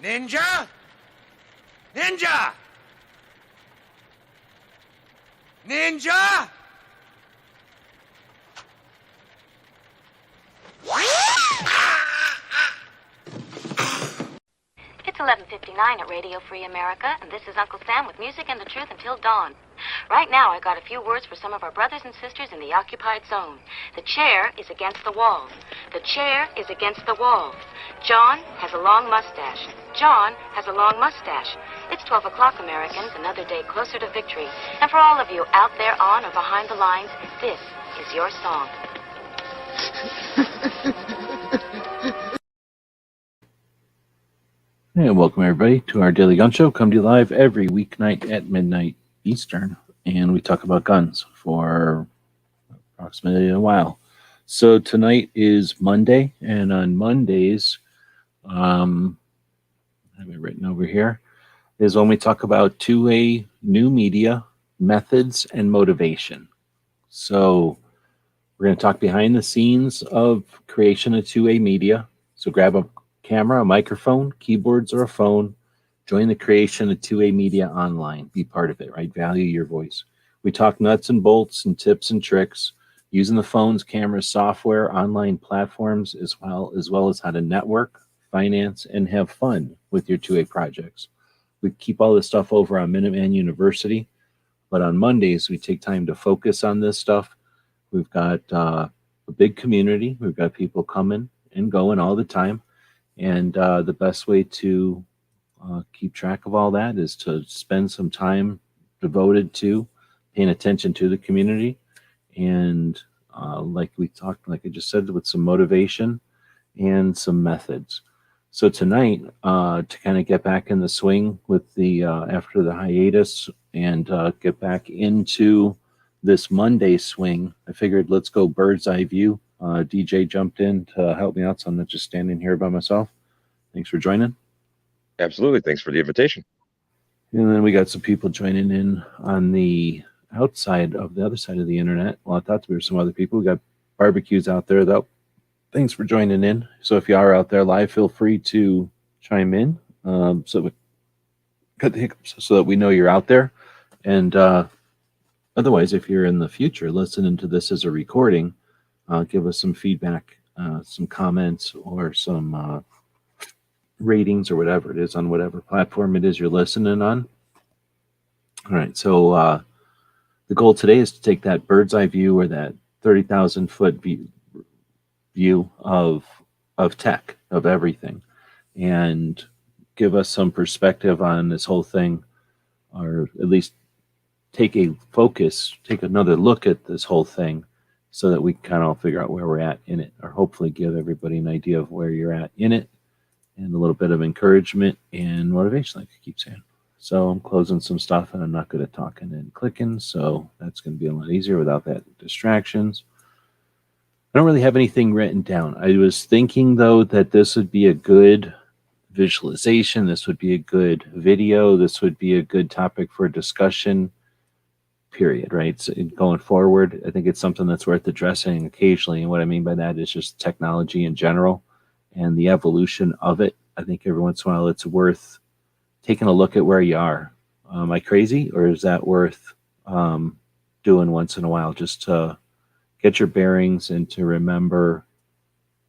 Ninja? Ninja! Ninja! It's 11:59 at Radio Free America, and this is Uncle Sam with music and the truth until dawn. Right now, I got a few words for some of our brothers and sisters in the occupied zone. The chair is against the wall. The chair is against the wall. John has a long mustache. John has a long mustache. It's 12 o'clock, Americans, another day closer to victory. And for all of you out there on or behind the lines, this is your song. And welcome everybody to our Daily Gun Show. Come to you live every weeknight at midnight Eastern, and we talk about guns for approximately a while. So tonight is Monday, and on Mondays, I have it written over here, is when we talk about two-way new media methods and motivation. So we're going to talk behind the scenes of creation of two-way media. So grab a camera, a microphone, keyboards, or a phone. Join the creation of two-way media online. Be part of it, right? Value your voice. We talk nuts and bolts and tips and tricks using the phones, cameras, software, online platforms, as well as how to network, finance, and have fun with your two-way projects. We keep all this stuff over on Minuteman University, but on Mondays, we take time to focus on this stuff. We've got a big community. We've got people coming and going all the time. And the best way to keep track of all that is to spend some time devoted to paying attention to the community. And like I just said, with some motivation and some methods. So tonight, to kind of get back in the swing with the after the hiatus and get back into this Monday swing, I figured let's go bird's eye view. DJ jumped in to help me out, so I'm not just standing here by myself. Thanks for joining. Absolutely. Thanks for the invitation. And then we got some people joining in on the outside of the other side of the internet. Well, I thought there were some other people. We got barbecues out there, though. Thanks for joining in. So if you are out there live, feel free to chime in so we cut the hiccups so that we know you're out there. And otherwise, if you're in the future listening to this as a recording, give us some feedback, some comments, or some ratings or whatever it is on whatever platform it is you're listening on. All right, so the goal today is to take that bird's eye view or that 30,000 foot view of tech, of everything, and give us some perspective on this whole thing, or at least take another look at this whole thing, so that we kind of figure out where we're at in it, or hopefully give everybody an idea of where you're at in it, and a little bit of encouragement and motivation, like I keep saying. So I'm closing some stuff, and I'm not good at talking and clicking, so that's going to be a lot easier without that distractions. I don't really have anything written down. I was thinking, though, that this would be a good visualization. This would be a good video. This would be a good topic for discussion, period, right? So going forward, I think it's something that's worth addressing occasionally. And what I mean by that is just technology in general and the evolution of it. I think every once in a while it's worth taking a look at where you are. Am I crazy, or is that worth doing once in a while just to get your bearings and to remember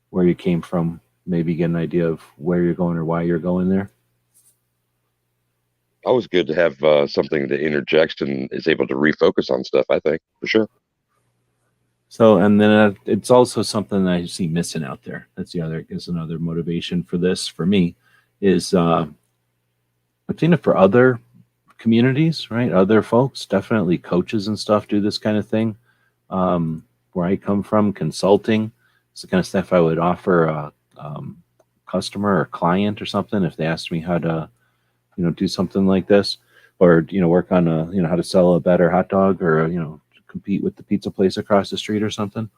where you came from, maybe get an idea of where you're going or why you're going there? Always good to have something that interjects and is able to refocus on stuff, I think, for sure. So, and then it's also something that I see missing out there. That's another motivation for this, for me, is I've seen it for other communities, right? Other folks, definitely coaches and stuff do this kind of thing. Where I come from, consulting, it's the kind of stuff I would offer a customer or client or something if they asked me how to, do something like this, or, work on how to sell a better hot dog, or, compete with the pizza place across the street or something.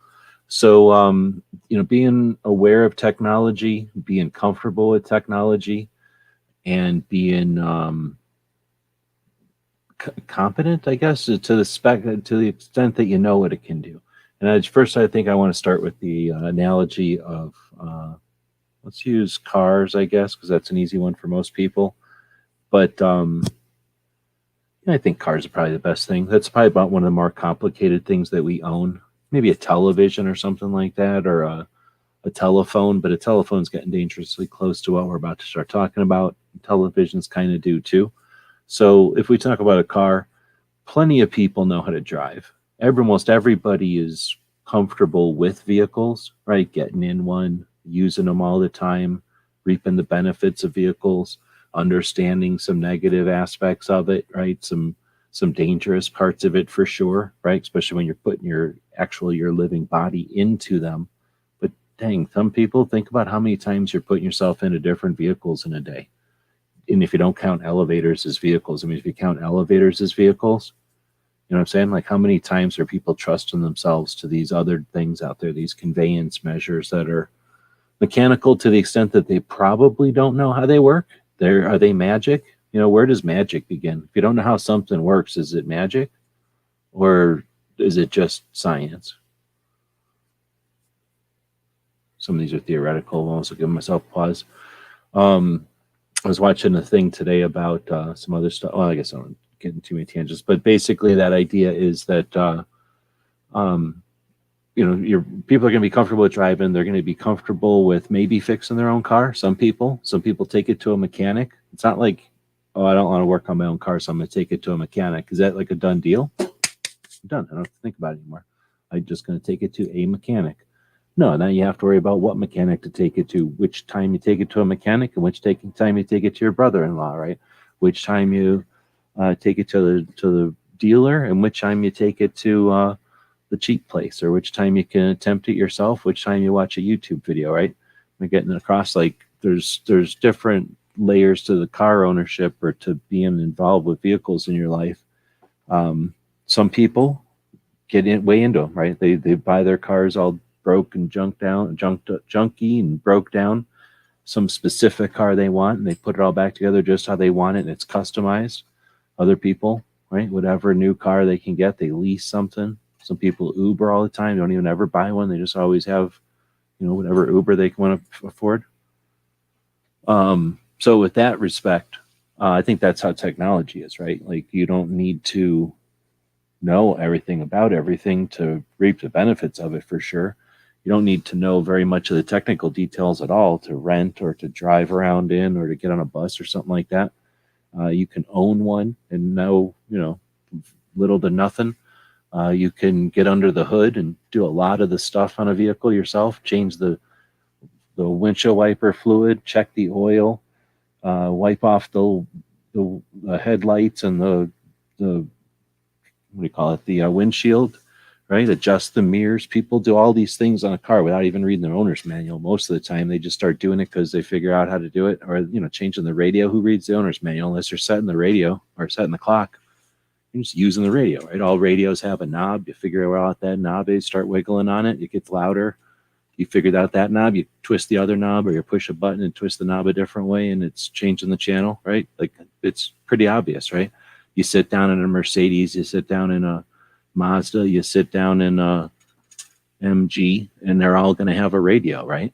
So, being aware of technology, being comfortable with technology, and being competent, I guess, to the extent that you know what it can do. And first, I think I want to start with the analogy of, let's use cars, I guess, because that's an easy one for most people. But I think cars are probably the best thing. That's probably about one of the more complicated things that we own. Maybe a television or something like that, or a telephone. But a telephone's getting dangerously close to what we're about to start talking about. Televisions kind of do too. So if we talk about a car, plenty of people know how to drive. Almost everybody is comfortable with vehicles, right? Getting in one, using them all the time, reaping the benefits of vehicles, understanding some negative aspects of it, right? Some dangerous parts of it for sure, right? Especially when you're putting your living body into them. But dang, some people, think about how many times you're putting yourself into different vehicles in a day. And if you don't count elevators as vehicles, I mean, if you count elevators as vehicles, you know what I'm saying? Like, how many times are people trusting themselves to these other things out there, these conveyance measures that are mechanical to the extent that they probably don't know how they work? Are they magic? You know, where does magic begin? If you don't know how something works, is it magic? Or is it just science? Some of these are theoretical. I'll also give myself a pause. I was watching a thing today about some other stuff. Well, I guess I don't get into too many tangents, but basically that idea is that your people are going to be comfortable with driving. They're going to be comfortable with maybe fixing their own car. Some people take it to a mechanic. It's not like, oh, I don't want to work on my own car, so I'm going to take it to a mechanic. Is that like a done deal? I'm done. I don't have to think about it anymore. I'm just going to take it to a mechanic. No, now you have to worry about what mechanic to take it to, which time you take it to a mechanic, and which time you take it to your brother-in-law, right? Which time you take it to the dealer, and which time you take it to the cheap place, or which time you can attempt it yourself, which time you watch a YouTube video, right? We're getting across, like, there's different layers to the car ownership or to being involved with vehicles in your life. Some people get way into them, right? They buy their cars all broke and junky and broke down, some specific car they want, and they put it all back together just how they want it, and it's customized. Other people, right, whatever new car they can get, they lease something. Some people Uber all the time, don't even ever buy one. They just always have, whatever Uber they want to afford. So with that respect, I think that's how technology is, right? Like, you don't need to know everything about everything to reap the benefits of it, for sure. You don't need to know very much of the technical details at all to rent or to drive around in or to get on a bus or something like that. You can own one and know, little to nothing. You can get under the hood and do a lot of the stuff on a vehicle yourself, change the windshield wiper fluid, check the oil, wipe off the headlights and the what do you call it, the windshield, right? Adjust the mirrors. People do all these things on a car without even reading their owner's manual. Most of the time, they just start doing it because they figure out how to do it, or changing the radio. Who reads the owner's manual unless they're setting the radio or setting the clock? You're just using the radio, right? All radios have a knob. You figure out what that knob is, start wiggling on it. It gets louder. You figured out that knob, you twist the other knob, or you push a button and twist the knob a different way, and it's changing the channel, right? Like, it's pretty obvious, right? You sit down in a Mercedes, you sit down in a Mazda, you sit down in a MG, and they're all going to have a radio, right?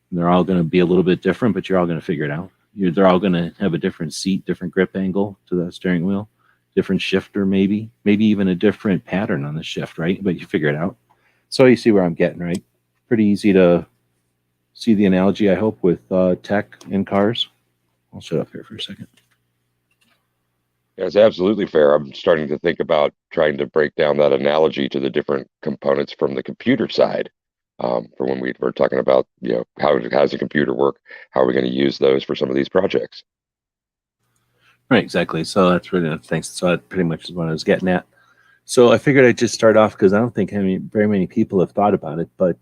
And they're all going to be a little bit different, but you're all going to figure it out. They're all going to have a different seat, different grip angle to the steering wheel, different shifter, maybe even a different pattern on the shift, right? But you figure it out. So you see where I'm getting, right? Pretty easy to see the analogy, I hope, with tech in cars. I'll shut up here for a second. Yeah, it's absolutely fair. I'm starting to think about trying to break down that analogy to the different components from the computer side. For when we were talking about, how does a computer work? How are we going to use those for some of these projects? Right, exactly. So that's really thanks. So that pretty much is what I was getting at. So I figured I'd just start off because I don't think very many people have thought about it. But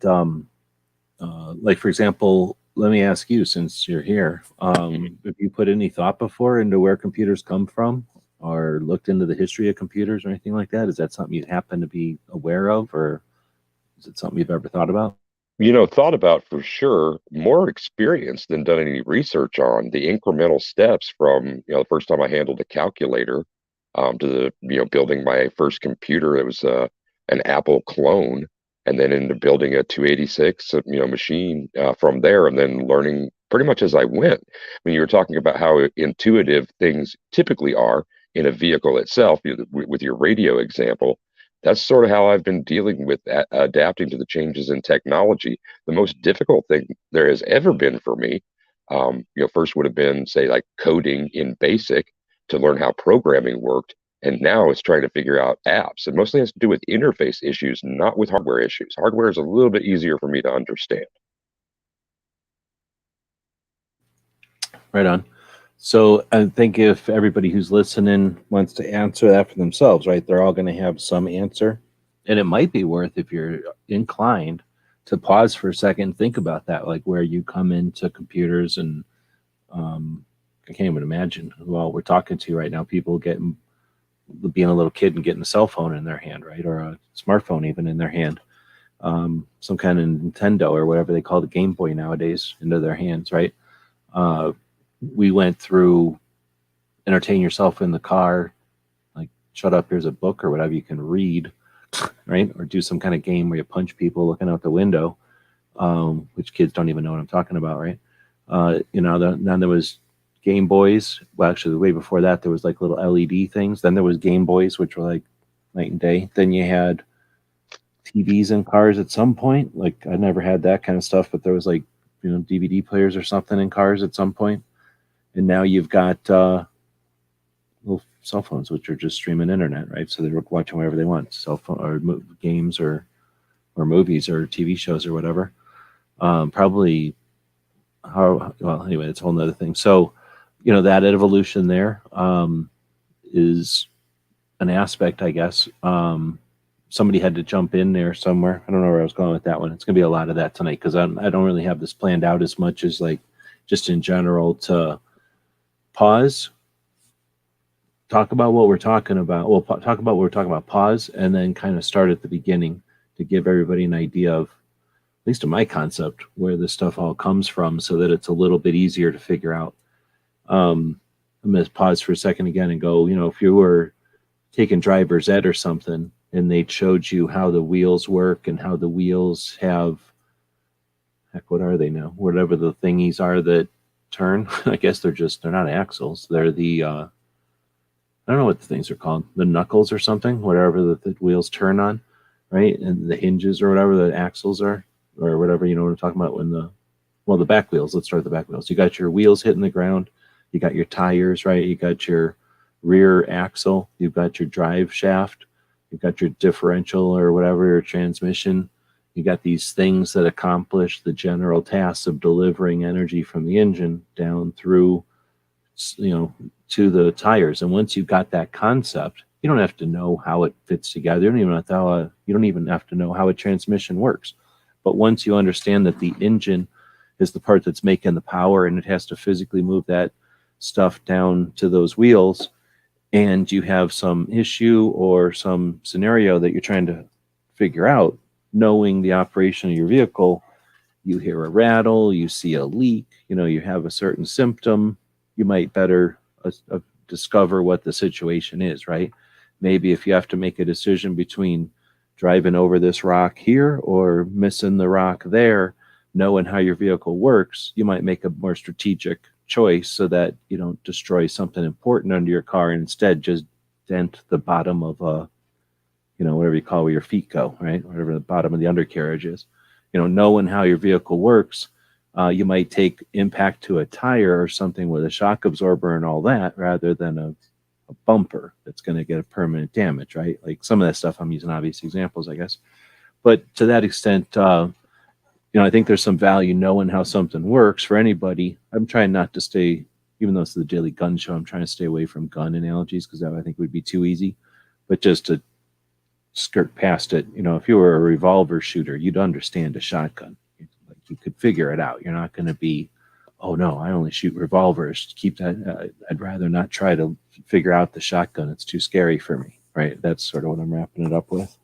like, for example, let me ask you, since you're here, have you put any thought before into where computers come from, or looked into the history of computers or anything like that? Is that something you happen to be aware of, or is it something you've ever thought about? Thought about for sure, more experience than done any research on the incremental steps from, the first time I handled a calculator to the, building my first computer. It was an Apple clone, and then into building a 286, machine from there, and then learning pretty much as I went. I mean, you were talking about how intuitive things typically are in a vehicle itself, with your radio example. That's sort of how I've been dealing with adapting to the changes in technology. The most difficult thing there has ever been for me, first would have been, say, like coding in BASIC to learn how programming worked. And now it's trying to figure out apps. It mostly has to do with interface issues, not with hardware issues. Hardware is a little bit easier for me to understand. Right on. So I think if everybody who's listening wants to answer that for themselves, right, they're all going to have some answer. And it might be worth, if you're inclined, to pause for a second and think about that, like where you come into computers. And I can't even imagine, well, we're talking to right now, people being a little kid and getting a cell phone in their hand, right, or a smartphone even in their hand, some kind of Nintendo or whatever they call the Game Boy nowadays into their hands, right? We went through entertain yourself in the car, like shut up, here's a book or whatever you can read, right? Or do some kind of game where you punch people looking out the window, which kids don't even know what I'm talking about, right? Then there was Game Boys. Well, actually, way before that, there was like little LED things. Then there was Game Boys, which were like night and day. Then you had TVs in cars at some point. Like I never had that kind of stuff, but there was like, DVD players or something in cars at some point. And now you've got little cell phones, which are just streaming internet, right? So they're watching whatever they want, cell phone or games or movies or TV shows or whatever. Probably anyway, it's a whole nother thing. So, that evolution there is an aspect, I guess. Somebody had to jump in there somewhere. I don't know where I was going with that one. It's going to be a lot of that tonight because I don't really have this planned out as much as like just in general to pause, talk about what we're talking about. We'll talk about what we're talking about, pause, and then kind of start at the beginning to give everybody an idea of, at least in my concept, where this stuff all comes from so that it's a little bit easier to figure out. I'm going to pause for a second again and go, if you were taking driver's ed or something and they showed you how the wheels work and how the wheels have, what are they now? Whatever the thingies are that turn. I guess they're not axles. They're the, I don't know what the things are called, the knuckles or something, whatever the wheels turn on, right? And the hinges or whatever the axles are, or whatever, what I'm talking about the back wheels. Let's start with the back wheels. You got your wheels hitting the ground. You got your tires, right? You got your rear axle. You've got your drive shaft. You've got your differential or whatever, your transmission. You got these things that accomplish the general tasks of delivering energy from the engine down through, to the tires. And once you've got that concept, you don't have to know how it fits together. You don't even have to know how a transmission works. But once you understand that the engine is the part that's making the power and it has to physically move that stuff down to those wheels, and you have some issue or some scenario that you're trying to figure out, knowing the operation of your vehicle, you hear a rattle, you see a leak, you have a certain symptom, you might better discover what the situation is, right? Maybe if you have to make a decision between driving over this rock here or missing the rock there, knowing how your vehicle works, you might make a more strategic choice so that you don't destroy something important under your car and instead just dent the bottom of whatever you call where your feet go, right? Whatever the bottom of the undercarriage is. Knowing how your vehicle works, you might take impact to a tire or something with a shock absorber and all that rather than a bumper that's going to get a permanent damage, right? Like some of that stuff, I'm using obvious examples, I guess. But to that extent, I think there's some value knowing how something works for anybody. I'm trying not to stay, even though it's the Daily Gun Show, I'm trying to stay away from gun analogies because that I think would be too easy. But just to skirt past it, if you were a revolver shooter, you'd understand a shotgun. You could figure it out. You're not going to be, oh no, I only shoot revolvers. Keep that. I'd rather not try to figure out the shotgun. It's too scary for me, right? That's sort of what I'm wrapping it up with.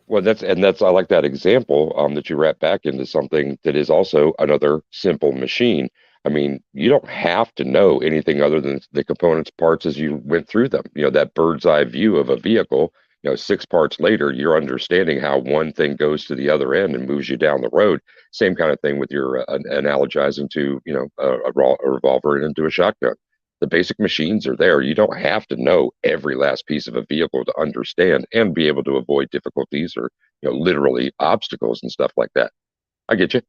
Well, that's I like that example that you wrap back into something that is also another simple machine. I mean, you don't have to know anything other than the components, parts as you went through them. That bird's eye view of a vehicle, 6 parts later, you're understanding how one thing goes to the other end and moves you down the road. Same kind of thing with your analogizing to, a revolver into a shotgun. The basic machines are there. You don't have to know every last piece of a vehicle to understand and be able to avoid difficulties or, literally obstacles and stuff like that. I get you.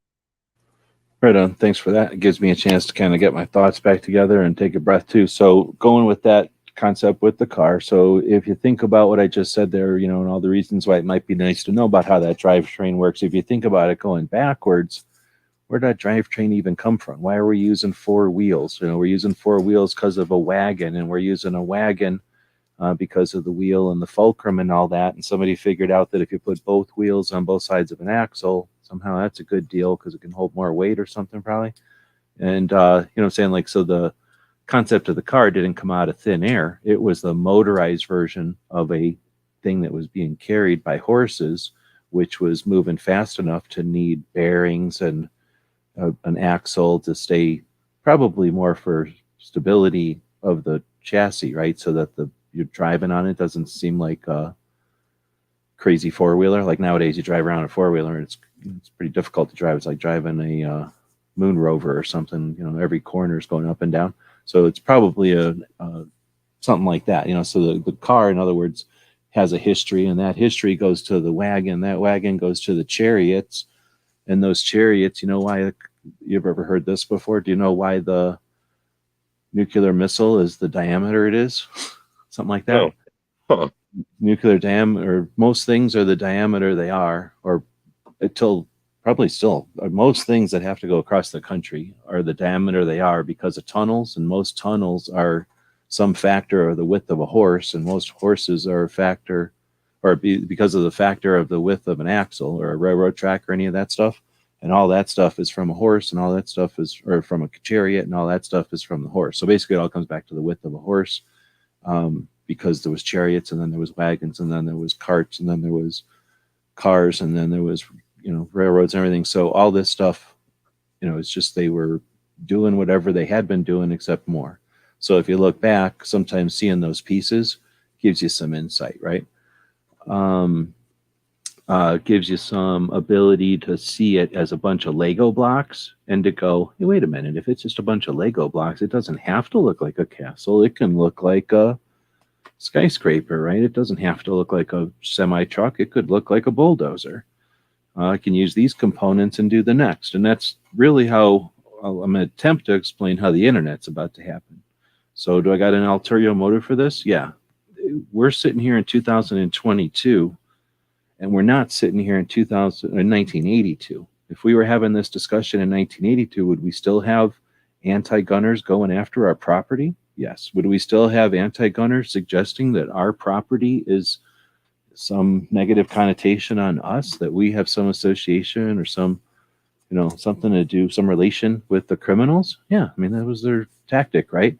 Right on. Thanks for that. It gives me a chance to kind of get my thoughts back together and take a breath too. So going with that concept with the car. So if you think about what I just said there, and all the reasons why it might be nice to know about how that drivetrain works. If you think about it going backwards, where did that drivetrain even come from? Why are we using 4 wheels? We're using 4 wheels because of a wagon, and we're using a wagon because of the wheel and the fulcrum and all that. And somebody figured out that if you put both wheels on both sides of an axle, somehow that's a good deal because it can hold more weight or something probably. And, what I'm saying? Like, so the concept of the car didn't come out of thin air. It was the motorized version of a thing that was being carried by horses, which was moving fast enough to need bearings and an axle to stay probably more for stability of the chassis, right? So that you're driving on it doesn't seem like a crazy 4-wheeler. Like nowadays you drive around a 4-wheeler and it's pretty difficult to drive. It's like driving a moon rover or something, every corner is going up and down. So it's probably a something like that, so the car, in other words, has a history, and that history goes to the wagon. That wagon goes to the chariots, and those chariots, why, you've ever heard this before? Do you know why the nuclear missile is the diameter it is? Something like that. No. Huh. Nuclear diameter, most things are the diameter they are, or until probably still, most things that have to go across the country are the diameter they are because of tunnels, and most tunnels are some factor of the width of a horse, and most horses are a factor, or because of the factor of the width of an axle or a railroad track or any of that stuff. And all that stuff is from a horse, and all that stuff is, or from a chariot, and all that stuff is from the horse. So basically it all comes back to the width of a horse, because there was chariots, and then there was wagons, and then there was carts, and then there was cars, and then there was, railroads and everything. So all this stuff, it's just they were doing whatever they had been doing except more. So if you look back, sometimes seeing those pieces gives you some insight, right? Gives you some ability to see it as a bunch of Lego blocks and to go, hey, wait a minute, if it's just a bunch of Lego blocks, it doesn't have to look like a castle. It can look like a skyscraper, right? It doesn't have to look like a semi-truck. It could look like a bulldozer. I can use these components and do the next. And that's really how I'm going to attempt to explain how the internet's about to happen. So do I got an ulterior motive for this? Yeah. We're sitting here in 2022, and we're not sitting here in 1982. If we were having this discussion in 1982, would we still have anti-gunners going after our property? Yes. Would we still have anti-gunners suggesting that our property is some negative connotation on us, that we have some association or some, something to do, some relation with the criminals? Yeah. I mean, that was their tactic, right?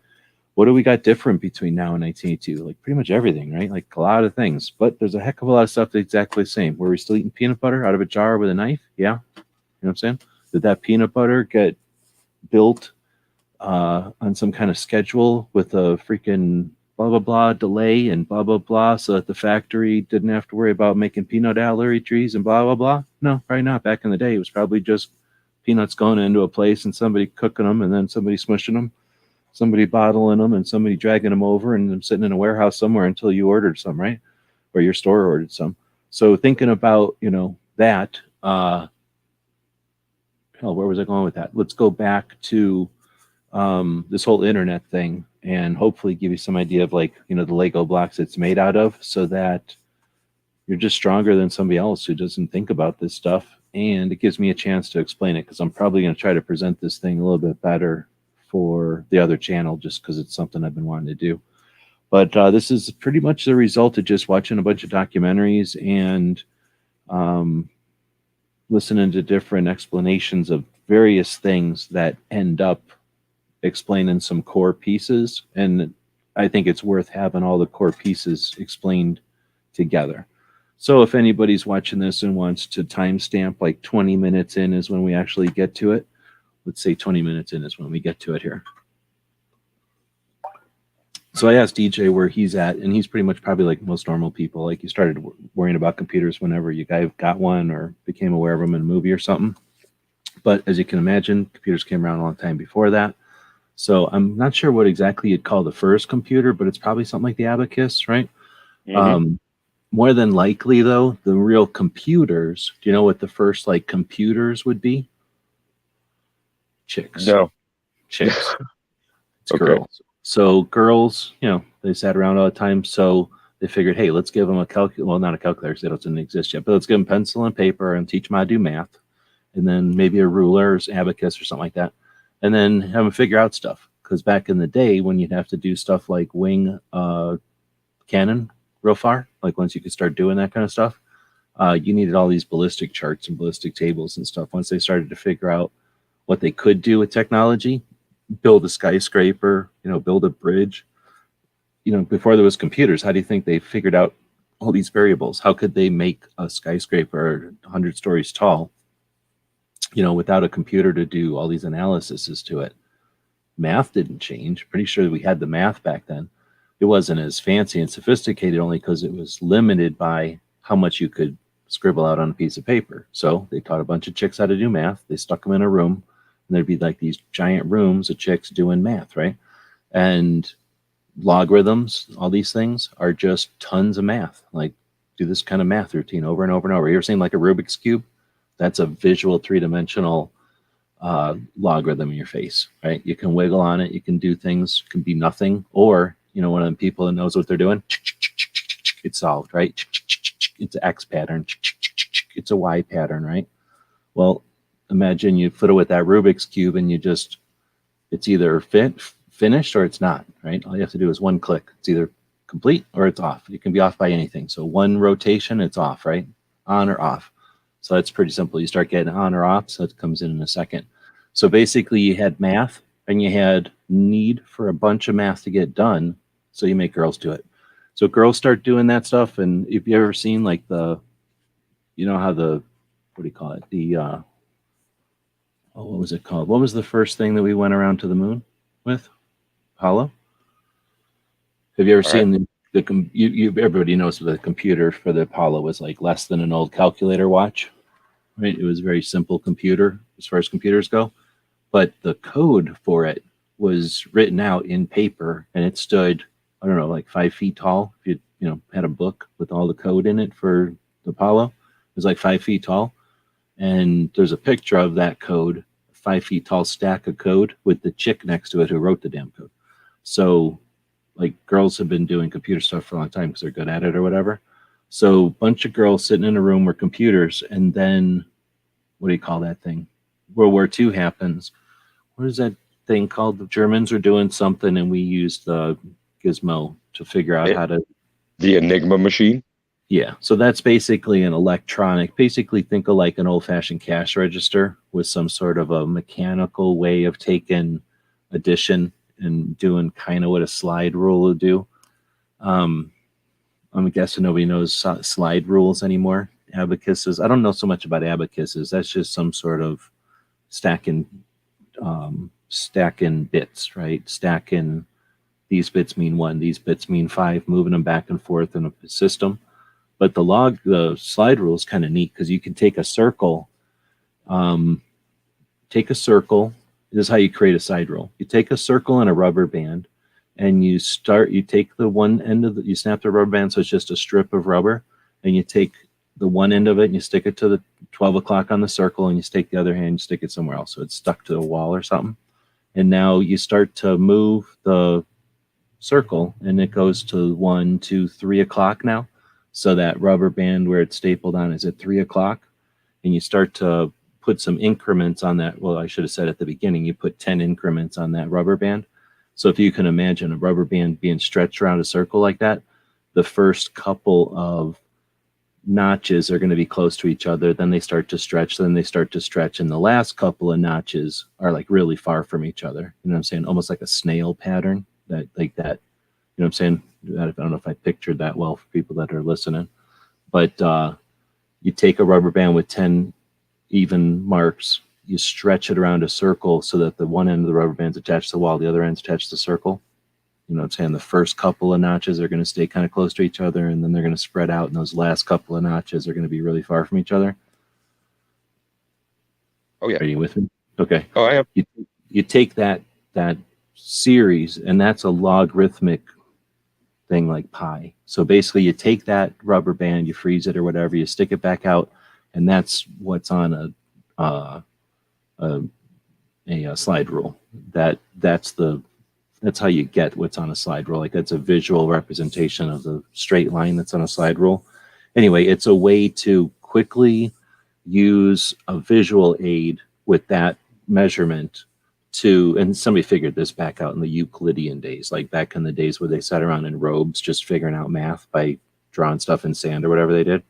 What do we got different between now and 1982? Like pretty much everything, right? Like a lot of things, but there's a heck of a lot of stuff that's exactly the same. Were we still eating peanut butter out of a jar with a knife? Yeah. You know what I'm saying? Did that peanut butter get built on some kind of schedule with a freaking blah, blah, blah delay and blah, blah, blah, so that the factory didn't have to worry about making peanut allergy trees and blah, blah, blah? No, probably not. Back in the day, it was probably just peanuts going into a place and somebody cooking them and then somebody smushing them, somebody bottling them, and somebody dragging them over and them sitting in a warehouse somewhere until you ordered some, right? Or your store ordered some. So thinking about, that, hell, where was I going with that? Let's go back to this whole internet thing and hopefully give you some idea of the Lego blocks it's made out of, so that you're just stronger than somebody else who doesn't think about this stuff. And it gives me a chance to explain it, because I'm probably going to try to present this thing a little bit better for the other channel, just because it's something I've been wanting to do. But this is pretty much the result of just watching a bunch of documentaries and listening to different explanations of various things that end up explaining some core pieces. And I think it's worth having all the core pieces explained together. So if anybody's watching this and wants to timestamp, like 20 minutes in is when we actually get to it. Let's say 20 minutes in is when we get to it here. So I asked DJ where he's at, and he's pretty much probably like most normal people. Like you started worrying about computers whenever you guys got one or became aware of them in a movie or something. But as you can imagine, computers came around a long time before that. So I'm not sure what exactly you'd call the first computer, but it's probably something like the abacus, right? Mhm. More than likely, though, the real computers. Do you know what the first like computers would be? Chicks. No. Chicks. It's Okay. girls. So girls, they sat around all the time. So they figured, hey, let's give them a calculator. Well, not a calculator because they don't exist yet, but let's give them pencil and paper and teach them how to do math. And then maybe a ruler or abacus or something like that. And then have them figure out stuff. Because back in the day when you'd have to do stuff like wing cannon real far, like once you could start doing that kind of stuff, you needed all these ballistic charts and ballistic tables and stuff. Once they started to figure out what they could do with technology, build a skyscraper, build a bridge. Before there was computers, how do you think they figured out all these variables? How could they make a skyscraper 100 stories tall, without a computer to do all these analyses to it? Math didn't change. Pretty sure we had the math back then. It wasn't as fancy and sophisticated only because it was limited by how much you could scribble out on a piece of paper. So they taught a bunch of chicks how to do math. They stuck them in a room, and there'd be like these giant rooms of chicks doing math, right? And logarithms, all these things are just tons of math. Like do this kind of math routine over and over and over. You ever seen like a Rubik's Cube? That's a visual three-dimensional logarithm in your face, right? You can wiggle on it. You can do things, can be nothing. Or, one of them people that knows what they're doing, it's solved, right? It's an X pattern. It's a Y pattern, right? Well, imagine you fiddle with that Rubik's Cube and it's either finished or it's not, right? All you have to do is one click. It's either complete or it's off. It can be off by anything. So one rotation, it's off, right? On or off. So that's pretty simple. You start getting on or off, so it comes in a second. So basically you had math and you had need for a bunch of math to get done. So you make girls do it. So girls start doing that stuff. And if you ever seen like how what do you call it? What was it called? What was the first thing that we went around to the moon with? Apollo? Have you ever seen everybody knows the computer for the Apollo was like less than an old calculator watch, right? It was a very simple computer as far as computers go, but the code for it was written out in paper and it stood, I don't know, like 5 feet tall. If you had a book with all the code in it for the Apollo, it was like 5 feet tall. And there's a picture of that code, 5 feet tall stack of code with the chick next to it who wrote the damn code. So like girls have been doing computer stuff for a long time because they're good at it or whatever. So a bunch of girls sitting in a room with computers, and then what do you call that thing? World War II happens. What is that thing called? The Germans are doing something and we used the gizmo to figure out how to... The Enigma machine? Yeah, so that's basically an electronic, basically think of like an old-fashioned cash register with some sort of a mechanical way of taking addition and doing kind of what a slide rule would do. I'm guessing nobody knows slide rules anymore. Abacuses. I don't know so much about abacuses. That's just some sort of stacking bits, right? Stacking these bits mean 1, these bits mean 5, moving them back and forth in a system. But the slide rule is kind of neat because you can take a circle. This is how you create a side roll. You take a circle and a rubber band, and you take the one end you snap the rubber band so it's just a strip of rubber, and you take the one end of it and you stick it to the 12 o'clock on the circle, and you take the other hand and stick it somewhere else so it's stuck to the wall or something. And now you start to move the circle, and it goes to 1, 2, 3 o'clock now. So that rubber band where it's stapled on is at 3 o'clock, and you start to put some increments on that. Well, I should have said at the beginning, you put 10 increments on that rubber band. So if you can imagine a rubber band being stretched around a circle like that, the first couple of notches are going to be close to each other. Then they start to stretch, and the last couple of notches are like really far from each other. You know what I'm saying? Almost like a snail pattern that. You know what I'm saying? I don't know if I pictured that well for people that are listening, but you take a rubber band with 10 even marks, you stretch it around a circle so that the one end of the rubber band's attached to the wall, the other end's attached to the circle. saying the first couple of notches are going to stay kind of close to each other, and then they're going to spread out, and those last couple of notches are going to be really far from each other. Oh yeah. Are you with me? Okay. Oh, I am. You take that series, and that's a logarithmic thing like pi. So basically, you take that rubber band, you freeze it or whatever, you stick it back out, and that's what's on a slide rule. That's how you get what's on a slide rule. Like that's a visual representation of the straight line that's on a slide rule. Anyway, it's a way to quickly use a visual aid with that measurement and somebody figured this back out in the Euclidean days, like back in the days where they sat around in robes just figuring out math by drawing stuff in sand or whatever they did.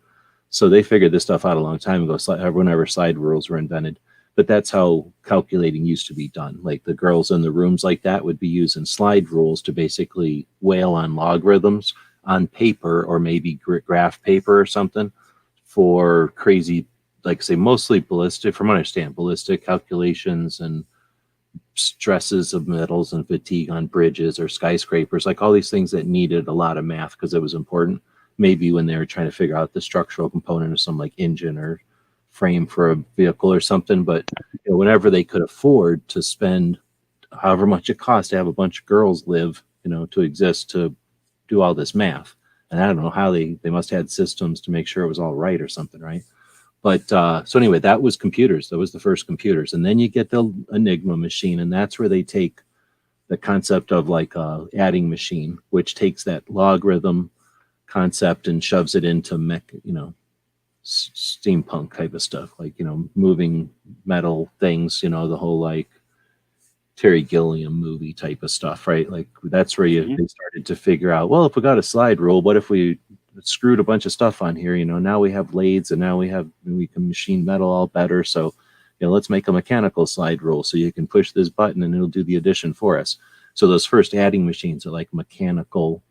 So they figured this stuff out a long time ago, whenever slide rules were invented. But that's how calculating used to be done. Like the girls in the rooms like that would be using slide rules to basically wail on logarithms on paper or maybe graph paper or something for crazy, like say mostly ballistic, from what I understand, ballistic calculations and stresses of metals and fatigue on bridges or skyscrapers, like all these things that needed a lot of math because it was important. Maybe when they were trying to figure out the structural component of some like engine or frame for a vehicle or something. But whenever they could afford to spend however much it cost to have a bunch of girls live, to exist, to do all this math. And I don't know how they must have had systems to make sure it was all right or something, right? But so anyway, that was computers. That was the first computers. And then you get the Enigma machine, and that's where they take the concept of like a adding machine, which takes that logarithm concept and shoves it into steampunk type of stuff, like moving metal things, the whole like Terry Gilliam movie type of stuff, right? Like that's where they started to figure out, well, if we got a slide rule, what if we screwed a bunch of stuff on here? Now we have lathes, and now we can machine metal all better. So let's make a mechanical slide rule so you can push this button and it'll do the addition for us. So those first adding machines are like mechanical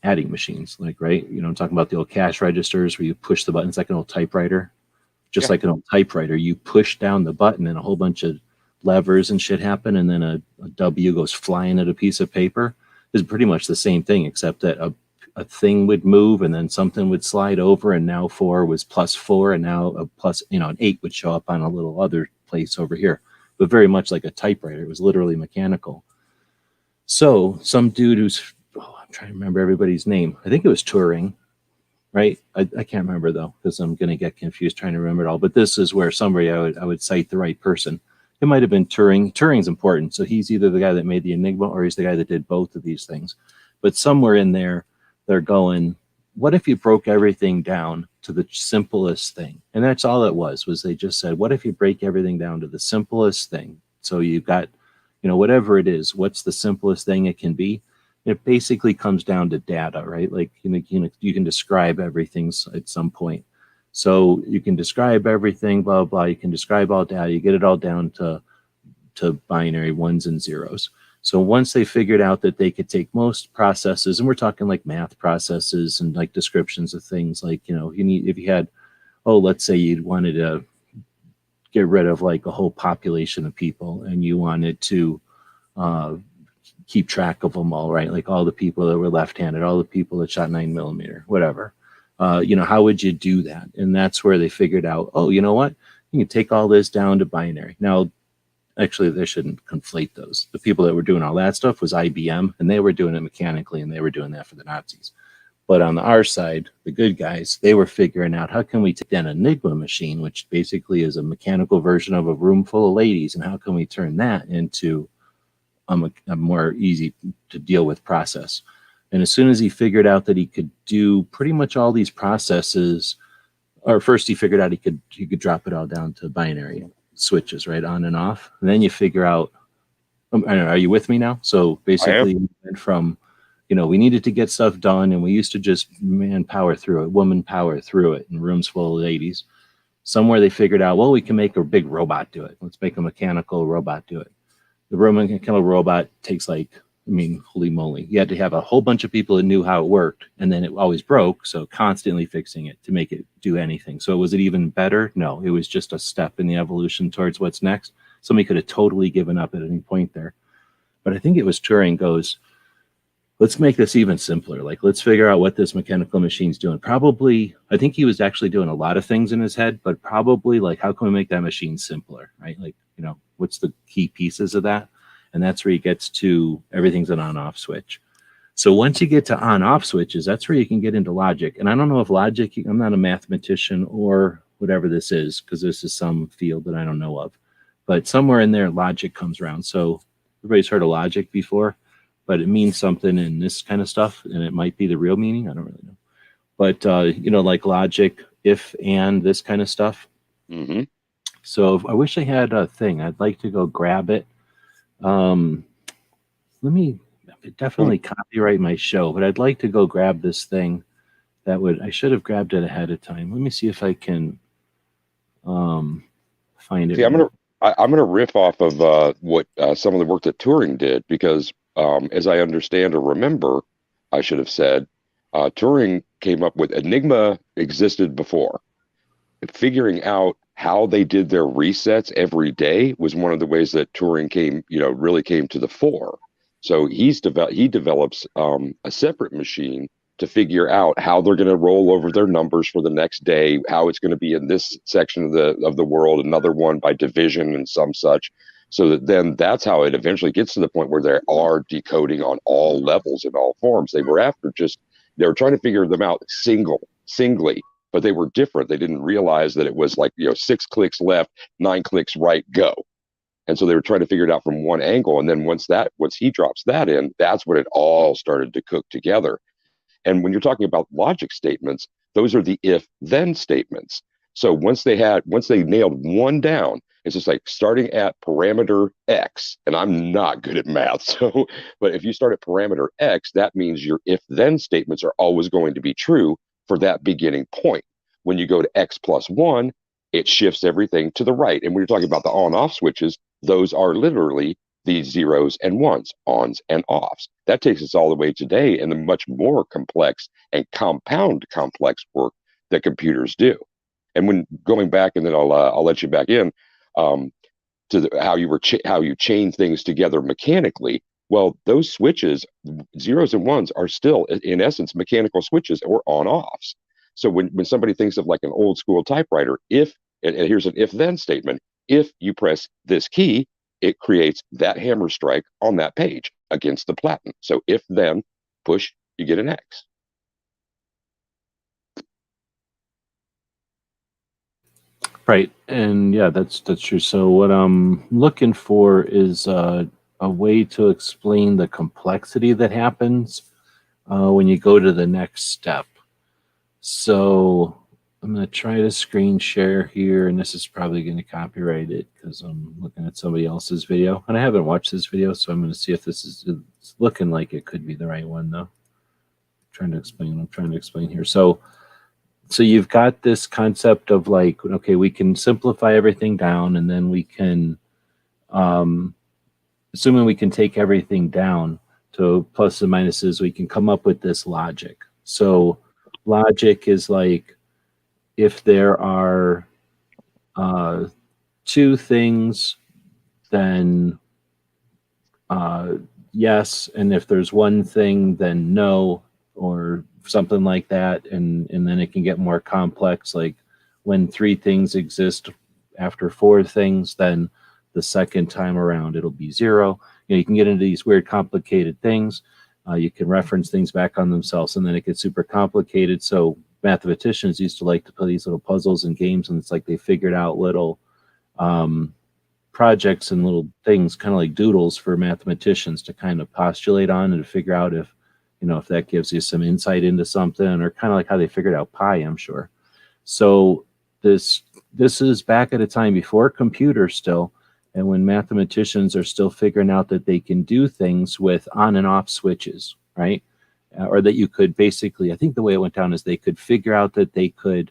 adding machines, like, right? I'm talking about the old cash registers where you push the button. It's like an old typewriter. Just like an old typewriter, you push down the button and a whole bunch of levers and shit happen, and then a W goes flying at a piece of paper. It's pretty much the same thing, except that a thing would move and then something would slide over, and now 4 was +4, and now a plus, an 8 would show up on a little other place over here. But very much like a typewriter, it was literally mechanical. So some dude who's, I'm trying to remember everybody's name. I think it was Turing, right? I can't remember though, because I'm going to get confused trying to remember it all. But this is where somebody I would cite the right person. It might have been Turing. Turing's important. So he's either the guy that made the Enigma or he's the guy that did both of these things. But somewhere in there, they're going, what if you broke everything down to the simplest thing? And that's all it was they just said, what if you break everything down to the simplest thing? So you've got, whatever it is, what's the simplest thing it can be? It basically comes down to data, right? Like, you can describe everything at some point. So you can describe everything, blah, blah. You can describe all data. You get it all down to binary ones and zeros. So once they figured out that they could take most processes, and we're talking like math processes and like descriptions of things, like, if you had, let's say you wanted to get rid of like a whole population of people and you wanted to keep track of them all, right? Like all the people that were left-handed, all the people that shot 9mm, whatever. How would you do that? And that's where they figured out, you know what? You can take all this down to binary. Now, actually, they shouldn't conflate those. The people that were doing all that stuff was IBM, and they were doing it mechanically, and they were doing that for the Nazis. But on our side, the good guys, they were figuring out, how can we take an Enigma machine, which basically is a mechanical version of a room full of ladies, and how can we turn that into a more easy to deal with process? And as soon as he figured out that he could do pretty much all these processes, or first he figured out he could drop it all down to binary switches, right, on and off. And then you figure out, I don't know, are you with me now? So basically we went from, we needed to get stuff done, and we used to just woman power through it in rooms full of ladies. Somewhere they figured out, well, we can make a big robot do it. Let's make a mechanical robot do it. The mechanical robot takes holy moly. You had to have a whole bunch of people that knew how it worked, and then it always broke, so constantly fixing it to make it do anything. So was it even better? No, it was just a step in the evolution towards what's next. Somebody could have totally given up at any point there. But I think it was Turing goes, let's make this even simpler. Like, let's figure out what this mechanical machine's doing. Probably, I think he was actually doing a lot of things in his head, but probably like, how can we make that machine simpler, right? Like, what's the key pieces of that? And that's where he gets to everything's an on-off switch. So once you get to on-off switches, that's where you can get into logic. And I don't know if logic, I'm not a mathematician or whatever this is, because this is some field that I don't know of. But somewhere in there, logic comes around. So everybody's heard of logic before, but it means something in this kind of stuff, and it might be the real meaning. I don't really know. But, like logic, if, and, this kind of stuff. Mm-hmm. So I wish I had a thing. I'd like to go grab it. Let me definitely copyright my show, but I'd like to go grab this thing. I should have grabbed it ahead of time. Let me see if I can find it. See, I'm gonna riff off of what some of the work that Turing did, because as I understand or remember, I should have said, Turing came up with Enigma existed before. Figuring out how they did their resets every day was one of the ways that Turing really came to the fore. So he develops a separate machine to figure out how they're going to roll over their numbers for the next day, how it's going to be in this section of the world, another one by division and some such. So that then that's how it eventually gets to the point where they are decoding on all levels in all forms. They were trying to figure them out singly, but they were different. They didn't realize that it was like, 6 clicks left, 9 clicks right, go. And so they were trying to figure it out from one angle. And then once he drops that in, that's when it all started to cook together. And when you're talking about logic statements, those are the if-then statements. So once they nailed one down, it's just like starting at parameter X, and I'm not good at math. But if you start at parameter X, that means your if-then statements are always going to be true for that beginning point. When you go to X plus 1, it shifts everything to the right. And when you're talking about the on-off switches, those are literally the zeros and ones, ons and offs. That takes us all the way today in the much more complex and compound complex work that computers do. And when going back, and then I'll let you back in to how you chain things together mechanically. Well, those switches, zeros and ones, are still in essence mechanical switches or on-offs. So when somebody thinks of like an old school typewriter, and here's an if-then statement, if you press this key, it creates that hammer strike on that page against the platen. So if then push, you get an X. Right. And yeah, that's true. So what I'm looking for is a way to explain the complexity that happens when you go to the next step. So I'm going to try to screen share here, and this is probably going to copyright it because I'm looking at somebody else's video. And I haven't watched this video, so I'm going to see if it's looking like it could be the right one, though. I'm trying to explain what I'm trying to explain here. So you've got this concept of like, okay, we can simplify everything down, and then we can, assuming we can take everything down to plus and minuses, we can come up with this logic. So logic is like, if there are two things, then yes, and if there's one thing, then no, or something like that. And then it can get more complex, like when 3 things exist after 4 things, then the second time around it'll be 0. You can get into these weird complicated things. You can reference things back on themselves, and then it gets super complicated. So mathematicians used to like to play these little puzzles and games, and it's like they figured out little projects and little things, kind of like doodles for mathematicians to kind of postulate on and to figure out if that gives you some insight into something, or kind of like how they figured out pi, I'm sure. So this is back at a time before computers still, and when mathematicians are still figuring out that they can do things with on and off switches, right? Or that you could basically, I think the way it went down is they could figure out that they could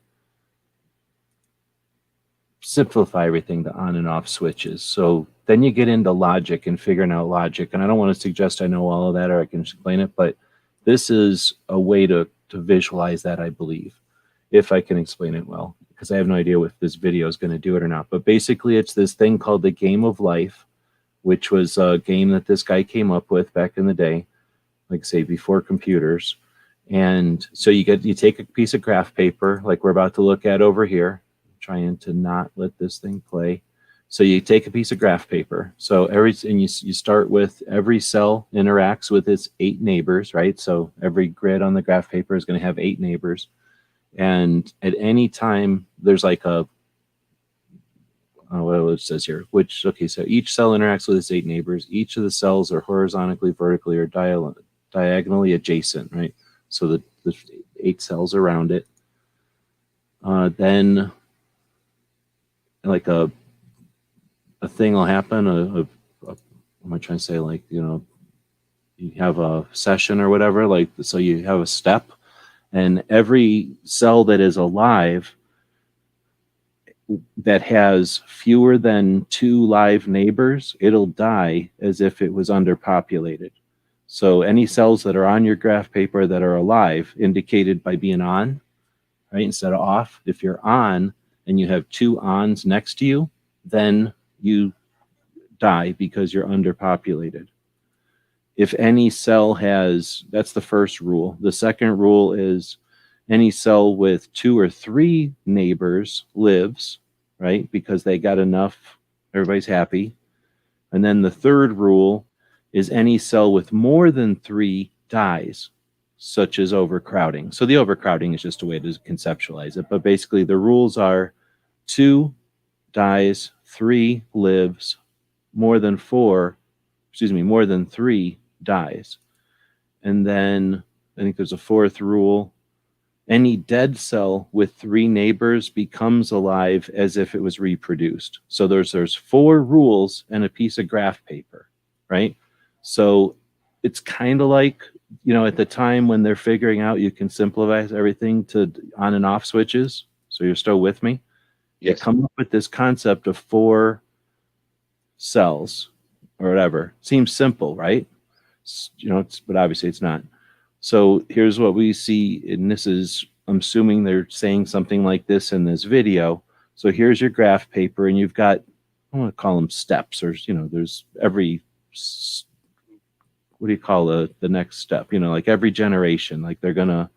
simplify everything to on and off switches. So then you get into logic and figuring out logic. And I don't want to suggest I know all of that or I can explain it, but this is a way to visualize that, I believe, if I can explain it well, because I have no idea if this video is going to do it or not. But basically, it's this thing called the game of life, which was a game that this guy came up with back in the day. like say before computers. And so you take a piece of graph paper like we're about to look at over here, trying to not let this thing play. So you take a piece of graph paper. So you start with every cell interacts with its 8 neighbors, right? So every grid on the graph paper is going to have 8 neighbors. And at any time, there's like what it says here, so each cell interacts with its 8 neighbors. Each of the cells are horizontally, vertically, or diagonally adjacent, right? So the 8 cells around it. Then like a thing will happen. What am I trying to say? Like, you have a session or whatever. Like, so you have a step, and every cell that is alive that has fewer than 2 live neighbors, it'll die as if it was underpopulated. So any cells that are on your graph paper that are alive, indicated by being on, right, instead of off. If you're on and you have 2 ons next to you, then you die because you're underpopulated. If any cell that's the first rule. The second rule is any cell with 2 or 3 neighbors lives, right? Because they got enough, everybody's happy. And then the third rule is any cell with more than 3 dies, such as overcrowding. So the overcrowding is just a way to conceptualize it. But basically the rules are 2 dies, 3 lives, more than 3 dies. And then I think there's a fourth rule. Any dead cell with 3 neighbors becomes alive as if it was reproduced. So there's 4 rules and a piece of graph paper, right? So it's kind of like, at the time when they're figuring out you can simplify everything to on and off switches. So you're still with me? Yes. You come up with this concept of 4 cells or whatever. Seems simple, right? But obviously it's not. So here's what we see, and this is, I'm assuming they're saying something like this in this video. So here's your graph paper, and you've got, I want to call them steps, or there's every, what do you call the next step? Like every generation, like they're gonna,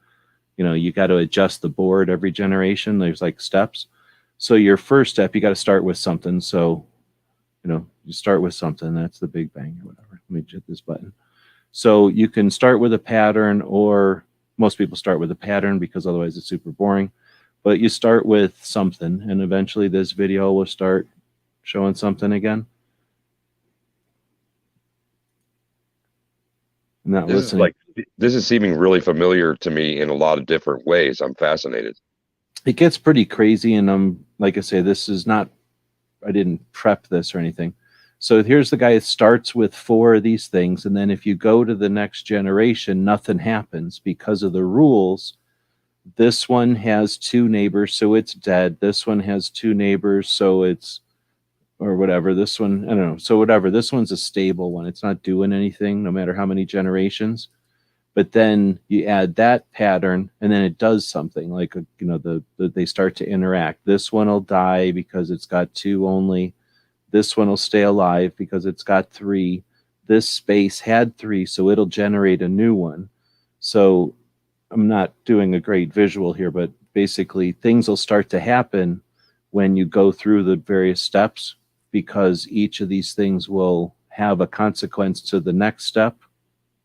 you got to adjust the board every generation. There's like steps. So your first step, you got to start with something. So, you start with something. That's the Big Bang or whatever. Let me hit this button. So you can start with a pattern, or most people start with a pattern because otherwise it's super boring. But you start with something, and eventually this video will start showing something again. I'm not listening. This is seeming really familiar to me in a lot of different ways. I'm fascinated. It gets pretty crazy, and like I say, this is not, I didn't prep this or anything. So here's the guy that starts with 4 of these things, and then if you go to the next generation, nothing happens because of the rules. This one has 2 neighbors, so it's dead. This one has 2 neighbors, so it's, or whatever. This one, I don't know. So whatever, this one's a stable one. It's not doing anything no matter how many generations. But then you add that pattern, and then it does something like, they start to interact. This one will die because it's got 2 only. This one will stay alive because it's got 3. This space had 3, so it'll generate a new one. So I'm not doing a great visual here, but basically things will start to happen when you go through the various steps, because each of these things will have a consequence to the next step.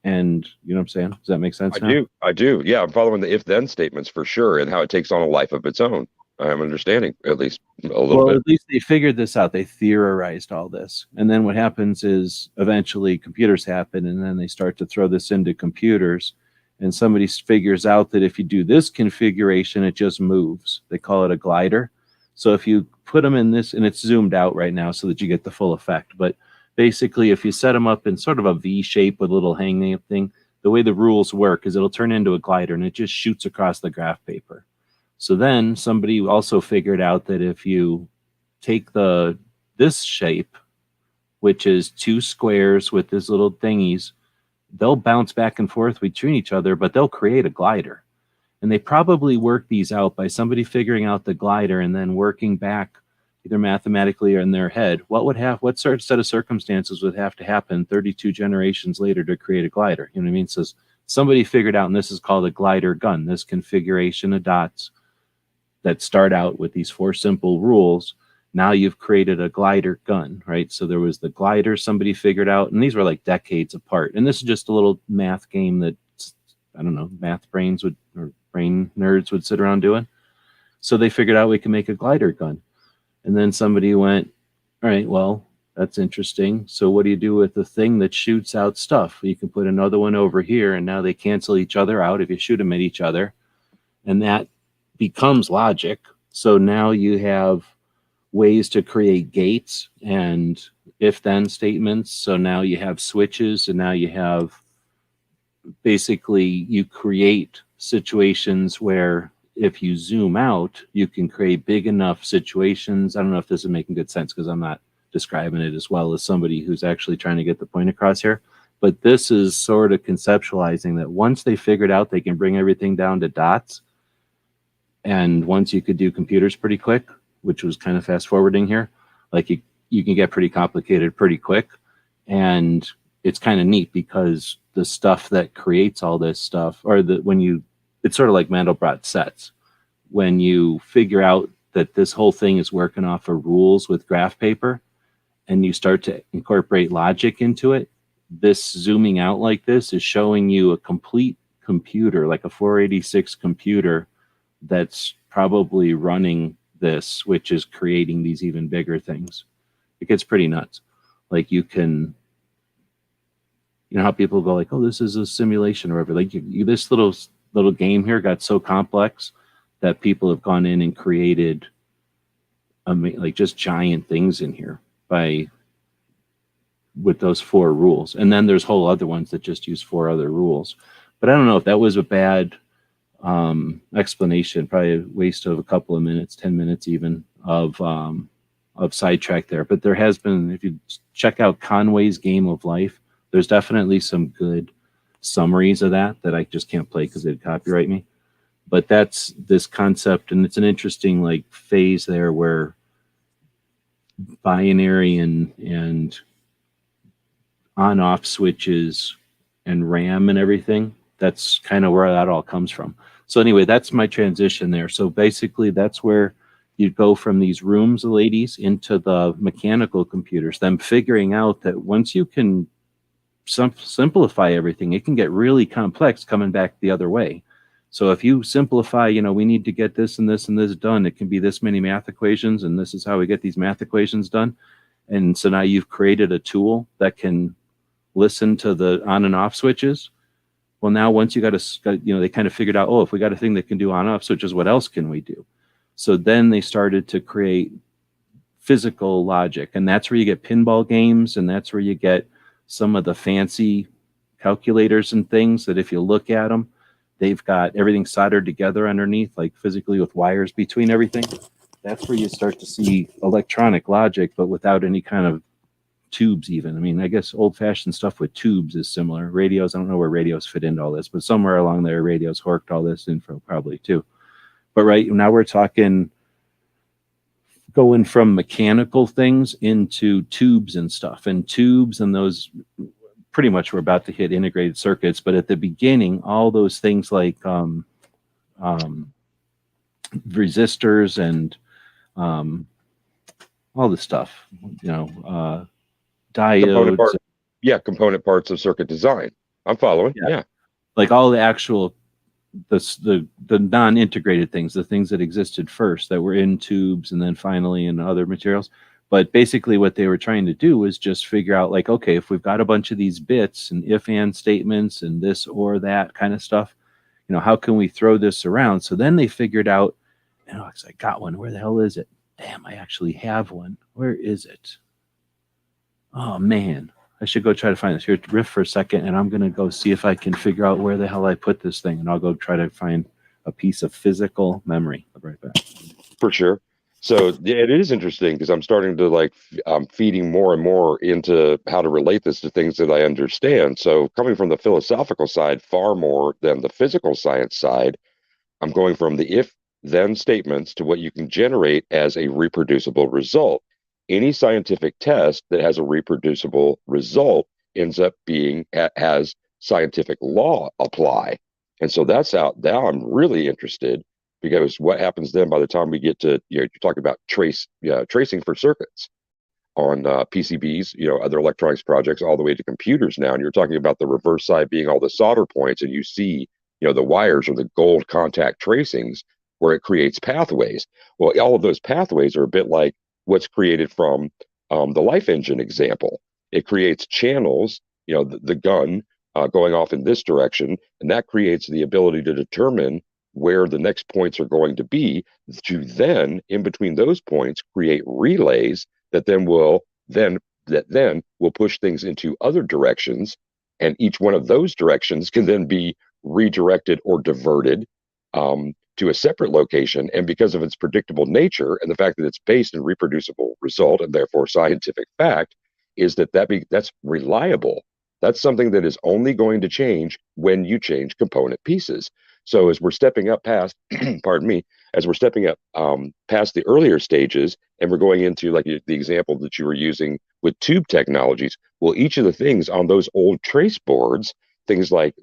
And you know what I'm saying? Does that make sense? I do. Yeah, I'm following the if-then statements for sure, and how it takes on a life of its own. I'm understanding at least a little bit. At least they figured this out. They theorized all this. And then what happens is eventually computers happen, and then they start to throw this into computers. And somebody figures out that if you do this configuration, it just moves. They call it a glider. So if you put them in this, and it's zoomed out right now so that you get the full effect. But basically, if you set them up in sort of a V shape with a little hanging thing, the way the rules work is it'll turn into a glider, and it just shoots across the graph paper. So then somebody also figured out that if you take this shape, which is 2 squares with these little thingies, they'll bounce back and forth between each other, but they'll create a glider. And they probably work these out by somebody figuring out the glider and then working back either mathematically or in their head, what sort of set of circumstances would have to happen 32 generations later to create a glider? You know what I mean? So somebody figured out, and this is called a glider gun, this configuration of dots that start out with these 4 simple rules. Now you've created a glider gun, right? So there was the glider somebody figured out, and these were like decades apart. And this is just a little math game that, I don't know, math brains would, or brain nerds would sit around doing. So they figured out we can make a glider gun. And then somebody went, all right, well, that's interesting. So what do you do with the thing that shoots out stuff? You can put another one over here, and now they cancel each other out if you shoot them at each other. And that becomes logic. So now you have ways to create gates and if-then statements. So now you have switches, and now you have basically you create situations where if you zoom out, you can create big enough situations. I don't know if this is making good sense because I'm not describing it as well as somebody who's actually trying to get the point across here. But this is sort of conceptualizing that once they figured out they can bring everything down to dots, and once you could do computers pretty quick, which was kind of fast forwarding here, like you can get pretty complicated pretty quick. And it's kind of neat because the stuff that creates all this stuff, or it's sort of like Mandelbrot sets. When you figure out that this whole thing is working off of rules with graph paper, and you start to incorporate logic into it, this zooming out like this is showing you a complete computer, like a 486 computer that's probably running this, which is creating these even bigger things. It gets pretty nuts. Like you know how people go like, oh, this is a simulation or whatever. Like this little game here got so complex that people have gone in and created like just giant things in here with those 4 rules. And then there's whole other ones that just use 4 other rules. But I don't know if that was a bad explanation, probably a waste of a couple of minutes, 10 minutes even of sidetrack there. But there has been, if you check out Conway's Game of Life, there's definitely some good summaries of that I just can't play because they'd copyright me. But that's this concept, and it's an interesting like phase there where binary and on-off switches and RAM and everything, that's kind of where that all comes from. So anyway, that's my transition there. So basically that's where you go from these rooms, ladies, into the mechanical computers, them figuring out that once you can simplify everything, it can get really complex coming back the other way. So if you simplify, we need to get this and this and this done, it can be this many math equations, and this is how we get these math equations done. And so now you've created a tool that can listen to the on and off switches. Well, now once you they kind of figured out, oh, if we got a thing that can do on off switches, what else can we do? So then they started to create physical logic, and that's where you get pinball games, and that's where you get some of the fancy calculators and things that if you look at them, they've got everything soldered together underneath, like physically with wires between everything. That's where you start to see electronic logic, but without any kind of tubes even. I mean, I guess old-fashioned stuff with tubes is similar. Radios, I don't know where radios fit into all this, but somewhere along there, radios horked all this info probably too. But right now we're talking going from mechanical things into tubes and stuff, and tubes and those pretty much we're about to hit integrated circuits. But at the beginning, all those things like resistors and all the stuff, diodes. Component parts of circuit design. I'm following. Yeah. Like all the actual the non-integrated things, the things that existed first that were in tubes and then finally in other materials. But basically what they were trying to do was just figure out like, okay, if we've got a bunch of these bits and if and statements and this or that kind of stuff, how can we throw this around? So then they figured out, I got one. Where the hell is it? Damn, I actually have one. Where is it? Oh man, I should go try to find this. Here, riff for a second, and I'm going to go see if I can figure out where the hell I put this thing, and I'll go try to find a piece of physical memory. I'll be right back. For sure. So yeah, it is interesting because I'm starting to I'm feeding more and more into how to relate this to things that I understand. So coming from the philosophical side far more than the physical science side, I'm going from the if then statements to what you can generate as a reproducible result. Any scientific test that has a reproducible result ends up being has scientific law apply. And so that's out now. I'm really interested because what happens then by the time we get to, you're talking about tracing for circuits on PCBs, other electronics projects, all the way to computers now. And you're talking about the reverse side being all the solder points, and you see, the wires or the gold contact tracings where it creates pathways. Well, all of those pathways are a bit like what's created from the life engine example. It creates channels, the gun going off in this direction, and that creates the ability to determine where the next points are going to be, to then, in between those points, create relays that then will push things into other directions, and each one of those directions can then be redirected or diverted to a separate location. And because of its predictable nature and the fact that it's based in reproducible result and therefore scientific fact, is that's reliable. That's something that is only going to change when you change component pieces. So as we're stepping up past, pardon me, as we're stepping up past the earlier stages, and we're going into like the example that you were using with tube technologies, well, each of the things on those old trace boards, things like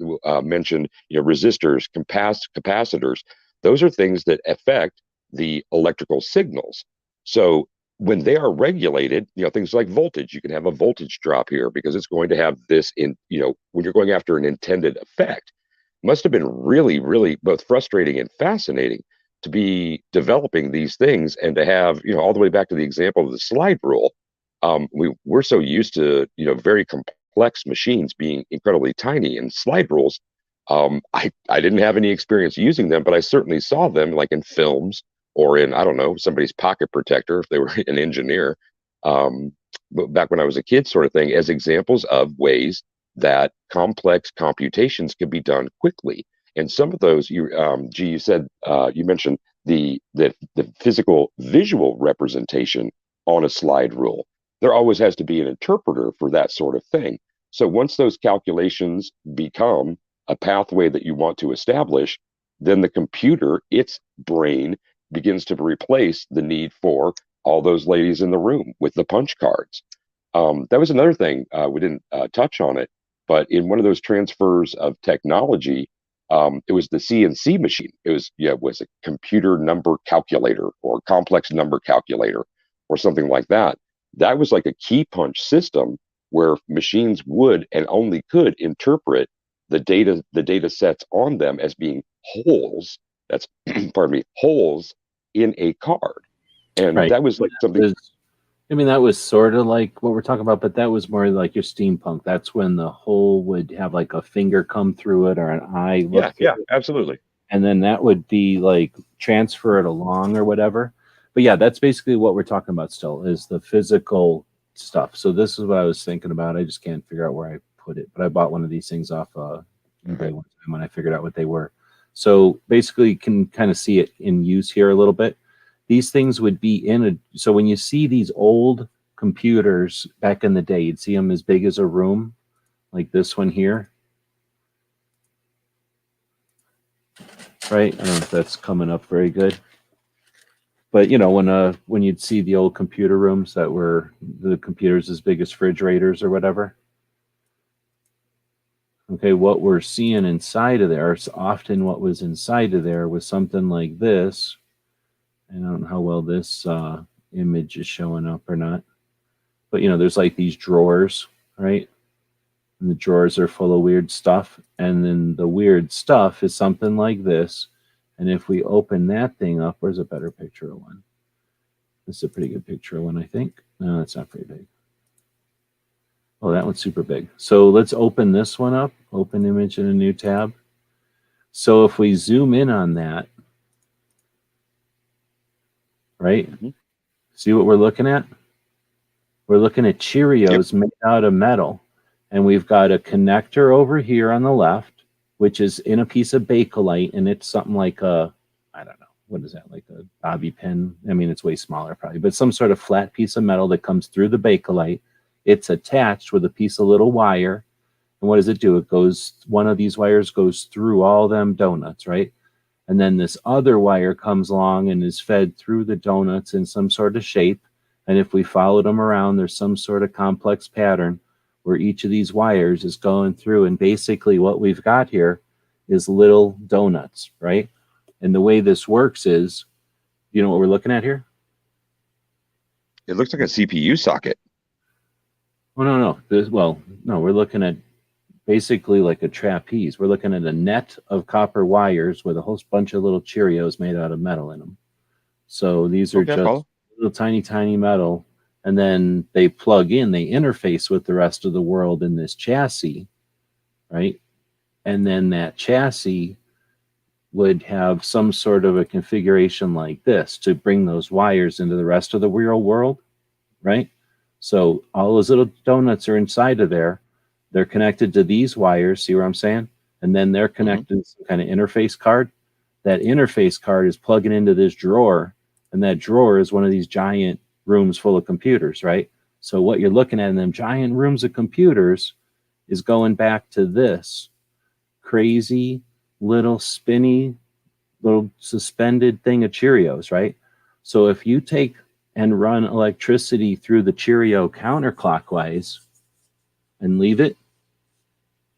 mentioned, resistors, capacitors, those are things that affect the electrical signals. So when they are regulated, things like voltage, you can have a voltage drop here because it's going to have this when you're going after an intended effect. Must have been really, really both frustrating and fascinating to be developing these things and to have, all the way back to the example of the slide rule. We're so used to, very complex machines being incredibly tiny, and slide rules. I didn't have any experience using them, but I certainly saw them like in films or in, I don't know, somebody's pocket protector if they were an engineer. But back when I was a kid, sort of thing, as examples of ways that complex computations can be done quickly. And some of those, you said, you mentioned the physical visual representation on a slide rule. There always has to be an interpreter for that sort of thing. So once those calculations become a pathway that you want to establish, then the computer, its brain, begins to replace the need for all those ladies in the room with the punch cards. That was another thing. We didn't touch on it, but in one of those transfers of technology, it was the CNC machine. It was a computer number calculator or complex number calculator or something like that. That was like a key punch system where machines would and only could interpret the data sets on them as being holes. That's pardon me, holes in a card. And Right. that was like something. That was sort of like what we're talking about, but that was more like your steampunk. That's when the hole would have like a finger come through it or an eye look through it. Absolutely. And then that would be like transfer it along or whatever. But yeah, that's basically what we're talking about still, is the physical stuff. So this is what I was thinking about. I just can't figure out where I put it. But I bought one of these things off eBay one time when I figured out what they were. So basically you can kind of see it in use here a little bit. These things would be so when you see these old computers back in the day, you'd see them as big as a room, like this one here. Right? I don't know if that's coming up very good. But when you'd see the old computer rooms that were the computers as big as refrigerators or whatever. Okay, what we're seeing inside of there, often what was inside of there was something like this. I don't know how well this image is showing up or not. But, there's like these drawers, right? And the drawers are full of weird stuff. And then the weird stuff is something like this. And if we open that thing up, where's a better picture of one? This is a pretty good picture of one, I think. No, that's not very big. Oh, that one's super big. So let's open this one up. Open image in a new tab. So if we zoom in on that, right? Mm-hmm. See what we're looking at? We're looking at Cheerios made out of metal. And we've got a connector over here on the left, which is in a piece of Bakelite, and it's something like a, I don't know, what is that, like a bobby pin? I mean, it's way smaller probably, but some sort of flat piece of metal that comes through the Bakelite. It's attached with a piece of little wire. And what does it do? One of these wires goes through all them donuts, right? And then this other wire comes along and is fed through the donuts in some sort of shape. And if we followed them around, there's some sort of complex pattern where each of these wires is going through. And basically what we've got here is little donuts, right? And the way this works is, you know what we're looking at here? It looks like a CPU socket. Oh, no. No, we're looking at basically like a trapeze. We're looking at a net of copper wires with a whole bunch of little Cheerios made out of metal in them. So these are just little tiny metal. And then they plug in, they interface with the rest of the world in this chassis, right? And then that chassis would have some sort of a configuration like this to bring those wires into the rest of the real world, right? So all those little donuts are inside of there. They're connected to these wires, see what I'm saying? And then they're connected to some kind of interface card. That interface card is plugging into this drawer, and that drawer is one of these giant rooms full of computers, right? So what you're looking at in them giant rooms of computers is going back to this crazy little spinny little suspended thing of Cheerios, right? So if you take and run electricity through the Cheerio counterclockwise and leave it,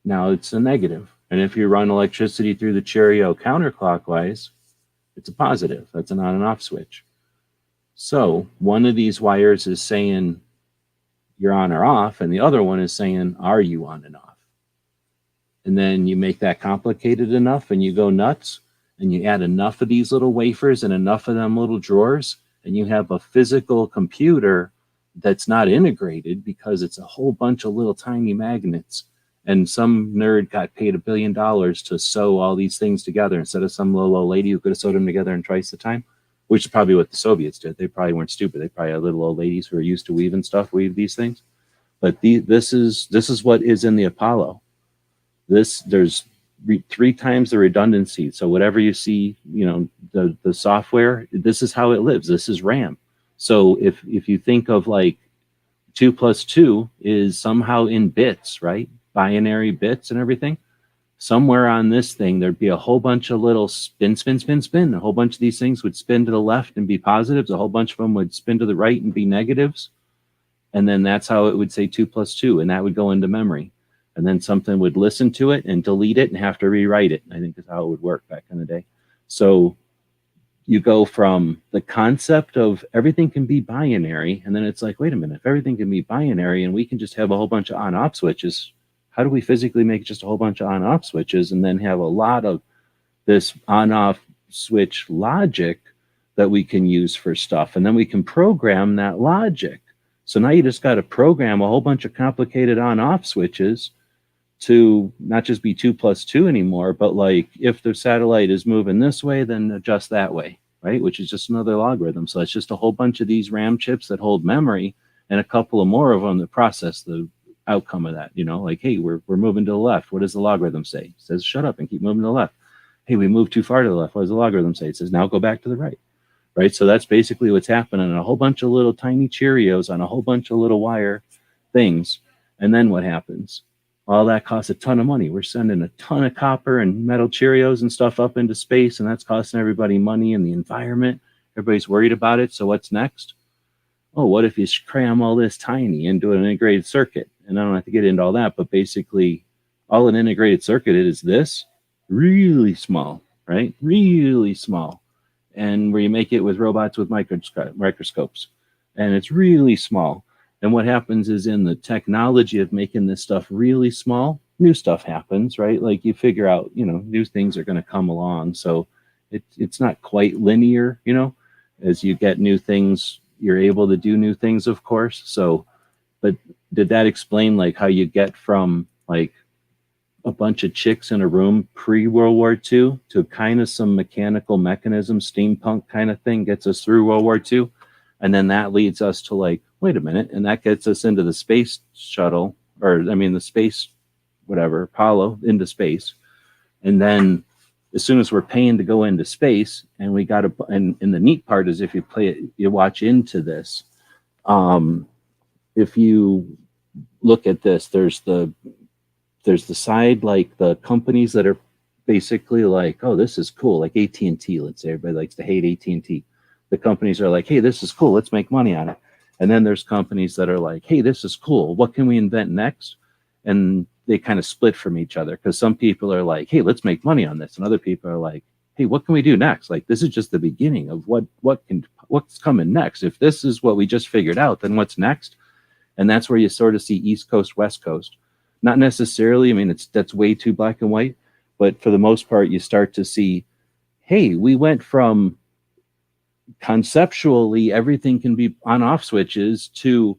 now it's a negative. And if you run electricity through the Cheerio counterclockwise, it's a positive. That's an on and off switch. So one of these wires is saying you're on or off, and the other one is saying, are you on and off? And then you make that complicated enough and you go nuts and you add enough of these little wafers and enough of them little drawers, and you have a physical computer that's not integrated because it's a whole bunch of little tiny magnets. And some nerd got paid $1 billion to sew all these things together instead of some little old lady who could have sewed them together in twice the time, which is probably what the Soviets did. They probably weren't stupid. They probably had little old ladies who are used to weave these things. But this is what is in the Apollo. There's 3 times the redundancy. So whatever you see, the software, this is how it lives. This is RAM. So if you think of like 2 plus 2 is somehow in bits, right? Binary bits and everything. Somewhere on this thing, there'd be a whole bunch of little spin. A whole bunch of these things would spin to the left and be positives. A whole bunch of them would spin to the right and be negatives. And then that's how it would say 2 plus 2. And that would go into memory. And then something would listen to it and delete it and have to rewrite it. I think that's how it would work back in the day. So you go from the concept of everything can be binary, and then it's like, wait a minute, if everything can be binary and we can just have a whole bunch of on-off switches, how do we physically make just a whole bunch of on-off switches and then have a lot of this on-off switch logic that we can use for stuff? And then we can program that logic. So now you just got to program a whole bunch of complicated on-off switches to not just be 2 plus 2 anymore, but like if the satellite is moving this way, then adjust that way, right? Which is just another logarithm. So it's just a whole bunch of these RAM chips that hold memory and a couple of more of them that process the outcome of that. Like, hey, we're moving to the left. What does the logarithm say? It says shut up and keep moving to the left. Hey, we moved too far to the left. What does the logarithm say? It says now go back to the right. Right? So that's basically what's happening. A whole bunch of little tiny Cheerios on a whole bunch of little wire things. And then what happens? All that costs a ton of money. We're sending a ton of copper and metal Cheerios and stuff up into space, and that's costing everybody money and the environment. Everybody's worried about it. So what's next? Oh, what if you cram all this tiny into an integrated circuit? And I don't have to get into all that, but basically all an integrated circuit is this really small, right? Really small. And where you make it with robots with microscopes. And it's really small. And what happens is in the technology of making this stuff really small, new stuff happens, right? Like you figure out, new things are going to come along. So it's not quite linear, as you get new things, you're able to do new things, of course. So, but did that explain like how you get from like a bunch of chicks in a room pre-World War II to kind of some mechanical mechanism, steampunk kind of thing gets us through World War II. And then that leads us to like, wait a minute. And that gets us into the space shuttle, the space, whatever, Apollo into space. And then as soon as we're paying to go into space and we got to, and the neat part is if you play it, you watch into this. If you look at this, there's the side, like the companies that are basically like, oh, this is cool. Like AT&T, let's say everybody likes to hate AT&T. The companies are like, hey, this is cool. Let's make money on it. And then there's companies that are like, hey, this is cool. What can we invent next? And they kind of split from each other because some people are like, hey, let's make money on this. And other people are like, hey, what can we do next? Like, this is just the beginning of what's coming next. If this is what we just figured out, then what's next? And that's where you sort of see East Coast, West Coast. Not necessarily, I mean, that's way too black and white, but for the most part, you start to see, hey, we went from conceptually everything can be on off switches to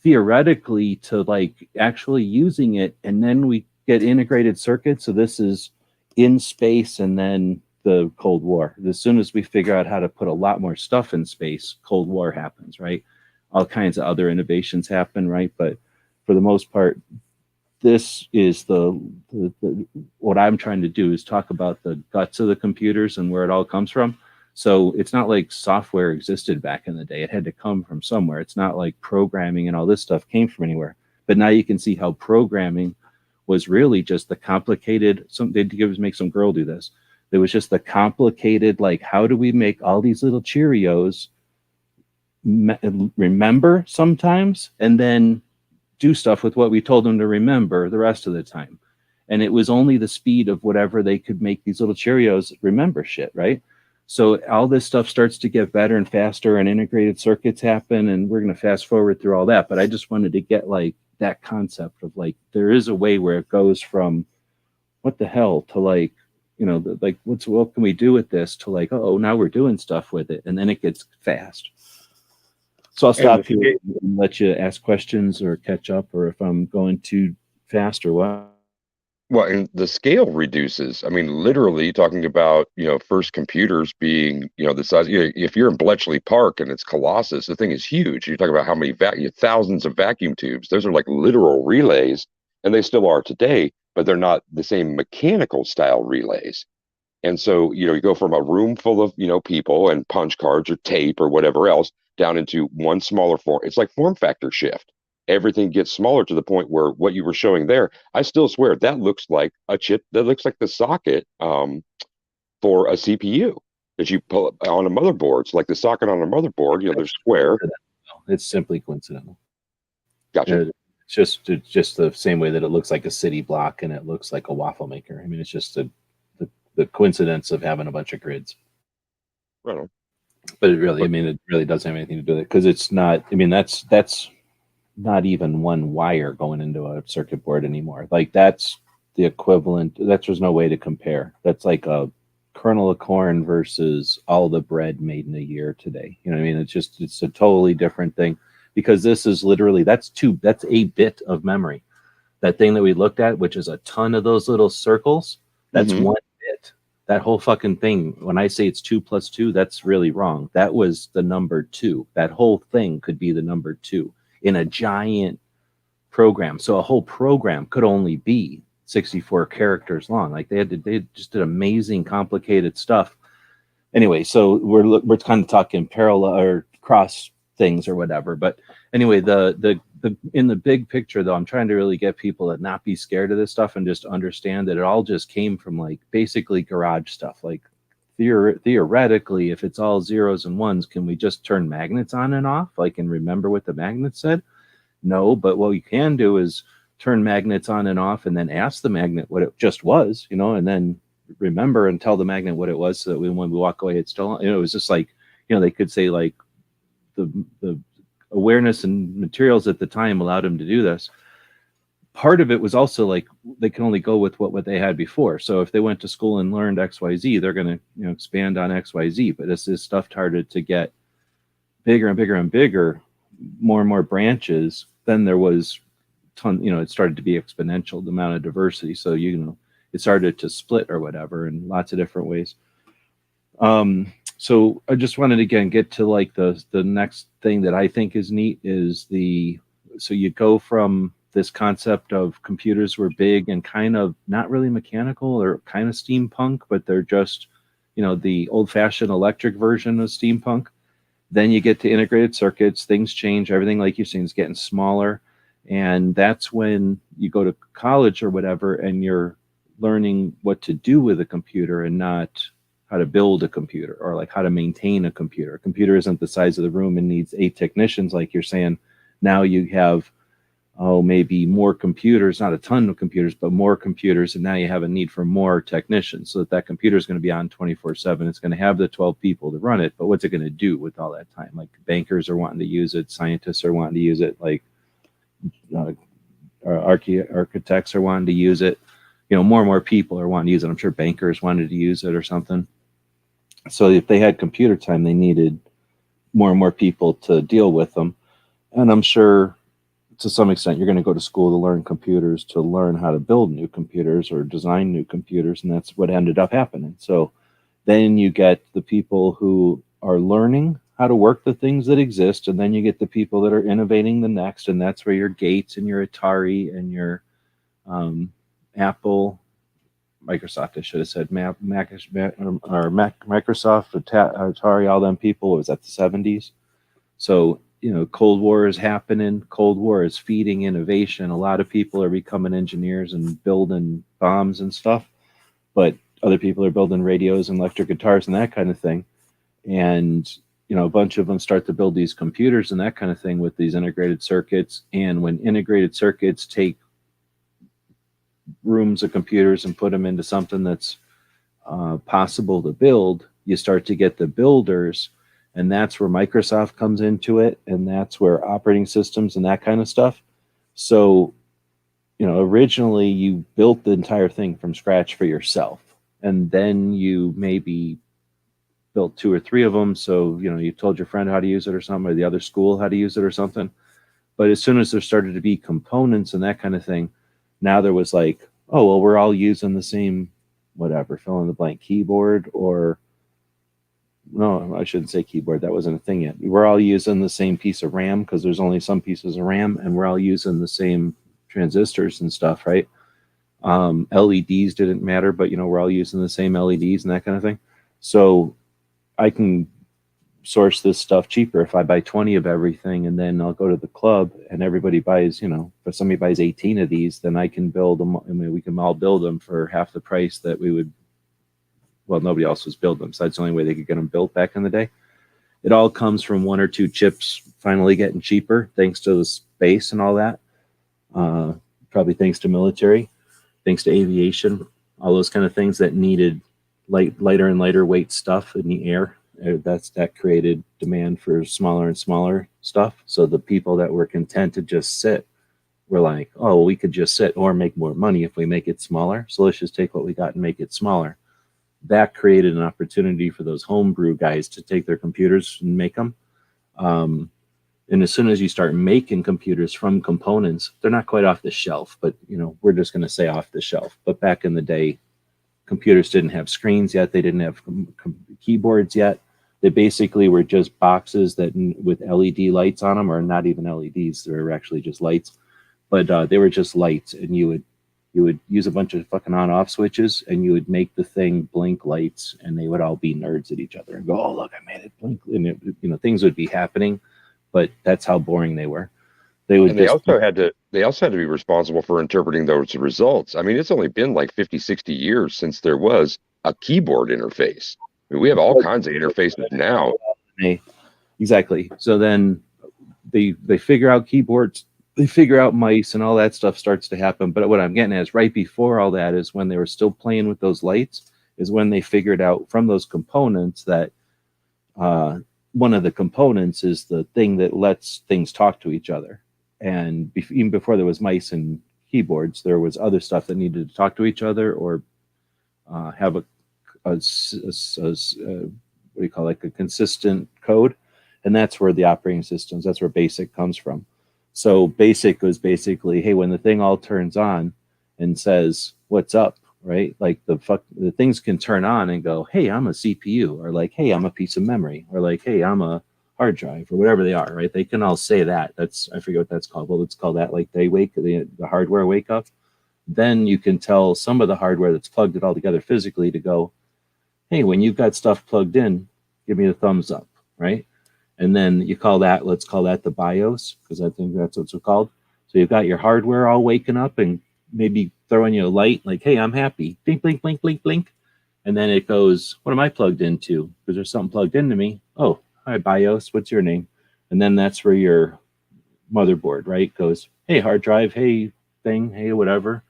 theoretically to like actually using it, and then we get integrated circuits. So this is in space, and then the Cold War. As soon as we figure out how to put a lot more stuff in space, Cold War happens, right? All kinds of other innovations happen, right? But for the most part, this is the what I'm trying to do is talk about the guts of the computers and where it all comes from. So it's not like software existed back in the day. It had to come from somewhere. It's not like programming and all this stuff came from anywhere. But now you can see how programming was really just the complicated, they'd make some girl do this. There was just the complicated, like, how do we make all these little Cheerios remember sometimes and then do stuff with what we told them to remember the rest of the time. And it was only the speed of whatever they could make these little Cheerios remember shit, right? So all this stuff starts to get better and faster, and integrated circuits happen, and we're going to fast forward through all that. But I just wanted to get like that concept of like, there is a way where it goes from what the hell to like, you know, like what can we do with this to like, oh, now we're doing stuff with it. And then it gets fast. So I'll stop here and let you ask questions or catch up, or if I'm going too fast or what. Well, and the scale reduces. I mean, literally talking about, first computers being, the size, if you're in Bletchley Park and it's Colossus, the thing is huge. You talk about how many thousands of vacuum tubes. Those are like literal relays, and they still are today, but they're not the same mechanical style relays. And so, you go from a room full of, people and punch cards or tape or whatever else down into one smaller form. It's like form factor shift. Everything gets smaller to the point where what you were showing there, I still swear that looks like a chip, that looks like the socket for a CPU that you pull on a motherboard. It's like the socket on a motherboard, they're square. It's simply coincidental. Gotcha. It's just the same way that it looks like a city block and it looks like a waffle maker. I mean, it's just the coincidence of having a bunch of grids. Right on. But it really doesn't have anything to do with it, because it's not, I mean, that's not even one wire going into a circuit board anymore. Like, that's the equivalent. There's no way to compare. That's like a kernel of corn versus all the bread made in a year today. You know what I mean? It's a totally different thing, because this is literally, that's a bit of memory. That thing that we looked at, which is a ton of those little circles, that's one bit. That whole fucking thing, when I say it's 2 + 2, that's really wrong. That was the number 2. That whole thing could be the number 2 in a giant program. So a whole program could only be 64 characters long. Like, they just did amazing, complicated stuff. Anyway, so we're kind of talking parallel or cross things or whatever. But anyway, the in the big picture, though, I'm trying to really get people to not be scared of this stuff and just understand that it all just came from like basically garage stuff. Like, theoretically, if it's all zeros and ones, can we just turn magnets on and off, like, and remember what the magnet said? No, but what you can do is turn magnets on and off and then ask the magnet what it just was, and then remember and tell the magnet what it was, so that when we walk away, it's still on. It was just like, they could say like the awareness and materials at the time allowed them to do this. Part of it was also like they can only go with what they had before. So if they went to school and learned XYZ, they're going to expand on XYZ. But as this stuff started to get bigger and bigger and bigger, more and more branches, then there was it started to be exponential, the amount of diversity. So it started to split or whatever in lots of different ways. So I just wanted to again get to like the next thing that I think is neat is so you go from this concept of computers were big and kind of not really mechanical or kind of steampunk, but they're just, the old-fashioned electric version of steampunk. Then you get to integrated circuits, things change, everything, like you've seen, is getting smaller. And that's when you go to college or whatever, and you're learning what to do with a computer and not how to build a computer or like how to maintain a computer. A computer isn't the size of the room and needs 8 technicians, like you're saying. Now you have, maybe more computers, not a ton of computers, but more computers. And now you have a need for more technicians, so that computer is going to be on 24/7. It's going to have the 12 people to run it. But what's it going to do with all that time? Like bankers are wanting to use it. Scientists are wanting to use it. Like architects are wanting to use it. More and more people are wanting to use it. I'm sure bankers wanted to use it or something. So if they had computer time, they needed more and more people to deal with them. And I'm sure to some extent you're going to go to school to learn computers, to learn how to build new computers or design new computers. And that's what ended up happening. So then you get the people who are learning how to work the things that exist. And then you get the people that are innovating the next. And that's where your Gates and your Atari and your Apple, Microsoft, I should have said, Microsoft, Atari, all them people, was that the 70s? So, Cold War is happening. Cold War is feeding innovation. A lot of people are becoming engineers and building bombs and stuff, but other people are building radios and electric guitars and that kind of thing. And, a bunch of them start to build these computers and that kind of thing with these integrated circuits. And when integrated circuits take rooms of computers and put them into something that's possible to build, you start to get the builders. And that's where Microsoft comes into it. And that's where operating systems and that kind of stuff. So, originally you built the entire thing from scratch for yourself. And then you maybe built 2 or 3 of them. So, you told your friend how to use it or something, or the other school how to use it or something. But as soon as there started to be components and that kind of thing, now there was like, oh, well, we're all using the same, whatever, fill in the blank keyboard, or no, I shouldn't say keyboard. That wasn't a thing yet. We're all using the same piece of RAM because there's only some pieces of RAM, and we're all using the same transistors and stuff, right? LEDs didn't matter, but we're all using the same LEDs and that kind of thing. So I can source this stuff cheaper if I buy 20 of everything, and then I'll go to the club and everybody buys, if somebody buys 18 of these, then I can build them. I mean, we can all build them for half the price that we would. Well, nobody else was building them, so that's the only way they could get them built back in the day. It all comes from 1 or 2 chips finally getting cheaper, thanks to the space and all that. Probably thanks to military, thanks to aviation, all those kind of things that needed lighter and lighter weight stuff in the air. That created demand for smaller and smaller stuff. So the people that were content to just sit were like, oh, we could just sit or make more money if we make it smaller. So let's just take what we got and make it smaller. That created an opportunity for those homebrew guys to take their computers and make them. And as soon as you start making computers from components, they're not quite off the shelf, but we're just going to say off the shelf. But back in the day, computers didn't have screens yet. They didn't have keyboards yet. They basically were just boxes that with LED lights on them, or not even LEDs. They were actually just lights, but they were just lights, and you would use a bunch of fucking on-off switches, and you would make the thing blink lights, and they would all be nerds at each other and go, "Oh, look, I made it blink!" And things would be happening, but that's how boring they were. They also had to be responsible for interpreting those results. I mean, it's only been like 50, 60 years since there was a keyboard interface. I mean, we have all kinds of interfaces now. Exactly. So then they figure out keyboards, they figure out mice, and all that stuff starts to happen. But what I'm getting at is right before all that is when they were still playing with those lights, is when they figured out from those components that one of the components is the thing that lets things talk to each other. And even before there was mice and keyboards, there was other stuff that needed to talk to each other or have a consistent code. And that's where the operating systems, that's where BASIC comes from. So BASIC was basically, hey, when the thing all turns on and says, what's up, right? Like the things can turn on and go, hey, I'm a CPU, or like, hey, I'm a piece of memory, or like, hey, I'm a hard drive, or whatever they are, right? They can all say that. I forget what that's called. Well, let's call that like the hardware wake up. Then you can tell some of the hardware that's plugged it all together physically to go, hey, when you've got stuff plugged in, give me a thumbs up, right? And then you call that, let's call that the BIOS, because I think that's what it's called. So you've got your hardware all waking up and maybe throwing you a light, like, hey, I'm happy. Blink, blink, blink, blink, blink. And then it goes, what am I plugged into? Because there's something plugged into me. Oh, hi, BIOS, what's your name? And then that's where your motherboard, right, goes, hey, hard drive, hey, thing, hey, whatever.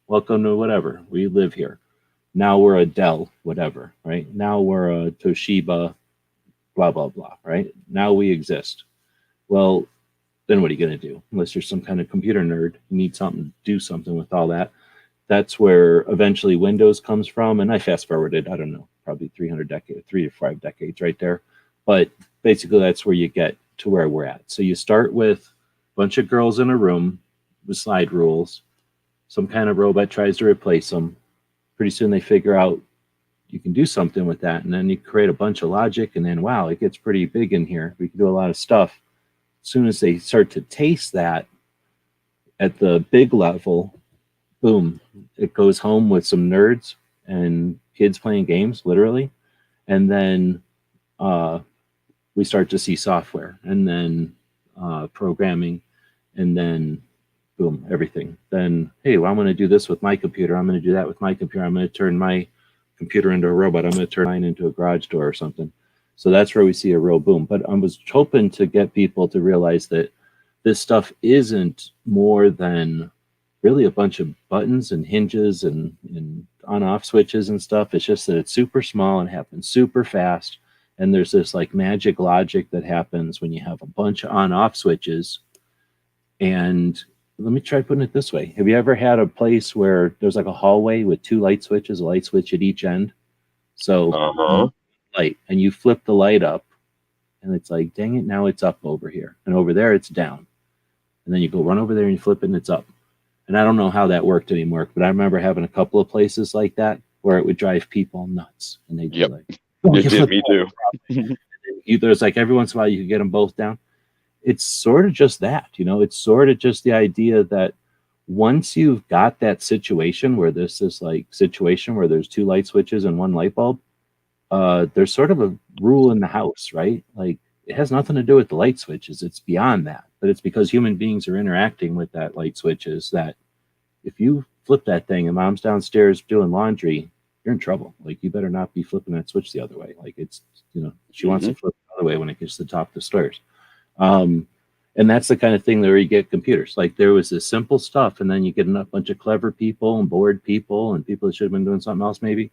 Welcome to whatever. We live here. Now we're a Dell, whatever, right? Now we're a Toshiba, blah, blah, blah, right? Now we exist. Well, then what are you going to do? Unless you're some kind of computer nerd, you need something to do something with all that. That's where eventually Windows comes from. And I fast forwarded, I don't know, probably 3 to 5 decades right there. But basically, that's where you get to where we're at. So you start with a bunch of girls in a room with slide rules. Some kind of robot tries to replace them. Pretty soon they figure out you can do something with that. And then you create a bunch of logic. And then, wow, it gets pretty big in here. We can do a lot of stuff. As soon as they start to taste that at the big level, boom, it goes home with some nerds and kids playing games, literally. And then we start to see software and then programming and then boom, everything. Then, hey, well, I'm going to do this with my computer. I'm going to do that with my computer. I'm going to turn my computer into a robot. I'm going to turn mine into a garage door or something. So that's where we see a real boom. But I was hoping to get people to realize that this stuff isn't more than really a bunch of buttons and hinges and on-off switches and stuff. It's just that it's super small and happens super fast. And there's this like magic logic that happens when you have a bunch of on-off switches. And let me try putting it this way. Have you ever had a place where there's like a hallway with 2 light switches, a light switch at each end? So light, and you flip the light up and it's like, dang it, now it's up over here. And over there it's down. And then you go run over there and you flip it and it's up. And I don't know how that worked anymore, but I remember having a couple of places like that where it would drive people nuts. And they'd be like, oh, it did me too. There's like every once in a while you could get them both down. It's sort of just that, it's sort of just the idea that once you've got that situation where there's this like situation where there's 2 light switches and 1 light bulb, there's sort of a rule in the house, right? Like it has nothing to do with the light switches. It's beyond that, but it's because human beings are interacting with that light switches that if you flip that thing and mom's downstairs doing laundry, you're in trouble. Like you better not be flipping that switch the other way. Like it's, she wants to flip the other way when it gets to the top of the stairs. And that's the kind of thing where you get computers. Like there was this simple stuff, and then you get a bunch of clever people and bored people and people that should have been doing something else maybe.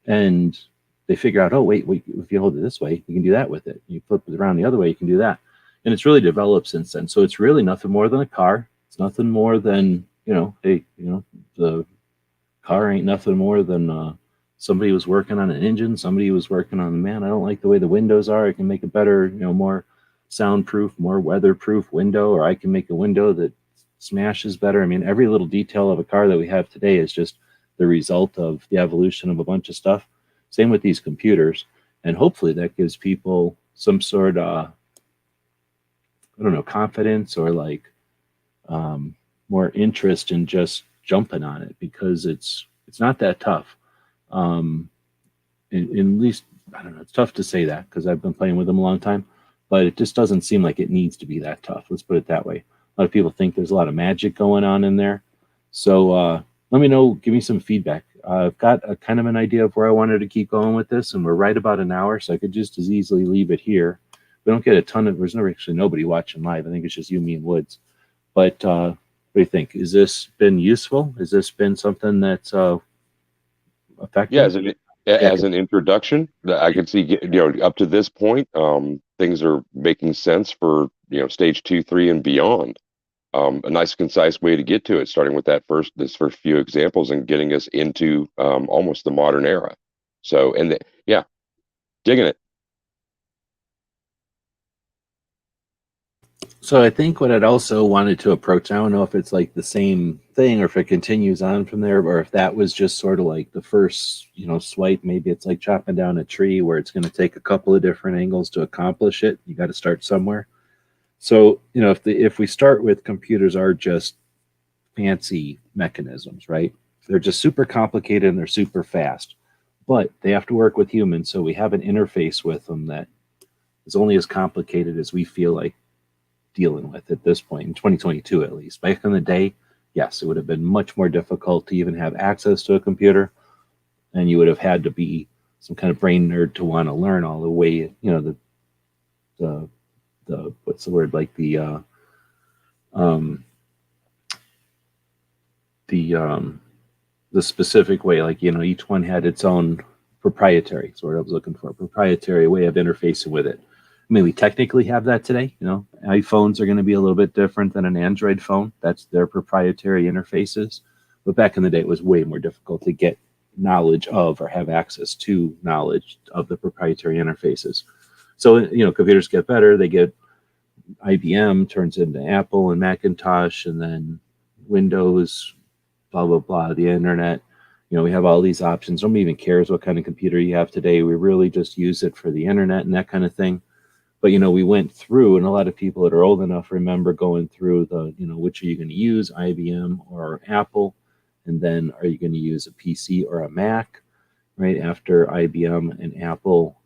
And they figure out, oh, wait, if you hold it this way, you can do that with it. You flip it around the other way, you can do that. And it's really developed since then. So it's really nothing more than a car. It's nothing more than, the car ain't nothing more than somebody was working on an engine. Somebody was working on, man, I don't like the way the windows are. I can make a better, more soundproof, more weatherproof window, or I can make a window that smashes better. I mean, every little detail of a car that we have today is just the result of the evolution of a bunch of stuff. Same with these computers. And hopefully that gives people some sort of, confidence or like more interest in just jumping on it, because it's not that tough. At least, I don't know, it's tough to say that because I've been playing with them a long time, but it just doesn't seem like it needs to be that tough. Let's put it that way. A lot of people think there's a lot of magic going on in there. So let me know, give me some feedback. I've got a kind of an idea of where I wanted to keep going with this, and we're right about an hour, so I could just as easily leave it here. We don't get a ton of, there's actually nobody watching live. I think it's just you, me, and Woods. But what do you think? Has this been useful? Has this been something that's effective? Yeah, as an introduction, I can see, up to this point, things are making sense for, stage 2, 3, and beyond. A nice, concise way to get to it, starting with this first few examples and getting us into almost the modern era. So, digging it. So I think what I'd also wanted to approach, I don't know if it's like the same thing or if it continues on from there, or if that was just sort of like the first, swipe. Maybe it's like chopping down a tree where it's going to take a couple of different angles to accomplish it. You got to start somewhere. So, if we start with computers are just fancy mechanisms, right? They're just super complicated and they're super fast, but they have to work with humans. So we have an interface with them that is only as complicated as we feel like dealing with at this point in 2022, at least. Back in the day, yes, it would have been much more difficult to even have access to a computer, and you would have had to be some kind of brain nerd to want to learn all the way, the what's the word, like um the specific way, like, each one had its own proprietary, sort of, I was looking for a proprietary way of interfacing with it. I mean, we technically have that today. iPhones are going to be a little bit different than an Android phone. That's their proprietary interfaces. But back in the day, it was way more difficult to get knowledge of or have access to knowledge of the proprietary interfaces. So, computers get better. They get IBM turns into Apple and Macintosh, and then Windows, blah, blah, blah, the internet. We have all these options. Nobody even cares what kind of computer you have today. We really just use it for the internet and that kind of thing. But, we went through, and a lot of people that are old enough remember going through the, which are you going to use, IBM or Apple? And then are you going to use a PC or a Mac, right? After IBM and Apple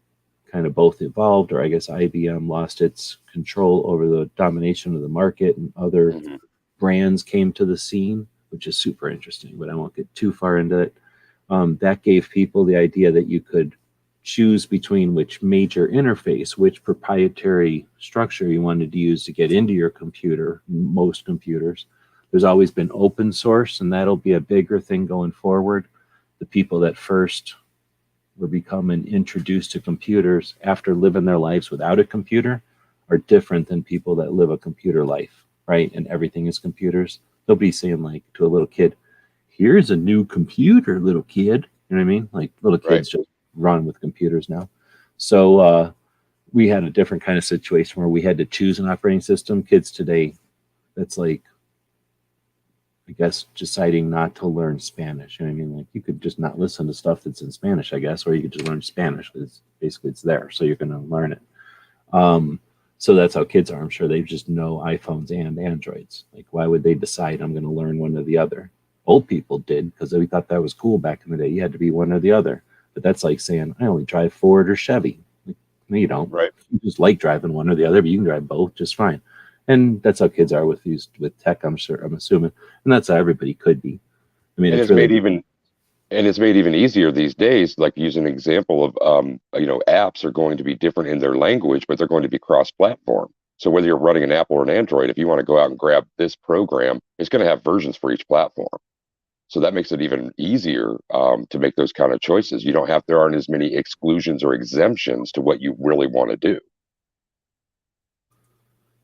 kind of both evolved, or I guess IBM lost its control over the domination of the market and other brands came to the scene, which is super interesting, but I won't get too far into it. That gave people the idea that you could choose between which major interface, which proprietary structure you wanted to use to get into your computer. Most computers, there's always been open source, and that'll be a bigger thing going forward. The people that first were becoming introduced to computers after living their lives without a computer are different than people that live a computer life, right? And everything is computers. Nobody's saying, like, to a little kid, here's a new computer, little kid. You know what I mean? Like, little kids just run with computers now. So we had a different kind of situation where we had to choose an operating system. Kids today, that's like, I guess, deciding not to learn Spanish. You know what I mean? Like, you could just not listen to stuff that's in Spanish, I guess, or you could just learn Spanish. It's there, so you're going to learn it. So that's how kids are. I'm sure they just know iPhones and Androids. Like, why would they decide I'm going to learn one or the other? Old people did, because we thought that was cool back in the day. You had to be one or the other. But that's like saying, I only drive Ford or Chevy. Like, no, you don't. Right. You just like driving one or the other, but you can drive both just fine. And that's how kids are with tech, I'm assuming. And that's how everybody could be. I mean, And it's made even easier these days. Like, use an example of, apps are going to be different in their language, but they're going to be cross-platform. So whether you're running an Apple or an Android, if you want to go out and grab this program, it's going to have versions for each platform. So that makes it even easier to make those kind of choices. There aren't as many exclusions or exemptions to what you really want to do.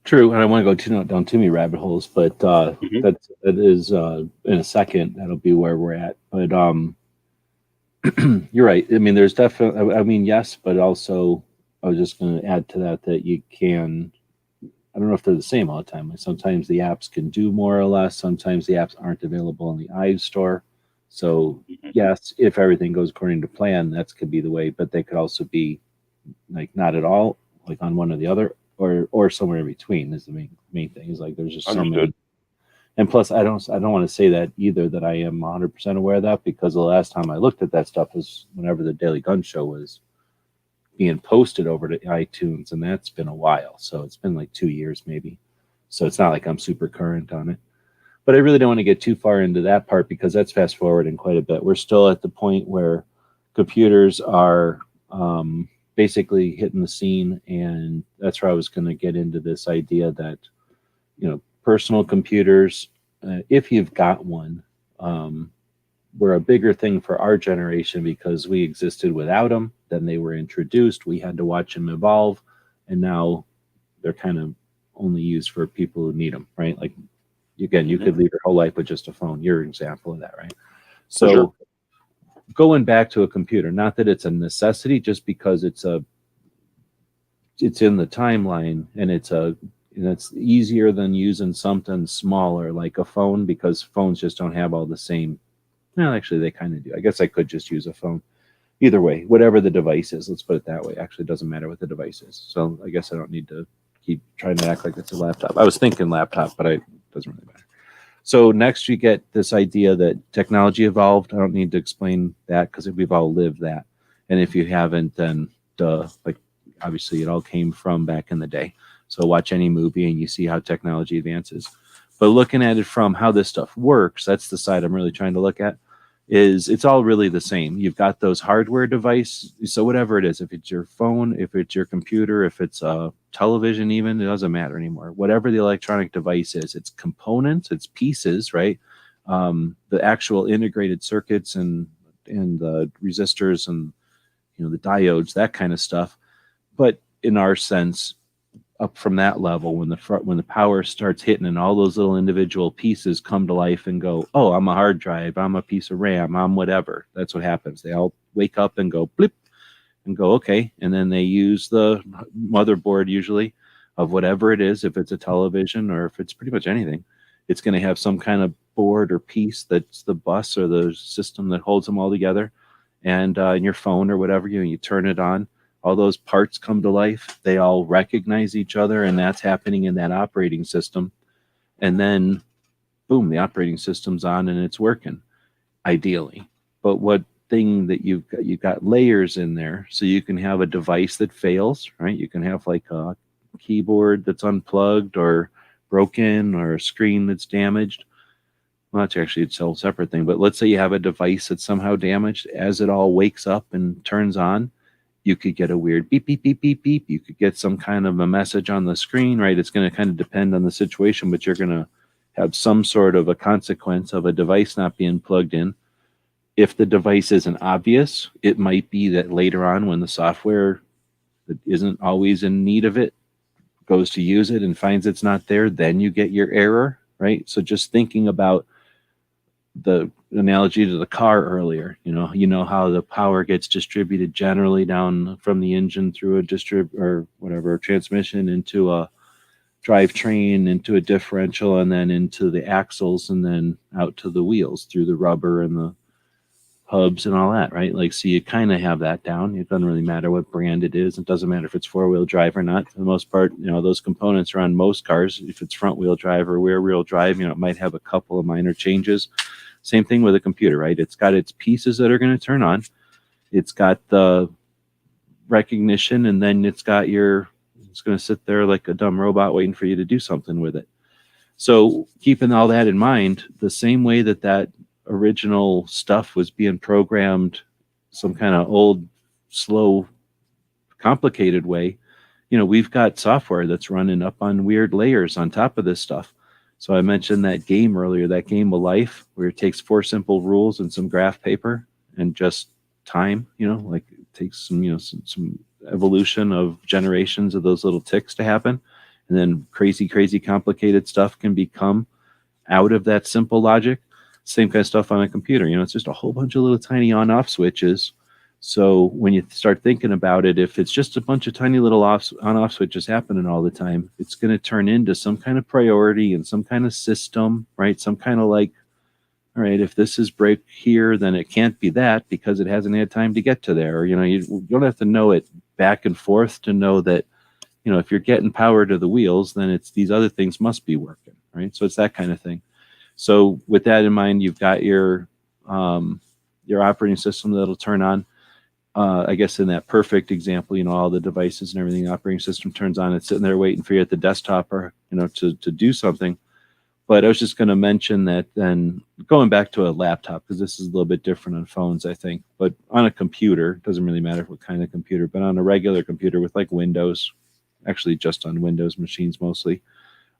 True, and I want to go down too many rabbit holes, but that is in a second. That'll be where we're at. But you're right. I mean, there's definitely. I mean, yes, but also I was just going to add to that you can. I don't know if they're the same all the time. Like, sometimes the apps can do more or less. Sometimes the apps aren't available in the iStore. So yes, if everything goes according to plan, that could be the way. But they could also be like not at all, like on one or the other, or somewhere in between. Is the main thing. Is like there's just so many. And plus, I don't want to say that either, that I am 100% aware of that, because the last time I looked at that stuff was whenever the Daily Gun Show was being posted over to iTunes, and that's been a while. So it's been like 2 years maybe. So it's not like I'm super current on it. But I really don't want to get too far into that part, because that's fast forwarding quite a bit. We're still at the point where computers are basically hitting the scene, and that's where I was going to get into this idea that, personal computers, if you've got one, were a bigger thing for our generation because we existed without them. Then they were introduced. We had to watch them evolve, and now they're kind of only used for people who need them, right? Like, again, you could live your whole life with just a phone. You're an example of that, right? So going back to a computer, not that it's a necessity, just because it's in the timeline, and it's easier than using something smaller like a phone, because phones just don't have all the same. Well, actually, they kind of do. I guess I could just use a phone. Either way, whatever the device is, let's put it that way. Actually, it doesn't matter what the device is. So I guess I don't need to keep trying to act like it's a laptop. I was thinking laptop, but it doesn't really matter. So next you get this idea that technology evolved. I don't need to explain that, because we've all lived that. And if you haven't, then like, obviously it all came from back in the day. So watch any movie and you see how technology advances. But looking at it from how this stuff works, that's the side I'm really trying to look at. Is it's all really the same. You've got those hardware device. So whatever it is, if it's your phone, if it's your computer, if it's a television, even, it doesn't matter anymore. Whatever the electronic device is, it's components, it's pieces, right? The actual integrated circuits and the resistors and the diodes, that kind of stuff. But in our sense, up from that level, when the power starts hitting and all those little individual pieces come to life and go, oh, I'm a hard drive, I'm a piece of RAM, I'm whatever. That's what happens. They all wake up and go blip and go, okay. And then they use the motherboard usually of whatever it is. If it's a television or if it's pretty much anything, it's going to have some kind of board or piece that's the bus or the system that holds them all together. And in your phone or whatever, you turn it on. All those parts come to life. They all recognize each other, and that's happening in that operating system. And then, boom, the operating system's on and it's working, ideally. But what thing that you've got layers in there, so you can have a device that fails, right? You can have like a keyboard that's unplugged or broken or a screen that's damaged. Well, that's actually its whole separate thing. But let's say you have a device that's somehow damaged. As it all wakes up and turns on, you could get a weird beep, beep, beep, beep, beep. You could get some kind of a message on the screen, right? It's going to kind of depend on the situation, but you're going to have some sort of a consequence of a device not being plugged in. If the device isn't obvious, it might be that later on when the software that isn't always in need of it goes to use it and finds it's not there, then you get your error, right? So just thinking about the analogy to the car earlier, you know how the power gets distributed generally down from the engine through a transmission into a drivetrain, into a differential, and then into the axles, and then out to the wheels through the rubber and the hubs and all that, right? Like, so you kind of have that down. It doesn't really matter what brand it is. It doesn't matter if it's four-wheel drive or not. For the most part, those components are on most cars. If it's front-wheel drive or rear-wheel drive, it might have a couple of minor changes. Same thing with a computer, right? It's got its pieces that are going to turn on. It's got the recognition, and then it's going to sit there like a dumb robot waiting for you to do something with it. So keeping all that in mind, the same way that original stuff was being programmed some kind of old, slow, complicated way, we've got software that's running up on weird layers on top of this stuff. So I mentioned that game earlier, that game of life, where it takes 4 simple rules and some graph paper and just time, like it takes some evolution of generations of those little ticks to happen. And then crazy, crazy complicated stuff can become out of that simple logic. Same kind of stuff on a computer. It's just a whole bunch of little tiny on-off switches. So when you start thinking about it, if it's just a bunch of tiny little on-off switches happening all the time, it's going to turn into some kind of priority and some kind of system, right? Some kind of like, all right, if this is break here, then it can't be that because it hasn't had time to get to there. Or, you don't have to know it back and forth to know that, if you're getting power to the wheels, then it's these other things must be working, right? So it's that kind of thing. So with that in mind, you've got your operating system that'll turn on. I guess in that perfect example, all the devices and everything, the operating system turns on. It's sitting there waiting for you at the desktop or, to do something. But I was just going to mention that then going back to a laptop, because this is a little bit different on phones, I think. But on a computer, it doesn't really matter what kind of computer, but on a regular computer with like Windows, actually just on Windows machines mostly,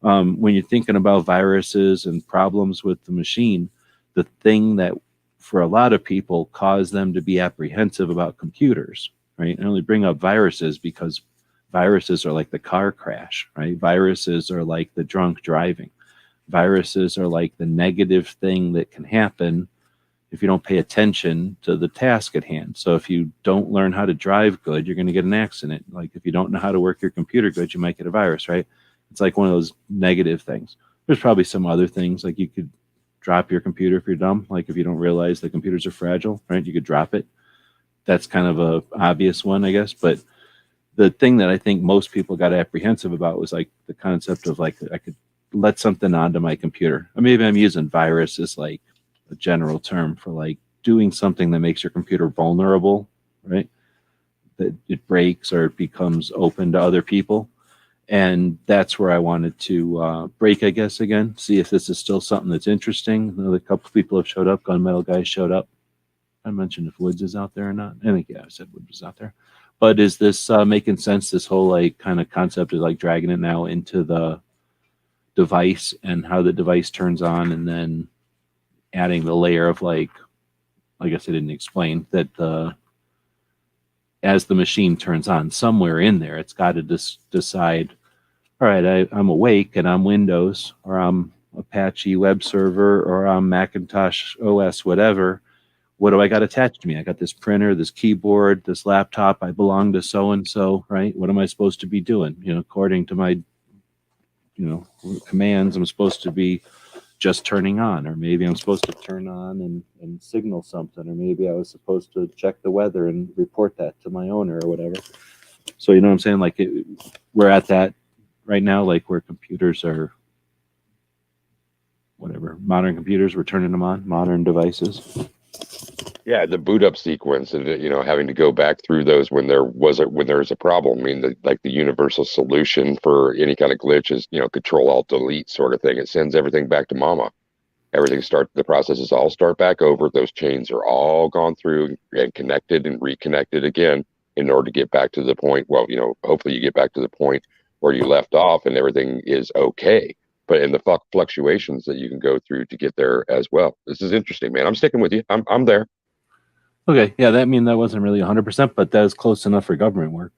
when you're thinking about viruses and problems with the machine, the thing that for a lot of people cause them to be apprehensive about computers, right? I only bring up viruses because viruses are like the car crash, right? Viruses are like the drunk driving. Viruses are like the negative thing that can happen if you don't pay attention to the task at hand. So if you don't learn how to drive good, you're going to get an accident. Like if you don't know how to work your computer good, you might get a virus, right? It's like one of those negative things. There's probably some other things, like you could drop your computer if you're dumb. Like if you don't realize the computers are fragile, right? You could drop it. That's kind of a obvious one, I guess. But the thing that I think most people got apprehensive about was like the concept of like, I could let something onto my computer. Or maybe I'm using virus as like a general term for like doing something that makes your computer vulnerable, right? That it breaks or it becomes open to other people. And that's where I wanted to break, I guess, again, see if this is still something that's interesting. A couple of people have showed up. Gunmetal guys showed up. I mentioned if Woods is out there or not. I think, yeah, I said Woods was out there. But is this making sense, this whole like kind of concept of like dragging it now into the device and how the device turns on, and then adding the layer of like, I guess I didn't explain that as the machine turns on, somewhere in there, it's got to decide, all right, I'm awake and I'm Windows, or I'm Apache web server, or I'm Macintosh OS, whatever. What do I got attached to me? I got this printer, this keyboard, this laptop. I belong to so-and-so, right? What am I supposed to be doing? According to my, commands, I'm supposed to be just turning on, or maybe I'm supposed to turn on and signal something, or maybe I was supposed to check the weather and report that to my owner or whatever. So, you know what I'm saying? Like we're at that right now, like where computers are, whatever, modern computers, we're turning them on, modern devices. Yeah, the boot up sequence and having to go back through those when there was a problem. I mean, the universal solution for any kind of glitch is Control Alt Delete sort of thing. It sends everything back to mama. The processes all start back over. Those chains are all gone through and connected and reconnected again in order to get back to the point. Well, hopefully you get back to the point where you left off and everything is okay. But in the fluctuations that you can go through to get there as well. This is interesting, man. I'm sticking with you. I'm there. Okay, yeah, that wasn't really 100%, but that was close enough for government work.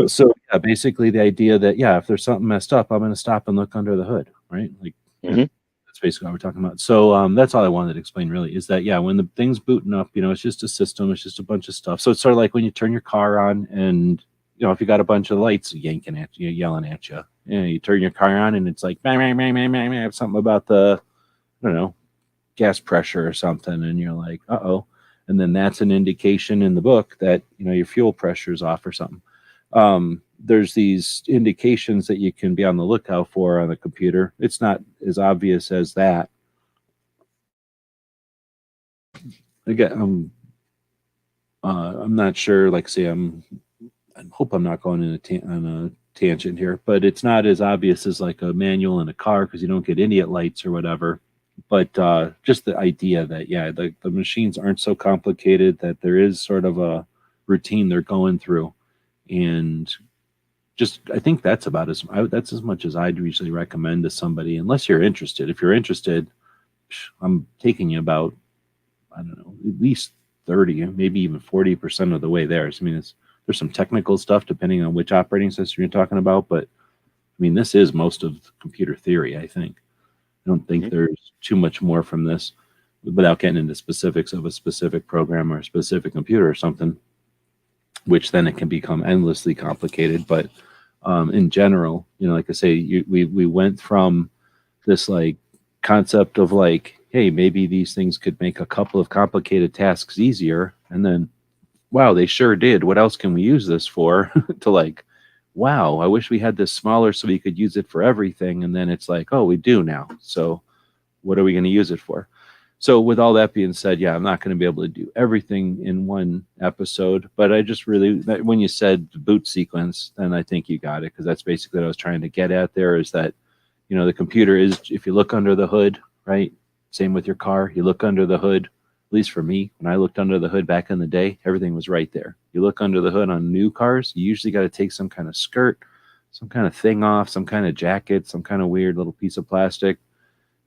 So yeah, basically the idea that if there's something messed up, I'm going to stop and look under the hood, right? Like that's basically what we're talking about. So that's all I wanted to explain really, is that when the thing's booting up, it's just a system, it's just a bunch of stuff. So it's sort of like when you turn your car on, and if you got a bunch of lights yanking at you, yelling at you, you turn your car on and it's like bang, bang, bang, bang, bang, bang, something about the, I don't know, gas pressure or something, and you're like, uh-oh. And then that's an indication in the book that your fuel pressure is off or something. There's these indications that you can be on the lookout for on the computer. It's not as obvious as that. Again, I'm not sure. Like, say, I hope I'm not going on a tangent here, but it's not as obvious as like a manual in a car, because you don't get idiot lights or whatever. But just the idea that the machines aren't so complicated, that there is sort of a routine they're going through, and just I think that's about that's as much as I'd usually recommend to somebody, unless you're interested. If you're interested, I'm taking you about, I don't know, at least 30, maybe even 40% of the way there. So, I mean, there's some technical stuff depending on which operating system you're talking about, but I mean, this is most of computer theory, I think. I don't think there's too much more from this, without getting into specifics of a specific program or a specific computer or something, which then it can become endlessly complicated. But in general, like I say, we went from this like concept of like, hey, maybe these things could make a couple of complicated tasks easier, and then, wow, they sure did. What else can we use this for? To like, wow, I wish we had this smaller so we could use it for everything. And then it's like, oh, we do now. So what are we going to use it for? So with all that being said, I'm not going to be able to do everything in one episode, but I just really, when you said the boot sequence, then I think you got it, because that's basically what I was trying to get at there, is that, the computer is, if you look under the hood, right? Same with your car. You look under the hood. At least for me, when I looked under the hood back in the day, everything was right there. You look under the hood on new cars, you usually got to take some kind of skirt, some kind of thing off, some kind of jacket, some kind of weird little piece of plastic.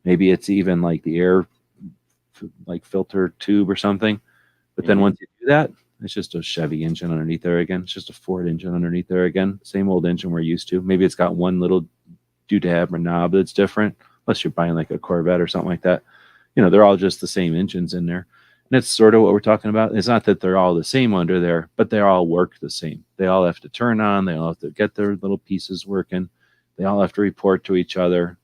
Maybe it's even like the air like filter tube or something. But then once you do that, it's just a Chevy engine underneath there again. It's just a Ford engine underneath there again. Same old engine we're used to. Maybe it's got one little doodad or knob that's different, unless you're buying like a Corvette or something like that. They're all just the same engines in there. And that's sort of what we're talking about. It's not that they're all the same under there, but they all work the same. They all have to turn on. They all have to get their little pieces working. They all have to report to each other,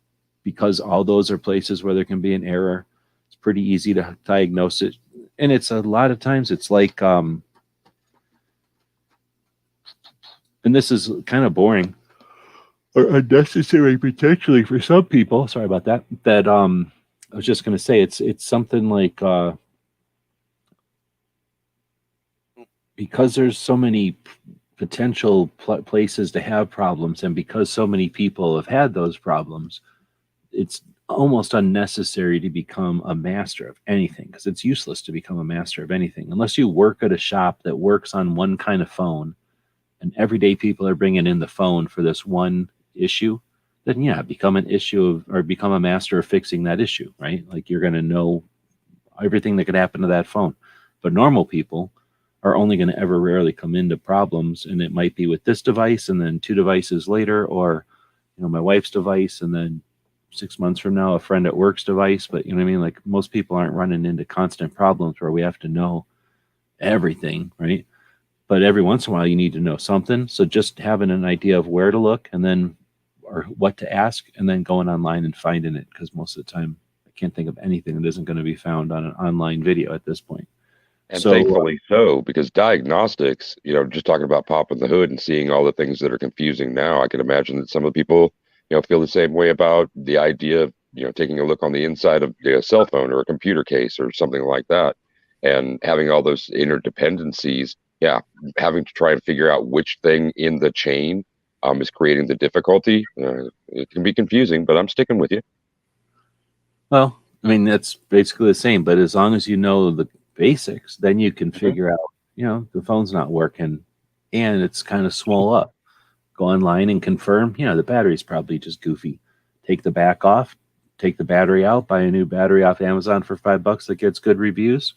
because all those are places where there can be an error. It's pretty easy to diagnose it. And it's a lot of times it's like, and this is kind of boring or unnecessary potentially for some people. Sorry about that. That, I was just going to say, it's something like, because there's so many potential places to have problems, and because so many people have had those problems, it's almost unnecessary to become a master of anything, because it's useless to become a master of anything unless you work at a shop that works on one kind of phone, and every day people are bringing in the phone for this one issue. Then yeah, become an issue of, or become a master of fixing that issue, right? Like you're going to know everything that could happen to that phone. But normal people are only going to ever rarely come into problems, and it might be with this device and then 2 devices later, or my wife's device, and then 6 months from now a friend at work's device. But you know what I mean, like most people aren't running into constant problems where we have to know everything, right? But every once in a while you need to know something. So just having an idea of where to look, and then or what to ask, and then going online and finding it, because most of the time I can't think of anything that isn't going to be found on an online video at this point. And So thankfully so, because diagnostics, just talking about popping the hood and seeing all the things that are confusing now, I can imagine that some of the people, feel the same way about the idea of, taking a look on the inside of a cell phone or a computer case or something like that, and having all those interdependencies. Yeah, having to try and figure out which thing in the chain is creating the difficulty. It can be confusing, but I'm sticking with you. well, I mean, that's basically the same, but as long as you know the basics, then you can figure out, the phone's not working and it's kind of swole up. Go online and confirm, the battery's probably just goofy. Take the back off, take the battery out, buy a new battery off Amazon for $5 that gets good reviews,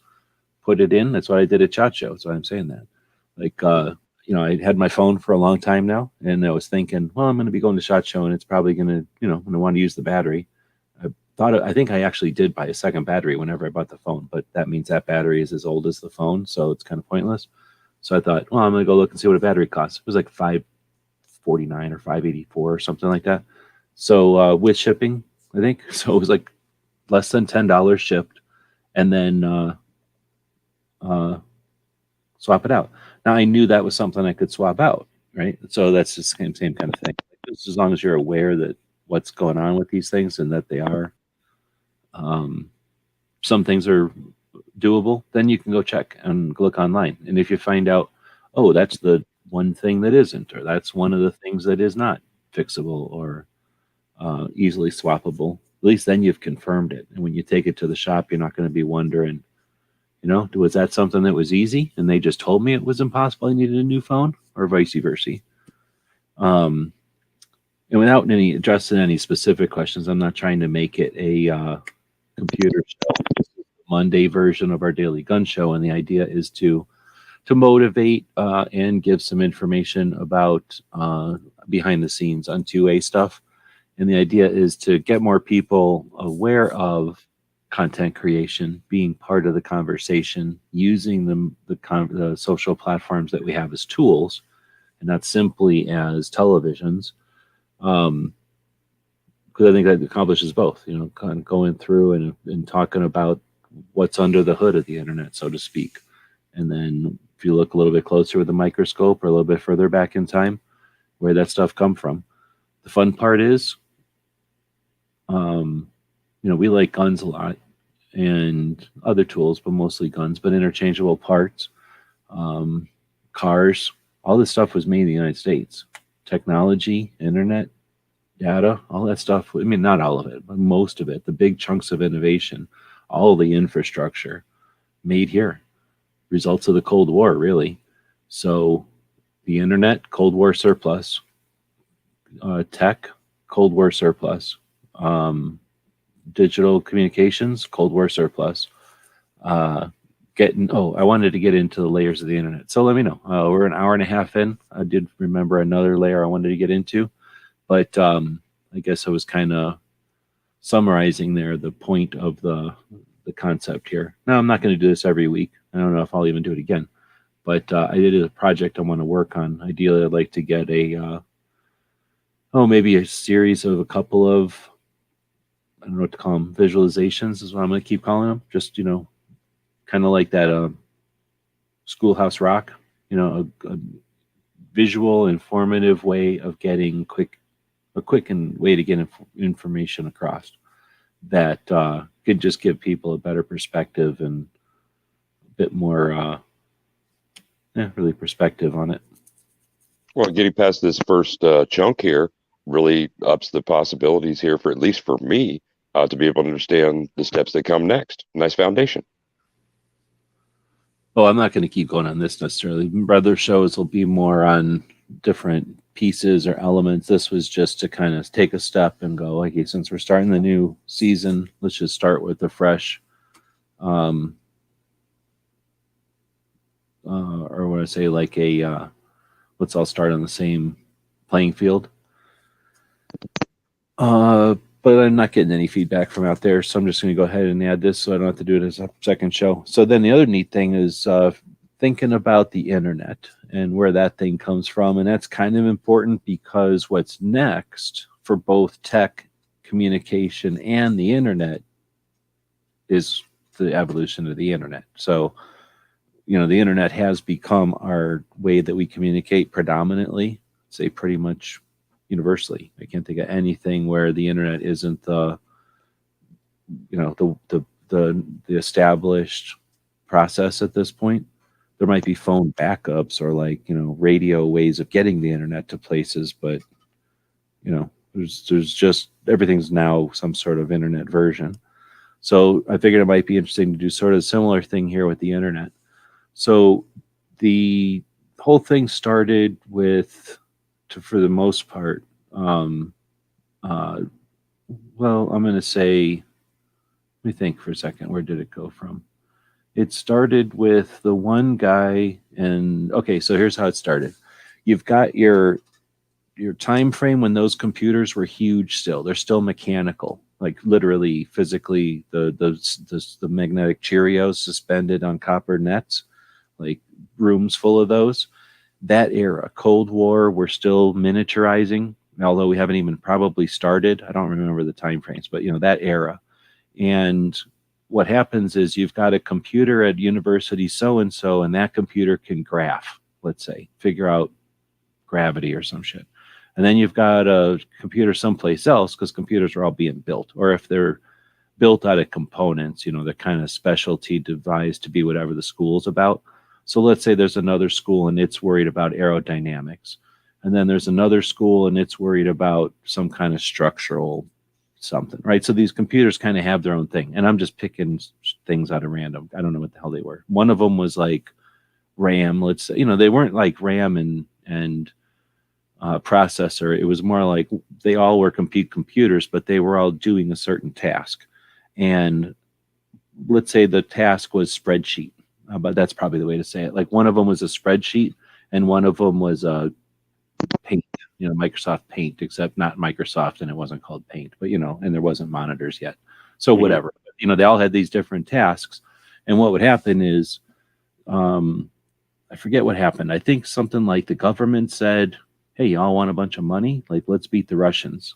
put it in. That's what I did at SHOT Show. That's why I'm saying that. Like, I had my phone for a long time now, and I was thinking, well, I'm going to be going to SHOT Show, and it's probably going to, I'm going to want to use the battery. I think I actually did buy a second battery whenever I bought the phone, but that means that battery is as old as the phone, so it's kind of pointless. So I thought, well, I'm going to go look and see what a battery costs. It was like $549 or $584 or something like that. So with shipping, I think, so it was like less than $10 shipped, and then swap it out. Now I knew that was something I could swap out, right? So that's the same kind of thing. Just as long as you're aware that what's going on with these things and that they are, some things are doable, then you can go check and look online. And if you find out, oh, that's the one thing that isn't, or that's one of the things that is not fixable or easily swappable, at least then you've confirmed it. And when you take it to the shop, you're not going to be wondering, was that something that was easy and they just told me it was impossible, I needed a new phone, or vice versa. And without addressing any specific questions, I'm not trying to make it a computer show. This is the Monday version of our daily gun show, and the idea is to motivate and give some information about behind the scenes on 2A stuff. And the idea is to get more people aware of content creation, being part of the conversation, using the social platforms that we have as tools, and not simply as televisions. Because I think that accomplishes both, kind of going through and talking about what's under the hood of the internet, so to speak. And then if you look a little bit closer with a microscope or a little bit further back in time, where that stuff come from. The fun part is, we like guns a lot and other tools, but mostly guns, but interchangeable parts, cars, all this stuff was made in the United States. Technology, internet, data, all that stuff. I mean, not all of it, but most of it, the big chunks of innovation, all the infrastructure made here. Results of the Cold War, really. So the internet, Cold War surplus. Tech, Cold War surplus. Digital communications, Cold War surplus. I wanted to get into the layers of the internet. So let me know. We're an hour and a half in. I did remember another layer I wanted to get into, but I guess I was kind of summarizing there the point of the concept here. Now, I'm not going to do this every week. I don't know if I'll even do it again, but I did a project I want to work on. Ideally, I'd like to get maybe a series of a couple of, I don't know what to call them, visualizations is what I'm going to keep calling them. Just, kind of like that Schoolhouse Rock, a visual, informative way of getting a quick way to get information across that could just give people a better perspective and a bit more, really perspective on it. Well, getting past this first chunk here really ups the possibilities here for at least for me to be able to understand the steps that come next. Nice foundation. Oh, I'm not going to keep going on this necessarily. Other shows will be more on different pieces or elements. This was just to kind of take a step and go, okay, since we're starting the new season, let's just start with a fresh, or what I say, like let's all start on the same playing field. But I'm not getting any feedback from out there, so I'm just going to go ahead and add this so I don't have to do it as a second show. So then the other neat thing is thinking about the internet and where that thing comes from. And that's kind of important because what's next for both tech, communication, and the internet is the evolution of the internet. So, the internet has become our way that we communicate predominantly, say pretty much universally. I can't think of anything where the internet isn't the established process at this point. There might be phone backups or radio ways of getting the internet to places, but there's just everything's now some sort of internet version. So I figured it might be interesting to do sort of a similar thing here with the internet. So the whole thing started with, for the most part, well, I'm going to say, let me think for a second. Where did it go from? It started with the one guy, and okay, so here's how it started. You've got your time frame when those computers were huge. They're still mechanical, like literally, physically, the magnetic Cheerios suspended on copper nets, like rooms full of those. That era, Cold War, we're still miniaturizing, although we haven't even probably started. I don't remember the time frames, but that era. And what happens is you've got a computer at university so-and-so, and that computer can graph, let's say, figure out gravity or some shit. And then you've got a computer someplace else, because computers are all being built. Or if they're built out of components, they're kind of specialty devised to be whatever the school's about. So let's say there's another school and it's worried about aerodynamics. And then there's another school and it's worried about some kind of structural something, right? So these computers kind of have their own thing. And I'm just picking things out of random. I don't know what the hell they were. One of them was like RAM. Let's say, they weren't like RAM and processor. It was more like they all were computers, but they were all doing a certain task. And let's say the task was spreadsheet. But that's probably the way to say it. Like one of them was a spreadsheet and one of them was a Paint, Microsoft Paint, except not Microsoft and it wasn't called Paint, but, and there wasn't monitors yet. So whatever, they all had these different tasks. And what would happen is, I forget what happened. I think something like the government said, hey, y'all want a bunch of money? Like, let's beat the Russians.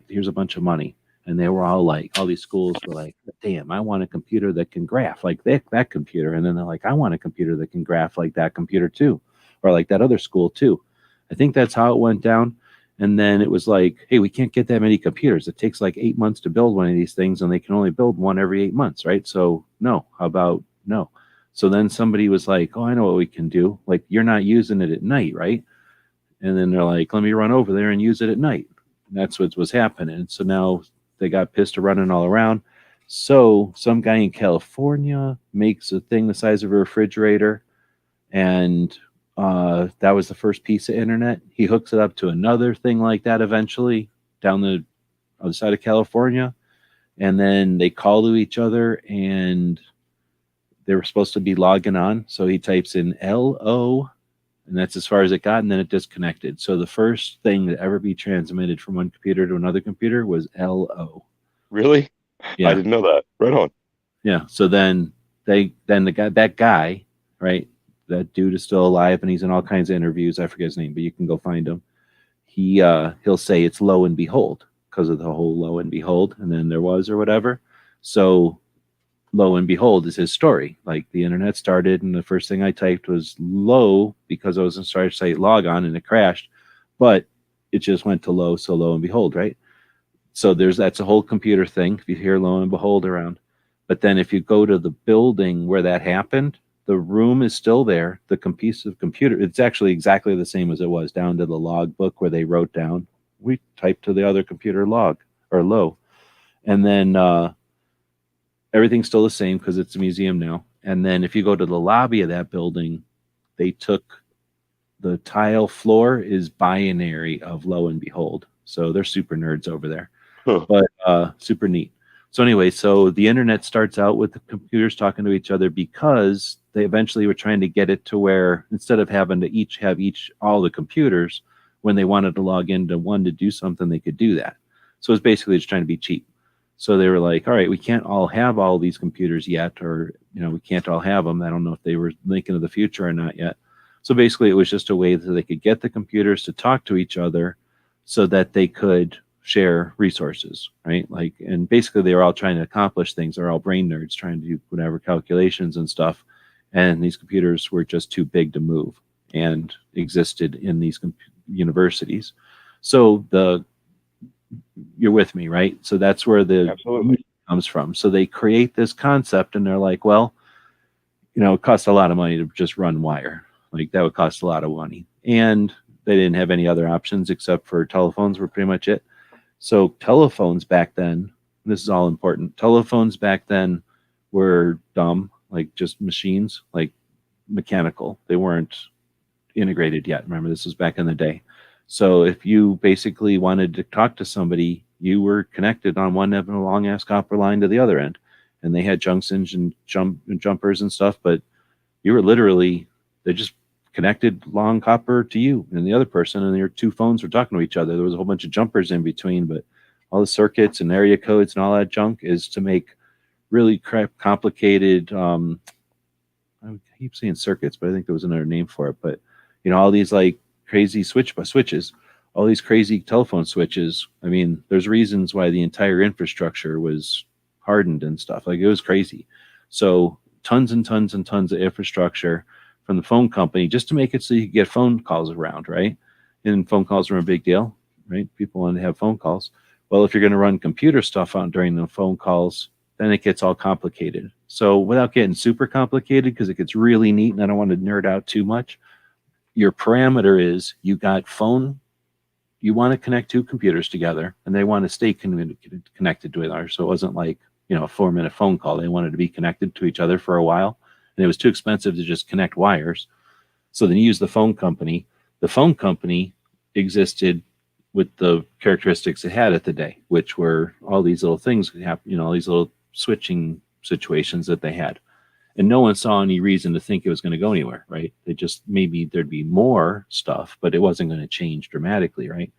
Here's a bunch of money. And they were all like, all these schools were like, damn, I want a computer that can graph like that computer. And then they're like, I want a computer that can graph like that computer too, or like that other school too. I think that's how it went down. And then it was like, hey, we can't get that many computers. It takes like 8 months to build one of these things, and they can only build one every 8 months, right? So no, how about no? So then somebody was like, oh, I know what we can do. Like, you're not using it at night, right? And then they're like, let me run over there and use it at night. And that's what was happening. So now they got pissed of running all around. So some guy in California makes a thing the size of a refrigerator, and that was the first piece of internet. He hooks it up to another thing like that eventually down the other side of California, and then they call to each other, and they were supposed to be logging on. So he types in LO, and that's as far as it got, and then it disconnected. So the first thing to ever be transmitted from one computer to another computer was LO. Really? Yeah. I didn't know that. Right on. Yeah. So then that guy, right? That dude is still alive, and he's in all kinds of interviews. I forget his name, but you can go find him. He'll say it's lo and behold, because of the whole lo and behold, and then there was or whatever. So lo and behold is his story. Like, the internet started, and the first thing I typed was low because I was starting to say log on, and it crashed, but it just went to low. So lo and behold, right? So that's a whole computer thing. If you hear lo and behold around, but then if you go to the building where that happened, The room is still there. The piece of computer, it's actually exactly the same as it was, down to the log book where they wrote down. We typed to the other computer log or low. And then everything's still the same because it's a museum now. And then if you go to the lobby of that building, they took the tile floor is binary of Lo and Behold. So they're super nerds over there, but super neat. So anyway, so the internet starts out with the computers talking to each other because they eventually were trying to get it to where instead of having to each have all the computers, when they wanted to log into one to do something, they could do that. So it's basically just trying to be cheap. So they were like, all right, we can't all have all these computers yet, or, we can't all have them. I don't know if they were thinking of the future or not yet. So basically it was just a way that they could get the computers to talk to each other so that they could share resources, right? Like, and basically they were all trying to accomplish things. They're all brain nerds trying to do whatever calculations and stuff. And these computers were just too big to move and existed in these universities. So you're with me, right? So that's where the Absolutely comes from. So they create this concept and they're like, well, it costs a lot of money to just run wire. Like that would cost a lot of money. And they didn't have any other options except for telephones were pretty much it. So telephones back then, this is all important. Telephones back then were dumb, like just machines, like mechanical. They weren't integrated yet. Remember, this was back in the day. So if you basically wanted to talk to somebody, you were connected on one end of a long ass copper line to the other end. And they had junctions and jumpers and stuff, but you were literally, they just connected long copper to you and the other person, and your two phones were talking to each other. There was a whole bunch of jumpers in between, but all the circuits and area codes and all that junk is to make really complicated, I keep saying circuits, but I think there was another name for it. But, all these like crazy switches, all these crazy telephone switches. I mean, there's reasons why the entire infrastructure was hardened and stuff. Like it was crazy. So tons and tons and tons of infrastructure from the phone company just to make it so you could get phone calls around, right? And phone calls were a big deal, right? People wanted to have phone calls. Well, if you're going to run computer stuff on during the phone calls, then it gets all complicated. So without getting super complicated, because it gets really neat and I don't want to nerd out too much, your parameter is you got phone, you want to connect two computers together and they want to stay connected to each other. So it wasn't like, a 4-minute phone call. They wanted to be connected to each other for a while. And it was too expensive to just connect wires. So then you use the phone company. The phone company existed with the characteristics it had at the day, which were all these little things happen, all these little switching situations that they had. And no one saw any reason to think it was going to go anywhere, right? They just, maybe there'd be more stuff, but it wasn't going to change dramatically, right?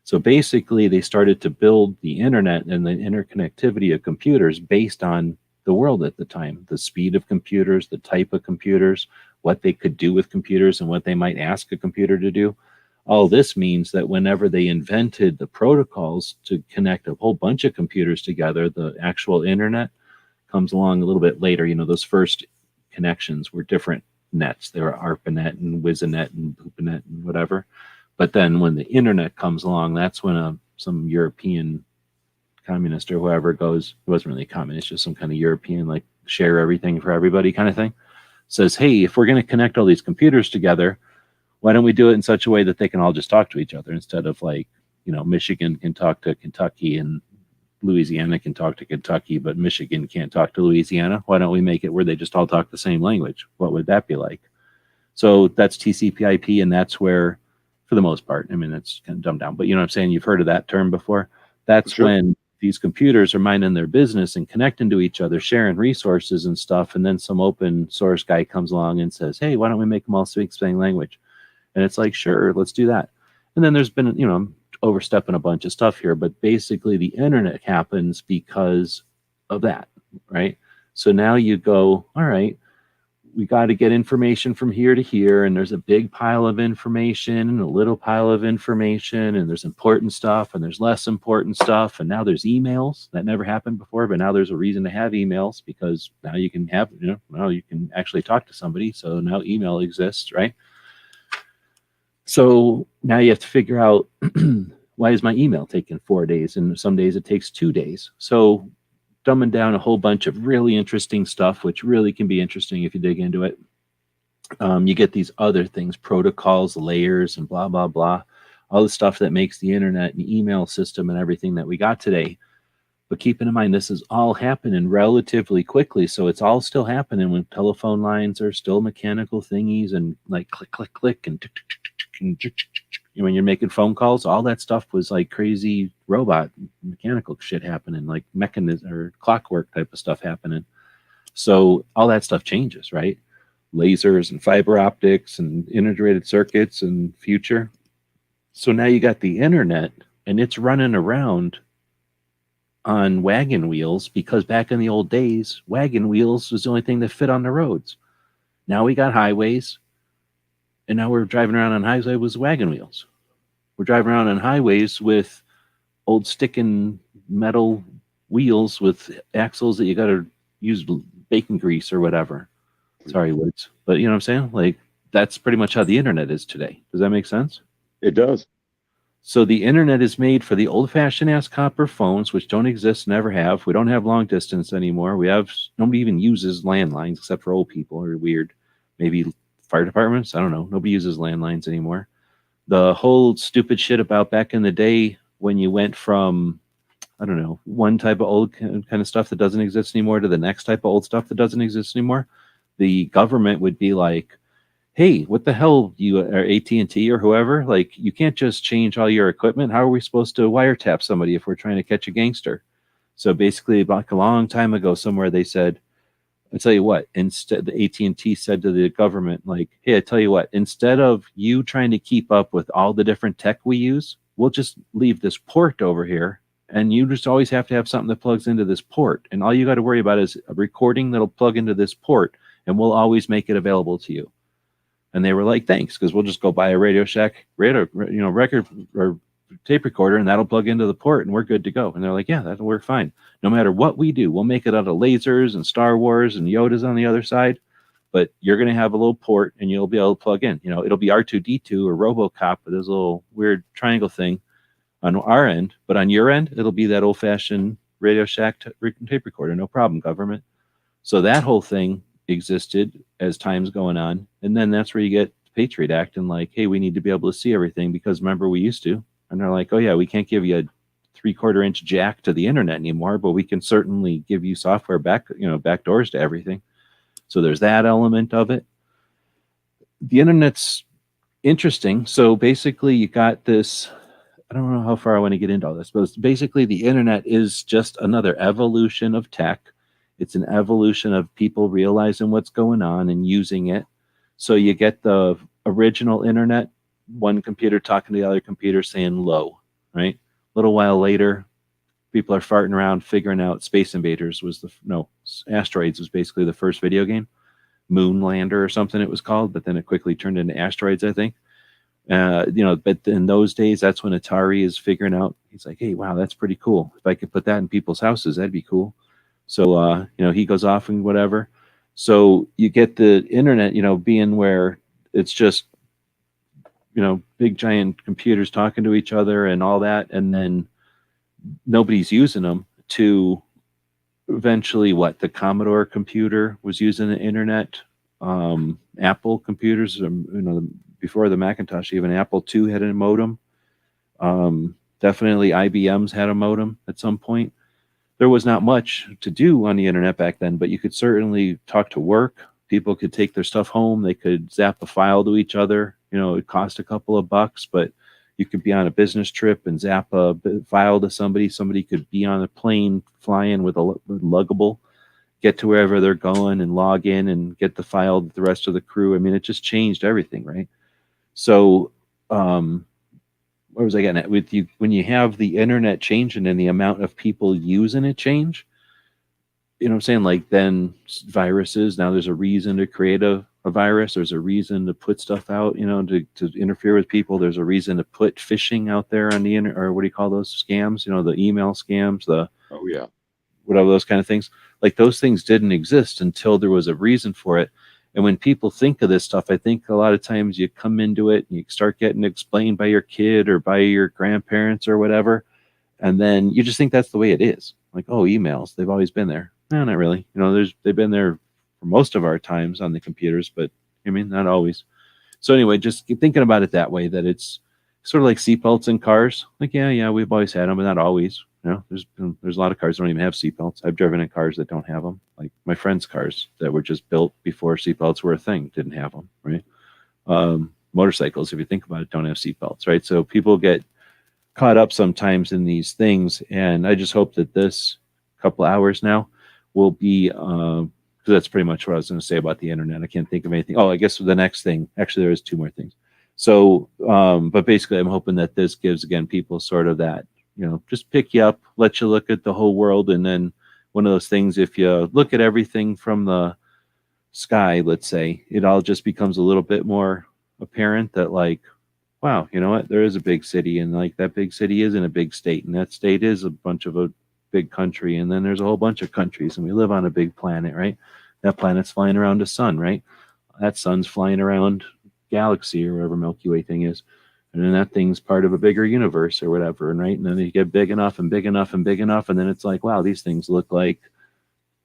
So basically they started to build the internet and the interconnectivity of computers based on the world at the time, the speed of computers, the type of computers, what they could do with computers and what they might ask a computer to do. All this means that whenever they invented the protocols to connect a whole bunch of computers together, the actual internet comes along a little bit later. Those first connections were different nets. They were ARPANET and WIZANET and BOOPANET and whatever. But then when the internet comes along, that's when some European communist or whoever goes, it wasn't really communist, just some kind of European, like share everything for everybody kind of thing, says, hey, if we're going to connect all these computers together, why don't we do it in such a way that they can all just talk to each other instead of like, Michigan can talk to Kentucky and Louisiana can talk to Kentucky, but Michigan can't talk to Louisiana. Why don't we make it where they just all talk the same language? What would that be like? So that's TCP/IP, and that's where, for the most part, I mean, it's kind of dumbed down, but you know what I'm saying? You've heard of that term before. That's Sure. when these computers are minding their business and connecting to each other, sharing resources and stuff. And then some open source guy comes along and says, hey, why don't we make them all speak the same language? And it's like, sure, let's do that. And then there's been, I'm overstepping a bunch of stuff here, but basically the internet happens because of that, right? So now you go, all right, we got to get information from here to here, and there's a big pile of information and a little pile of information, and there's important stuff and there's less important stuff, and now there's emails. That never happened before, but now there's a reason to have emails because now you can have, now you can actually talk to somebody. So now email exists, right? So now you have to figure out, why is my email taking 4 days? And some days it takes 2 days. So dumbing down a whole bunch of really interesting stuff, which really can be interesting if you dig into it. You get these other things, protocols, layers, and blah, blah, blah. All the stuff that makes the internet and email system and everything that we got today. But keeping in mind, this is all happening relatively quickly. So it's all still happening when telephone lines are still mechanical thingies and like click, click, click, and tick, tick, tick, tick, tick, and tick, tick, tick, tick. When you're making phone calls, all that stuff was like crazy robot mechanical shit happening, like mechanism or clockwork type of stuff happening. So all that stuff changes, right? Lasers and fiber optics and integrated circuits and future. So now you got the internet and it's running around on wagon wheels, because back in the old days, wagon wheels was the only thing that fit on the roads. Now we got highways, and now we're driving around on highways with wagon wheels. We're driving around on highways with old sticking metal wheels with axles that you got to use bacon grease or whatever. Sorry, Woods. But you know what I'm saying? Like, that's pretty much how the internet is today. Does that make sense? It does. So the internet is made for the old-fashioned ass copper phones, which don't exist, never have. We don't have long distance anymore. Nobody even uses landlines except for old people or weird, maybe fire departments. I don't know. Nobody uses landlines anymore. The whole stupid shit about back in the day when you went from, I don't know, one type of old kind of stuff that doesn't exist anymore to the next type of old stuff that doesn't exist anymore. The government would be like, hey, what the hell, you or AT&T or whoever, like, you can't just change all your equipment. How are we supposed to wiretap somebody if we're trying to catch a gangster? So basically, like a long time ago, somewhere they said, I tell you what, instead, the AT&T said to the government, like, hey, I tell you what, instead of you trying to keep up with all the different tech we use, we'll just leave this port over here, and you just always have to have something that plugs into this port. And all you got to worry about is a recording that'll plug into this port, and we'll always make it available to you. And they were like, thanks, because we'll just go buy a Radio Shack record or tape recorder, and that'll plug into the port, and we're good to go. And they're like, yeah, that'll work fine. No matter what we do, we'll make it out of lasers and Star Wars and Yoda's on the other side, but you're going to have a little port, and you'll be able to plug in. It'll be R2-D2 or RoboCop with this little weird triangle thing on our end, but on your end, it'll be that old-fashioned Radio Shack tape recorder. No problem, government. So that whole thing existed as time's going on, and then that's where you get the Patriot Act and like, hey, we need to be able to see everything, because remember we used to. And they're like, oh yeah, we can't give you a 3/4 inch jack to the internet anymore, but we can certainly give you software back doors to everything. So there's that element of it. The internet's interesting. So basically you got this, I don't know how far I want to get into all this, but basically the internet is just another evolution of tech. It's an evolution of people realizing what's going on and using it. So you get the original internet, one computer talking to the other computer saying low, right? A little while later, people are farting around figuring out Space Invaders Asteroids was basically the first video game. Moonlander or something it was called, but then it quickly turned into Asteroids, I think. But in those days, that's when Atari is figuring out, he's like, hey, wow, that's pretty cool. If I could put that in people's houses, that'd be cool. So, he goes off and whatever. So you get the internet, being where it's just, big giant computers talking to each other and all that. And then nobody's using them to eventually the Commodore computer was using the internet. Apple computers, before the Macintosh, even Apple II had a modem. Definitely IBM's had a modem at some point. There was not much to do on the internet back then, but you could certainly talk to work. People could take their stuff home. They could zap a file to each other. It cost a couple of bucks, but you could be on a business trip and zap a file to somebody. Somebody could be on a plane flying with a luggable, get to wherever they're going and log in and get the file with the rest of the crew. I mean, it just changed everything, right? So, where was I getting at? With you, when you have the internet changing and the amount of people using it change, what I'm saying? Like, then viruses, now there's a reason to create a virus. There's a reason to put stuff out, to interfere with people. There's a reason to put phishing out there on the internet, or what do you call those scams? The email scams, whatever, those kind of things. Like, those things didn't exist until there was a reason for it. And when people think of this stuff, I think a lot of times you come into it and you start getting explained by your kid or by your grandparents or whatever. And then you just think that's the way it is. Like, oh, emails, they've always been there. No, not really. They've been there for most of our times on the computers, but I mean, not always. So anyway, just keep thinking about it that way, that it's sort of like seatbelts in cars. Like, yeah, we've always had them, but not always. You know, there's a lot of cars that don't even have seatbelts. I've driven in cars that don't have them. Like my friends' cars that were just built before seatbelts were a thing didn't have them, right? Motorcycles, if you think about it, don't have seatbelts, right? So people get caught up sometimes in these things, and I just hope that this couple hours now will be because that's pretty much what I was going to say about the internet. I can't think of anything. Oh, I guess the next thing, actually there is two more things. So but basically I'm hoping that this gives, again, people sort of that, you know, just pick you up, let you look at the whole world. And then one of those things, if you look at everything from the sky, let's say, it all just becomes a little bit more apparent that, like, wow, you know what, there is a big city, and like that big city is in a big state, and that state is a bunch of a big country, and then there's a whole bunch of countries, and we live on a big planet, right? That planet's flying around the sun, right? That sun's flying around galaxy or whatever Milky Way thing is, and then that thing's part of a bigger universe or whatever, and right? And then you get big enough and big enough and big enough, and then it's like, wow, these things look like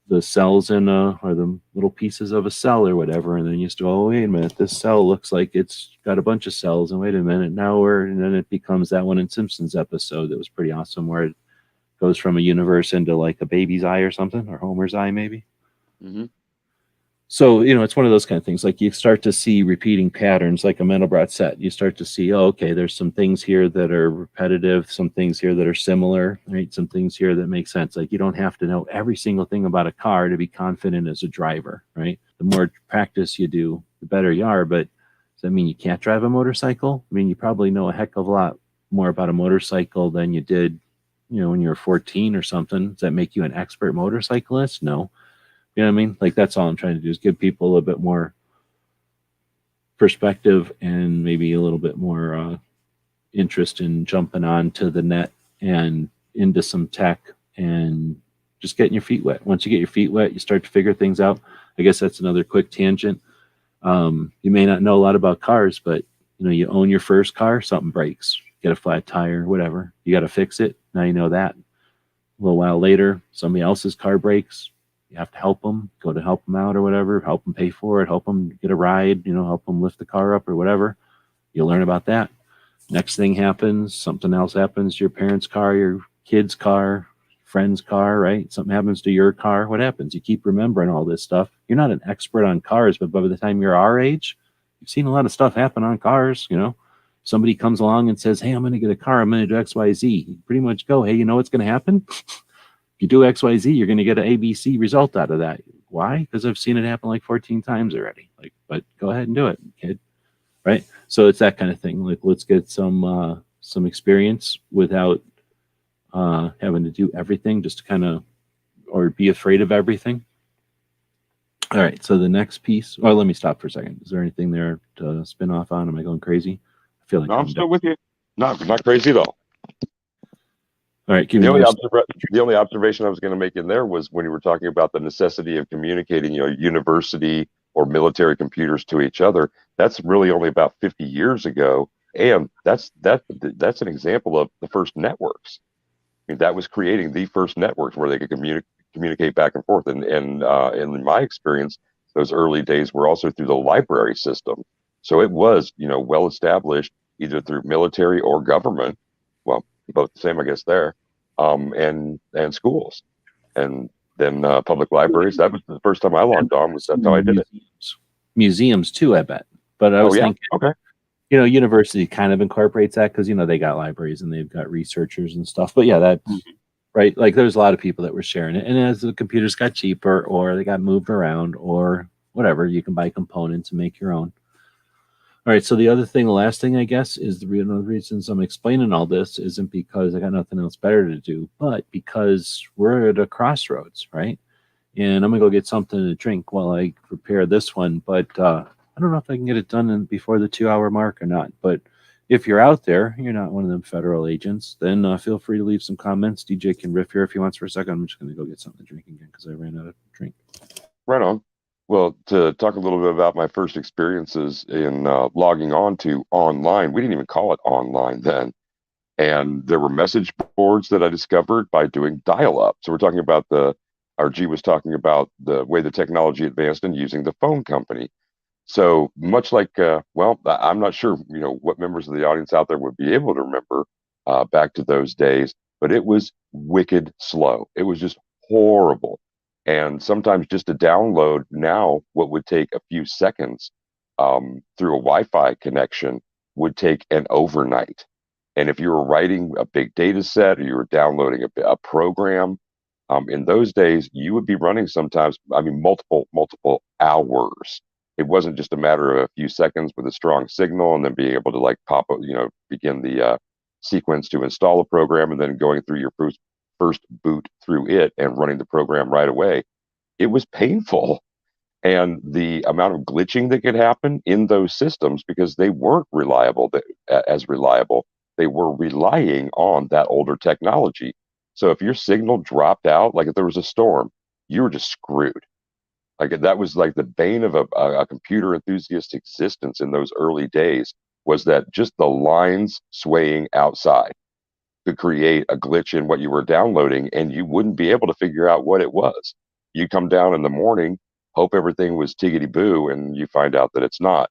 the cells in or the little pieces of a cell or whatever. And then you still, oh, wait a minute, this cell looks like it's got a bunch of cells, and wait a minute, now and then it becomes that one in Simpsons episode that was pretty awesome, where it goes from a universe into like a baby's eye or something, or Homer's eye maybe. Mm-hmm. So, you know, it's one of those kind of things. Like you start to see repeating patterns, like a Mandelbrot set. You start to see, oh, okay, there's some things here that are repetitive, some things here that are similar, right? Some things here that make sense. Like you don't have to know every single thing about a car to be confident as a driver, right? The more practice you do, the better you are. But does that mean you can't drive a motorcycle? I mean, you probably know a heck of a lot more about a motorcycle than you did, you know, when you were 14 or something. Does that make you an expert motorcyclist? No. You know what I mean? Like that's all I'm trying to do, is give people a little bit more perspective and maybe a little bit more interest in jumping onto the net and into some tech and just getting your feet wet. Once you get your feet wet, you start to figure things out. I guess that's another quick tangent. You may not know a lot about cars, but you know, you own your first car, something breaks, get a flat tire, whatever. You got to fix it. Now you know that. A little while later, somebody else's car breaks. You have to help them, go to help them out or whatever, help them pay for it, help them get a ride, you know, help them lift the car up or whatever. You'll learn about that. Next thing happens, something else happens to your parents' car, your kid's car, friend's car, right? Something happens to your car. What happens? You keep remembering all this stuff. You're not an expert on cars, but by the time you're our age, you've seen a lot of stuff happen on cars, you know. Somebody comes along and says, hey, I'm going to get a car, I'm going to do X, Y, Z. You pretty much go, hey, you know what's going to happen? If you do XYZ, you're going to get an ABC result out of that. Why? Because I've seen it happen like 14 times already. Like, but go ahead and do it, kid. Right? So it's that kind of thing. Like, let's get some experience without having to do everything, just to kind of, or be afraid of everything. All right. So the next piece. Well, let me stop for a second. Is there anything there to spin off on? Am I going crazy? I feel like No, I'm still with you. Not crazy at all. All right. The only observation I was going to make in there was when you were talking about the necessity of communicating, you know, university or military computers to each other. That's really only about 50 years ago, and that's an example of the first networks. I mean, that was creating the first networks where they could communicate back and forth. And in my experience, those early days were also through the library system. So it was, you know, well established either through military or government. Well, both the same, I guess, there, and schools, and then public libraries. That was the first time I logged on. That's how I did it. Museums too, I bet. But I was thinking, okay, you know, university kind of incorporates that because, you know, they got libraries and they've got researchers and stuff. But yeah, that's right. Like there's a lot of people that were sharing it, and as the computers got cheaper or they got moved around or whatever, you can buy components and make your own. All right, so the last thing, I guess, is the reasons I'm explaining all this isn't because I got nothing else better to do, but because we're at a crossroads, right? And I'm going to go get something to drink while I prepare this one, but I don't know if I can get it done before the 2-hour mark or not. But if you're out there, you're not one of them federal agents, then feel free to leave some comments. DJ can riff here if he wants for a second. I'm just going to go get something to drink again because I ran out of drink. Right on. Well, to talk a little bit about my first experiences in logging on to online, we didn't even call it online then. And there were message boards that I discovered by doing dial-up. So we're talking about RG was talking about the way the technology advanced and using the phone company. So much like, well, I'm not sure, what members of the audience out there would be able to remember back to those days, but it was wicked slow. It was just horrible. And sometimes just to download now, what would take a few seconds through a Wi-Fi connection would take an overnight. And if you were writing a big data set or you were downloading a program, in those days, you would be running sometimes, I mean, multiple hours. It wasn't just a matter of a few seconds with a strong signal and then being able to like begin the sequence to install a program and then going through your first boot through it and running the program right away. It was painful. And the amount of glitching that could happen in those systems because they weren't as reliable. They were relying on that older technology. So if your signal dropped out, like if there was a storm, you were just screwed. Like that was like the bane of a computer enthusiast's existence in those early days was that just the lines swaying outside could create a glitch in what you were downloading and you wouldn't be able to figure out what it was. You come down in the morning, hope everything was tiggity boo, and you find out that it's not.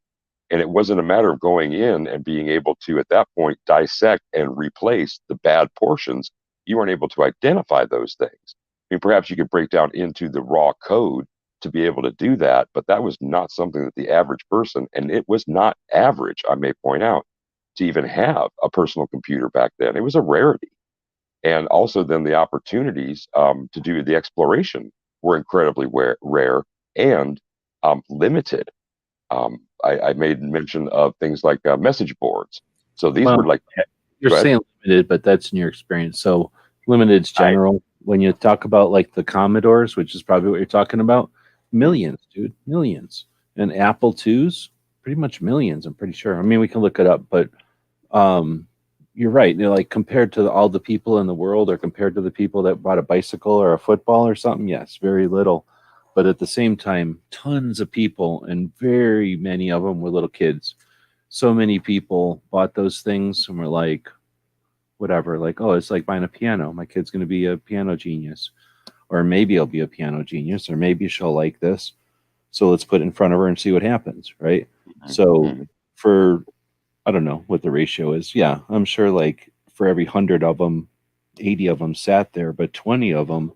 And it wasn't a matter of going in and being able to, at that point, dissect and replace the bad portions. You weren't able to identify those things. I mean, perhaps you could break down into the raw code to be able to do that, but that was not something that the average person, and it was not average, I may point out, to even have a personal computer back then. It was a rarity. And also then the opportunities to do the exploration were incredibly rare and limited. I made mention of things like message boards. So these were like... You're saying limited, but that's in your experience. So limited's general. When you talk about like the Commodores, which is probably what you're talking about, millions, dude, millions. And Apple IIs, pretty much millions, I'm pretty sure. I mean, we can look it up, but you're right. Like compared to all the people in the world or compared to the people that bought a bicycle or a football or something, yes, very little. But at the same time, tons of people, and very many of them were little kids. So many people bought those things and were like, whatever, like, oh, it's like buying a piano. My kid's going to be a piano genius. Or maybe he'll be a piano genius, or maybe she'll like this. So let's put it in front of her and see what happens, right? So for, I don't know what the ratio is. Yeah, I'm sure like for every 100 of them, 80 of them sat there, but 20 of them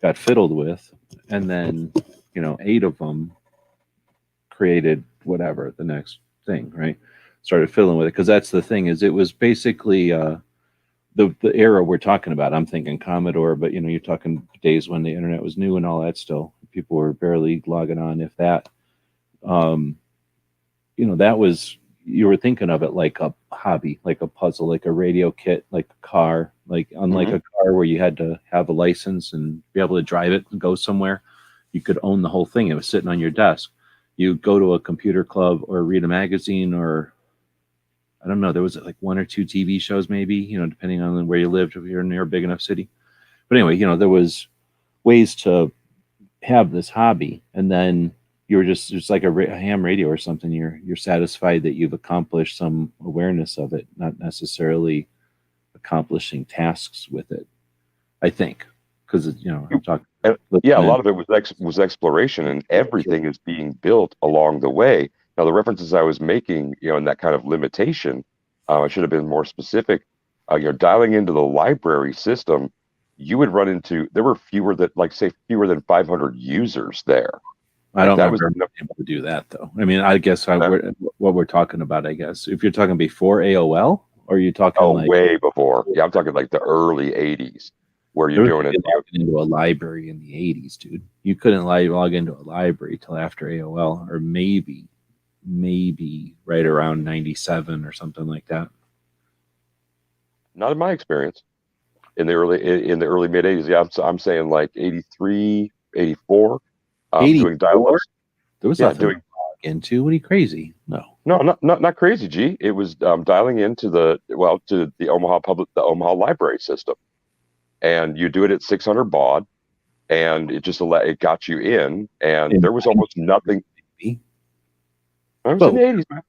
got fiddled with. And then, 8 of them created whatever the next thing, right? Started fiddling with it. Because that's the thing is it was basically the era we're talking about. I'm thinking Commodore, but you're talking days when the internet was new and all that still. People were barely logging on, if that. That was, you were thinking of it like a hobby, like a puzzle, like a radio kit, like a car, like unlike a car where you had to have a license and be able to drive it and go somewhere. You could own the whole thing. It was sitting on your desk. You go to a computer club or read a magazine, or I don't know, there was like 1 or 2 TV shows maybe, depending on where you lived, if you're near a big enough city. But anyway, there was ways to have this hobby, and then you were just like a ham radio or something. You're satisfied that you've accomplished some awareness of it, not necessarily accomplishing tasks with it, I think, because I'm talking. Yeah, a lot of it was exploration, and everything is being built along the way. Now, the references I was making, in that kind of limitation, I should have been more specific. Dialing into the library system, you would run into, there were fewer than 500 users there. I don't remember being able to do that, though. I mean, I guess what we're talking about, I guess, if you're talking before AOL, or you're talking way before. Yeah, I'm talking like the early 80s, where you're doing it. Into a library in the 80s, dude. You couldn't log into a library till after AOL, or maybe right around 97 or something like that. Not in my experience. In the early mid 80s, yeah, I'm saying like 83, 84. Doing dial-ups. There was nothing to log into. What are you crazy? No, not crazy. G. It was dialing into the Omaha library system, and you do it at 600 baud, and it got you in, and there was almost nothing. I was in the 80s, man.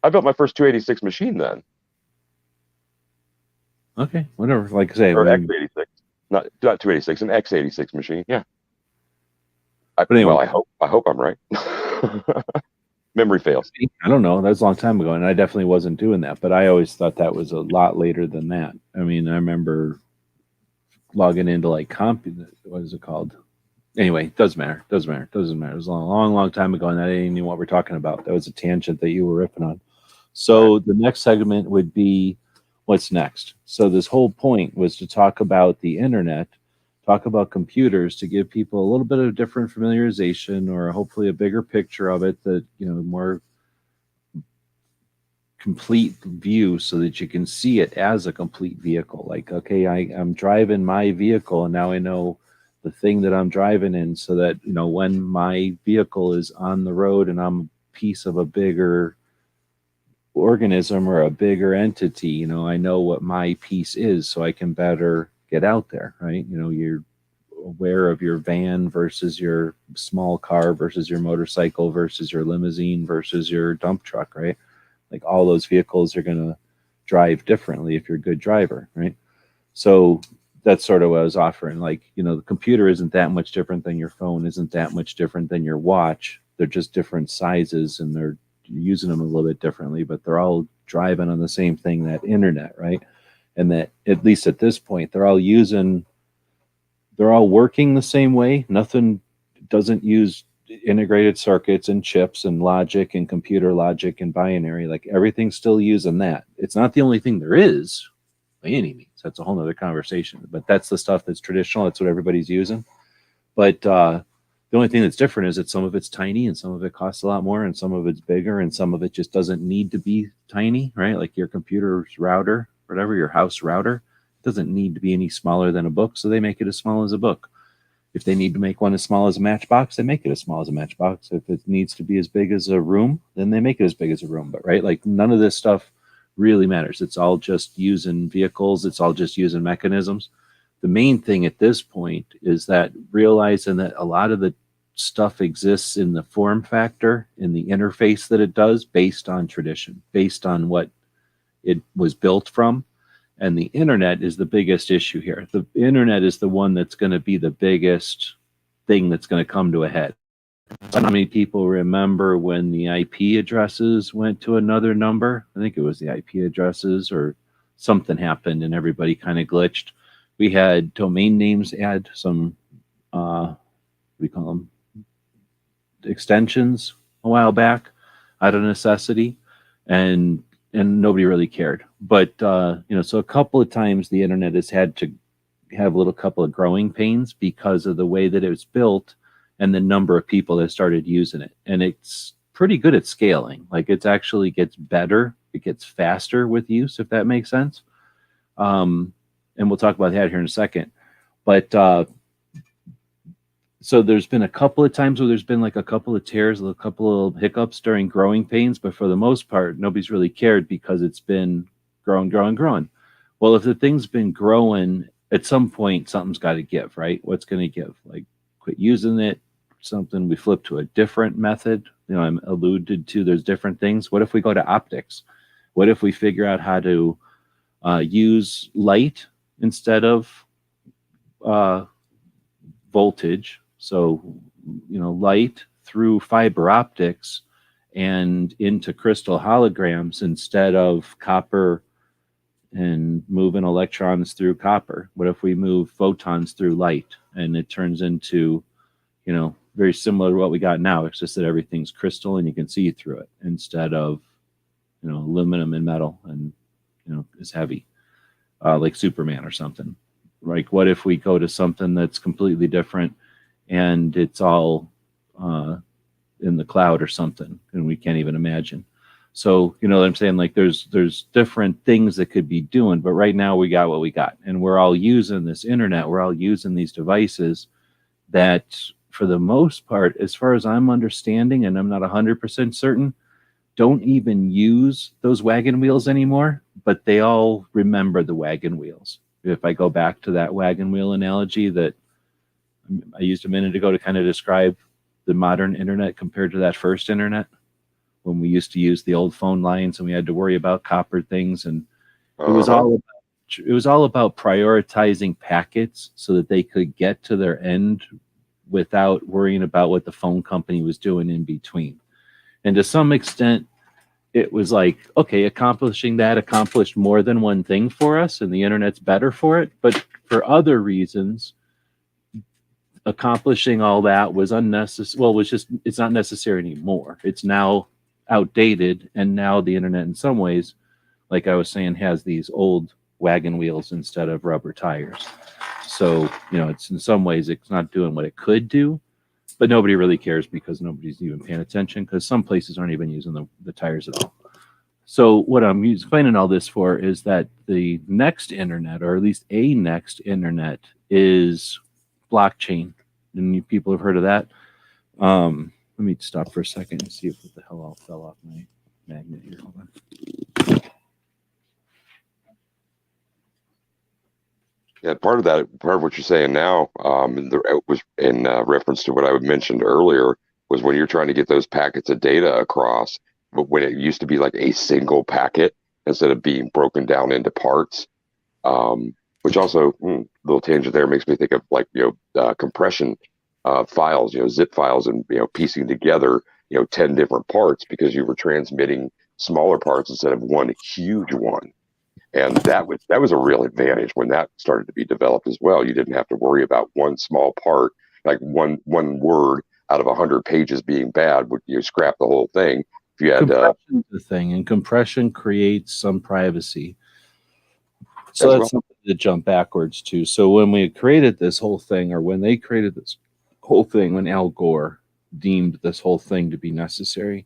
I built my first 286 machine then. Okay, whatever. Like I say, or X86, not 286, an X86 machine. Yeah. But anyway, well, I hope I'm right. Memory fails. I don't know. That was a long time ago, and I definitely wasn't doing that. But I always thought that was a lot later than that. I mean, I remember logging into like what is it called? Anyway, doesn't matter. Doesn't matter. Doesn't matter. It was a long time ago, and I didn't even know what we're talking about. That was a tangent that you were ripping on. So the next segment would be what's next. So this whole point was to talk about the internet, talk about computers, to give people a little bit of different familiarization, or hopefully a bigger picture of it, that more complete view, so that you can see it as a complete vehicle. Like, okay, I'm driving my vehicle, and now I know the thing that I'm driving in, so that when my vehicle is on the road and I'm a piece of a bigger organism or a bigger entity, I know what my piece is, so I can better get out there, right? You're aware of your van versus your small car versus your motorcycle versus your limousine versus your dump truck, right? Like, all those vehicles are going to drive differently if you're a good driver, right? So that's sort of what I was offering. Like, the computer isn't that much different than your phone, isn't that much different than your watch. They're just different sizes, and they're using them a little bit differently, but they're all driving on the same thing, that internet, right? And that, at least at this point, they're all working the same way. Nothing doesn't use integrated circuits and chips and logic and computer logic and binary. Like, everything's still using that. It's not the only thing there is by any means. That's a whole nother conversation, but that's the stuff that's traditional. That's what everybody's using. But the only thing that's different is that some of it's tiny, and some of it costs a lot more, and some of it's bigger, and some of it just doesn't need to be tiny, right? Like your computer's router, whatever, your house router, doesn't need to be any smaller than a book, so they make it as small as a book. If they need to make one as small as a matchbox, they make it as small as a matchbox. If it needs to be as big as a room, then they make it as big as a room. But, right, like, none of this stuff really matters. It's all just using vehicles. It's all just using mechanisms. The main thing at this point is that realizing that a lot of the stuff exists in the form factor, in the interface that it does, based on tradition, based on what it was built from. And the internet is the biggest issue here. The internet is the one that's going to be the biggest thing that's going to come to a head. How many people remember when the IP addresses went to another number? I think it was the IP addresses, or something happened and everybody kind of glitched. We had domain names add some, what do we call them, extensions a while back out of necessity, and nobody really cared. But so a couple of times the internet has had to have a couple of growing pains because of the way that it was built and the number of people that started using it. And it's pretty good at scaling. Like, it actually gets better. It gets faster with use, if that makes sense. And we'll talk about that here in a second. But so there's been a couple of times where there's been like a couple of tears, a couple of hiccups during growing pains, but for the most part, nobody's really cared because it's been growing. Well, if the thing's been growing, at some point, something's got to give, right? What's going to give? Like, quit using it, something, we flip to a different method. I'm alluded to, there's different things. What if we go to optics? What if we figure out how to use light instead of voltage? So, light through fiber optics and into crystal holograms instead of copper and moving electrons through copper. What if we move photons through light and it turns into, very similar to what we got now. It's just that everything's crystal and you can see through it instead of, aluminum and metal and, is heavy, like Superman or something. Like, what if we go to something that's completely different and it's all in the cloud or something, and we can't even imagine? So, what I'm saying? Like, there's different things that could be doing, but right now we got what we got, and we're all using this internet. We're all using these devices that, for the most part, as far as I'm understanding, and I'm not 100% certain, don't even use those wagon wheels anymore, but they all remember the wagon wheels. If I go back to that wagon wheel analogy that I used a minute ago to kind of describe the modern internet compared to that first internet, when we used to use the old phone lines and we had to worry about copper things, and it was all about prioritizing packets so that they could get to their end without worrying about what the phone company was doing in between. And to some extent, it was like, okay, accomplishing that accomplished more than one thing for us, and the internet's better for it. But for other reasons, accomplishing all that was unnecessary. Well, it's not necessary anymore. It's now outdated, and now the internet, in some ways, like I was saying, has these old wagon wheels instead of rubber tires. So, it's in some ways it's not doing what it could do, but nobody really cares because nobody's even paying attention because some places aren't even using the tires at all. So what I'm explaining all this for is that the next internet, or at least a next internet, is blockchain. And people have heard of that. Let me stop for a second and see if what the hell all fell off my magnet here. Hold on. Yeah, part of what you're saying now, was in reference to what I mentioned earlier, was when you're trying to get those packets of data across, but when it used to be like a single packet instead of being broken down into parts, which also, little tangent there, makes me think of like, compression files, zip files, and, piecing together, 10 different parts because you were transmitting smaller parts instead of one huge one. And that was a real advantage when that started to be developed as well. You didn't have to worry about one small part, like one word out of 100 pages being bad. You scrap the whole thing. If you had compression's the thing, and compression creates some privacy. So that's something to jump backwards to. So when we created this whole thing, or when they created this whole thing, when Al Gore deemed this whole thing to be necessary,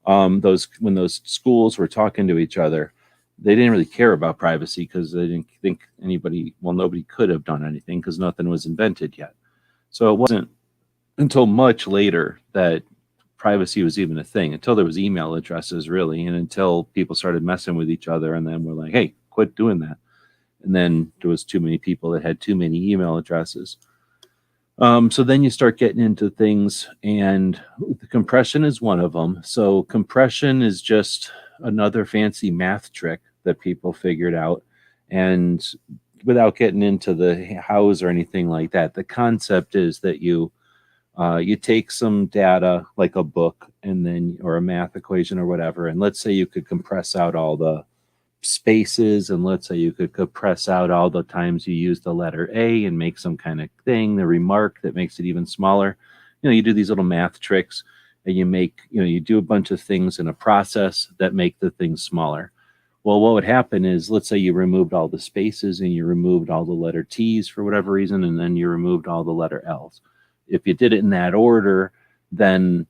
when those schools were talking to each other, they didn't really care about privacy because they didn't think nobody could have done anything because nothing was invented yet. So it wasn't until much later that privacy was even a thing, until there was email addresses, really, and until people started messing with each other, and then we're like, hey, quit doing that. And then there was too many people that had too many email addresses. So then you start getting into things, and the compression is one of them. So compression is just another fancy math trick that people figured out. And without getting into the hows or anything like that, the concept is that you take some data, like a book, or a math equation or whatever, and let's say you could compress out all the spaces, and let's say you could compress out all the times you use the letter A and make some kind of thing, the remark that makes it even smaller. You do these little math tricks, and you do a bunch of things in a process that make the thing smaller. Well, what would happen is, let's say you removed all the spaces and you removed all the letter T's for whatever reason, and then you removed all the letter L's. If you did it in that order, then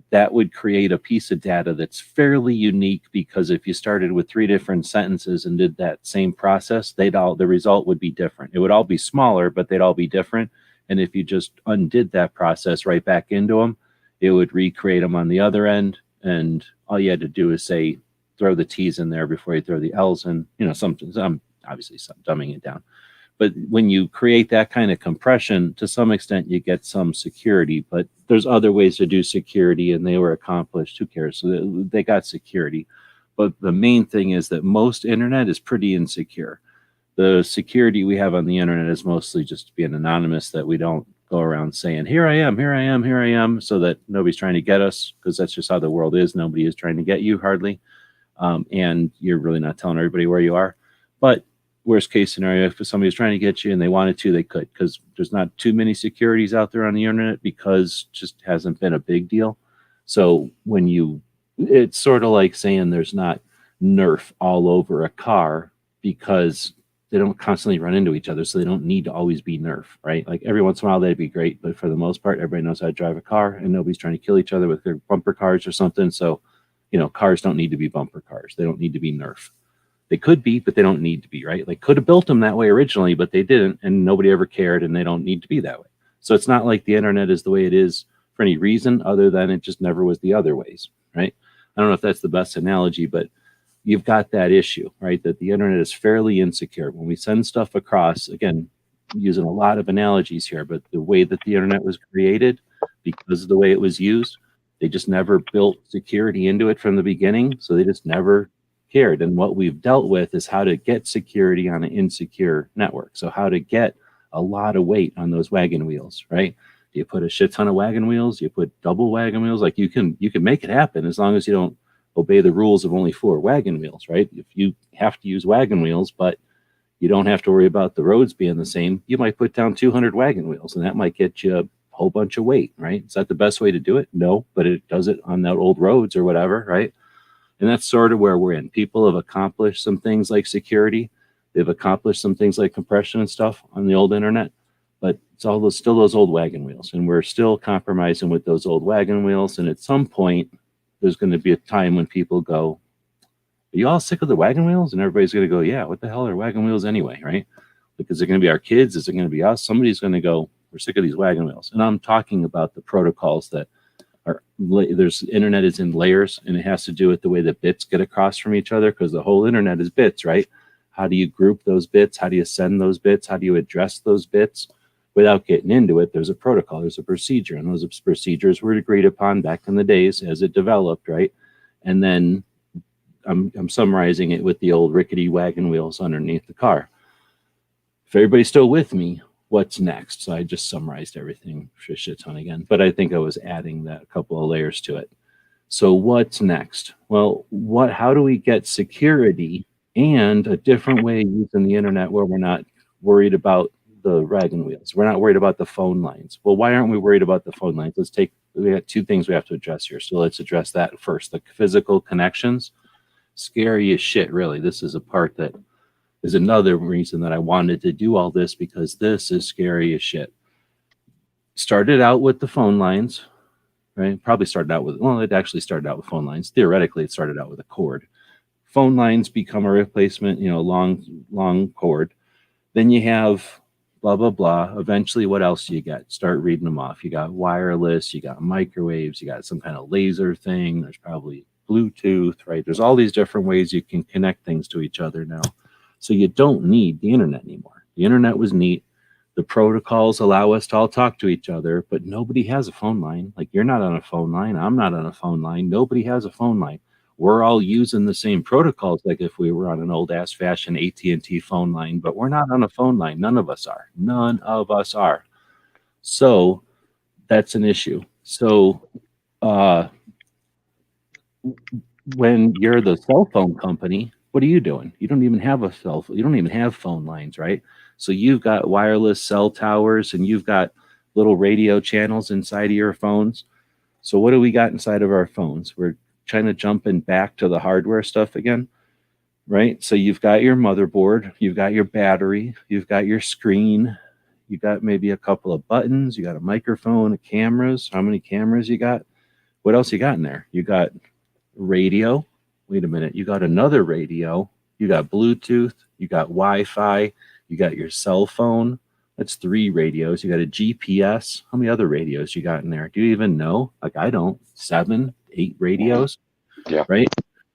that would create a piece of data that's fairly unique, because if you started with 3 different sentences and did that same process, the result would be different. It would all be smaller, but they'd all be different. And if you just undid that process right back into them, it would recreate them on the other end. And all you had to do is say, throw the T's in there before you throw the L's in, I'm obviously dumbing it down. But when you create that kind of compression, to some extent, you get some security. But there's other ways to do security, and they were accomplished. Who cares? So they got security. But the main thing is that most internet is pretty insecure. The security we have on the internet is mostly just being anonymous, that we don't go around saying, here I am, here I am, here I am, so that nobody's trying to get us, because that's just how the world is. Nobody is trying to get you, hardly. And you're really not telling everybody where you are. But worst case scenario, if somebody's trying to get you and they wanted to, they could, because there's not too many securities out there on the internet, because it just hasn't been a big deal. So it's sort of like saying there's not Nerf all over a car, because they don't constantly run into each other, so they don't need to always be Nerf, right? Like every once in a while that'd be great, but for the most part, everybody knows how to drive a car, and nobody's trying to kill each other with their bumper cars or something. So, cars don't need to be bumper cars. They don't need to be Nerf. They could be, but they don't need to be, right? Like, could have built them that way originally, but they didn't, and nobody ever cared, and they don't need to be that way. So it's not like the internet is the way it is for any reason other than it just never was the other ways, right? I don't know if that's the best analogy, but you've got that issue, right? That the internet is fairly insecure. When we send stuff across, again, using a lot of analogies here, but the way that the internet was created, because of the way it was used, they just never built security into it from the beginning. So they just never cared. And what we've dealt with is how to get security on an insecure network. So how to get a lot of weight on those wagon wheels, right? Do you put a shit ton of wagon wheels? Do you put double wagon wheels? Like you can make it happen as long as you don't obey the rules of only 4 wagon wheels, right? If you have to use wagon wheels, but you don't have to worry about the roads being the same, you might put down 200 wagon wheels, and that might get you a whole bunch of weight, right? Is that the best way to do it? No, but it does it on that old roads or whatever, right? And that's sort of where we're in. People have accomplished some things like security. They've accomplished some things like compression and stuff on the old internet, but it's all those, still those old wagon wheels. And we're still compromising with those old wagon wheels. And at some point, there's going to be a time when people go, are you all sick of the wagon wheels? And everybody's going to go, yeah, what the hell are wagon wheels anyway, right? Like, is it going to be our kids? Is it going to be us? Somebody's going to go, we're sick of these wagon wheels. And I'm talking about the protocols that are, there's internet is in layers, and it has to do with the way the bits get across from each other, because the whole internet is bits, right? How do you group those bits? How do you send those bits? How do you address those bits? Without getting into it, there's a protocol, there's a procedure, and those procedures were agreed upon back in the days as it developed, right? And then I'm summarizing it with the old rickety wagon wheels underneath the car. If everybody's still with me, what's next? So I just summarized everything a shit ton again, but I think I was adding that couple of layers to it. So what's next? Well, how do we get security and a different way of using the internet where we're not worried about the wagon wheels? We're not worried about the phone lines. Well, why aren't we worried about the phone lines? We got 2 things we have to address here. So let's address that first. The physical connections, scary as shit, really. This is a part that is another reason that I wanted to do all this, because this is scary as shit. Started out with the phone lines, right? Probably started out with, well, it actually started out with phone lines. Theoretically, it started out with a cord. Phone lines become a replacement, long cord. Then you have blah, blah, blah. Eventually, what else do you got? Start reading them off. You got wireless, you got microwaves, you got some kind of laser thing. There's probably Bluetooth, right? There's all these different ways you can connect things to each other now. So you don't need the internet anymore. The internet was neat. The protocols allow us to all talk to each other, but nobody has a phone line. Like, you're not on a phone line. I'm not on a phone line. Nobody has a phone line. We're all using the same protocols, like if we were on an old ass fashioned AT&T phone line, but we're not on a phone line. None of us are. None of us are. So that's an issue. So when you're the cell phone company, what are you doing? You don't even have a cell phone. You don't even have phone lines, right? So you've got wireless cell towers, and you've got little radio channels inside of your phones. So what do we got inside of our phones? We're trying to jump in back to the hardware stuff again, right? So you've got your motherboard, you've got your battery, you've got your screen, you got maybe a couple of buttons, you got a microphone, cameras. How many cameras you got? What else you got in there? You got radio. Wait a minute. You got another radio. You got Bluetooth. You got Wi-Fi. You got your cell phone. That's 3 radios. You got a GPS. How many other radios you got in there? Do you even know? Like, I don't. 7, 8 radios. Yeah. Right?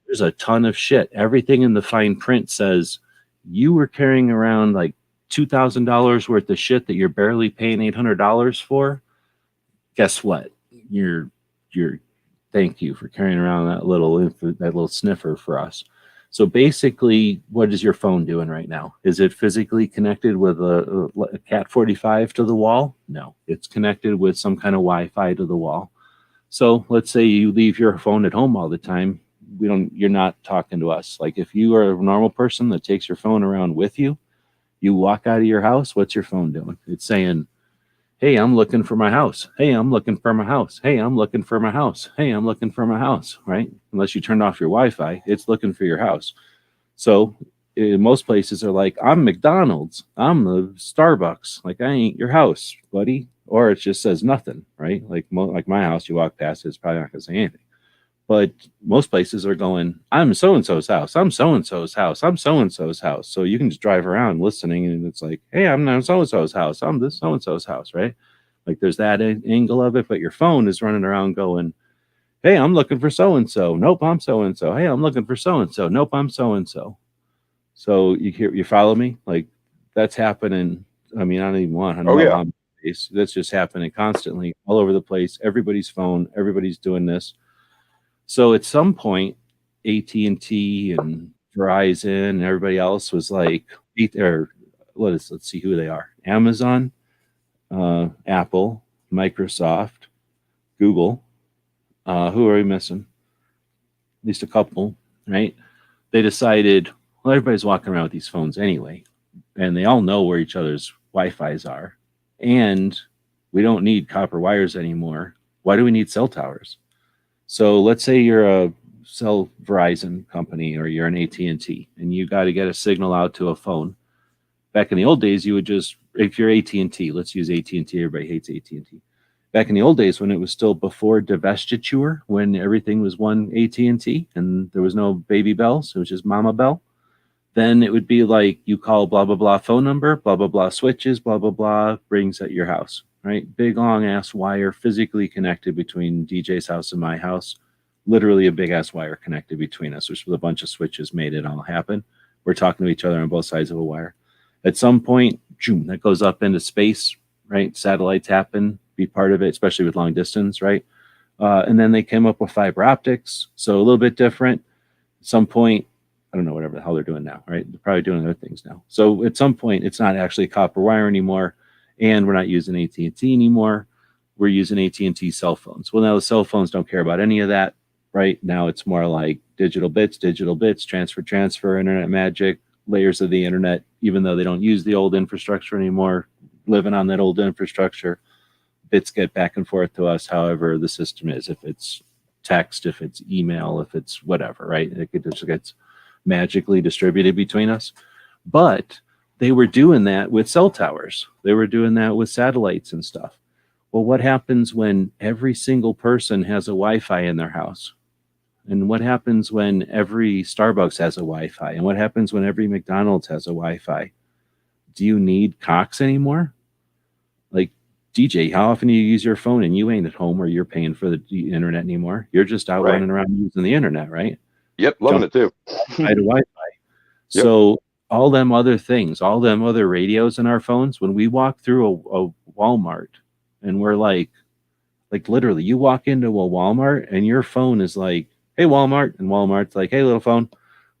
There's a ton of shit. Everything in the fine print says you were carrying around like $2,000 worth of shit that you're barely paying $800 for. Guess what? You're thank you for carrying around that little sniffer for us. So basically, what is your phone doing right now? Is it physically connected with a Cat 45 to the wall? No, it's connected with some kind of Wi-Fi to the wall. So let's say you leave your phone at home all the time. You're not talking to us. Like, if you are a normal person that takes your phone around with you, you walk out of your house, what's your phone doing? It's saying, hey, I'm looking for my house. Hey, I'm looking for my house. Hey, I'm looking for my house. Hey, I'm looking for my house, right? Unless you turned off your Wi-Fi, it's looking for your house. So most places are like, I'm McDonald's. I'm the Starbucks. Like, I ain't your house, buddy. Or it just says nothing, right? Like my house, you walk past it, it's probably not going to say anything. But most places are going, I'm so-and-so's house. I'm so-and-so's house. I'm so-and-so's house. So you can just drive around listening, and it's like, hey, I'm not so-and-so's house. I'm this so-and-so's house, right? Like, there's that angle of it, but your phone is running around going, hey, I'm looking for so-and-so. Nope, I'm so-and-so. Hey, I'm looking for so-and-so. Nope, I'm so-and-so. So you follow me? Like, that's happening. I mean, I don't even want to know how many days. That's just happening constantly all over the place. Everybody's phone, everybody's doing this. So at some point, AT&T and Verizon and everybody else was like, let's see who they are. Amazon, Apple, Microsoft, Google. Who are we missing? At least a couple, right? They decided, well, everybody's walking around with these phones anyway, and they all know where each other's Wi-Fi's are, and we don't need copper wires anymore. Why do we need cell towers? So let's say you're a cell Verizon company or you're an AT&T, and you got to get a signal out to a phone. Back in the old days, you would just, if you're AT&T, let's use AT&T. Everybody hates AT&T. Back in the old days, when it was still before divestiture, when everything was one AT&T and there was no baby bells, it was just Mama Bell, then it would be like you call blah, blah, blah phone number, blah, blah, blah switches, blah, blah, blah brings at your house, right? Big, long-ass wire physically connected between DJ's house and my house. Literally a big-ass wire connected between us, which with a bunch of switches made it all happen. We're talking to each other on both sides of a wire. At some point, boom, that goes up into space, right? Satellites happen, be part of it, especially with long distance, right? And then they came up with fiber optics, so a little bit different. At some point, I don't know, whatever the hell they're doing now, right? They're probably doing other things now. So at some point, it's not actually copper wire anymore, and we're not using AT&T anymore. We're using AT&T cell phones. Well, now the cell phones don't care about any of that, right? Now it's more like digital bits, transfer, internet magic, layers of the internet, even though they don't use the old infrastructure anymore, living on that old infrastructure. Bits get back and forth to us however the system is. If it's text, if it's email, if it's whatever, right? It just gets magically distributed between us. But they were doing that with cell towers. They were doing that with satellites and stuff. Well, what happens when every single person has a Wi-Fi in their house? And what happens when every Starbucks has a Wi-Fi? And what happens when every McDonald's has a Wi-Fi? Do you need Cox anymore? Like, DJ, how often do you use your phone and you ain't at home or you're paying for the internet anymore? You're just out running around using the internet, right? Yep, loving it too. Wi-Fi. Yep. So all them other things, all them other radios in our phones, when we walk through a Walmart and we're like literally, you walk into a Walmart and your phone is like, hey, Walmart. And Walmart's like, hey, little phone,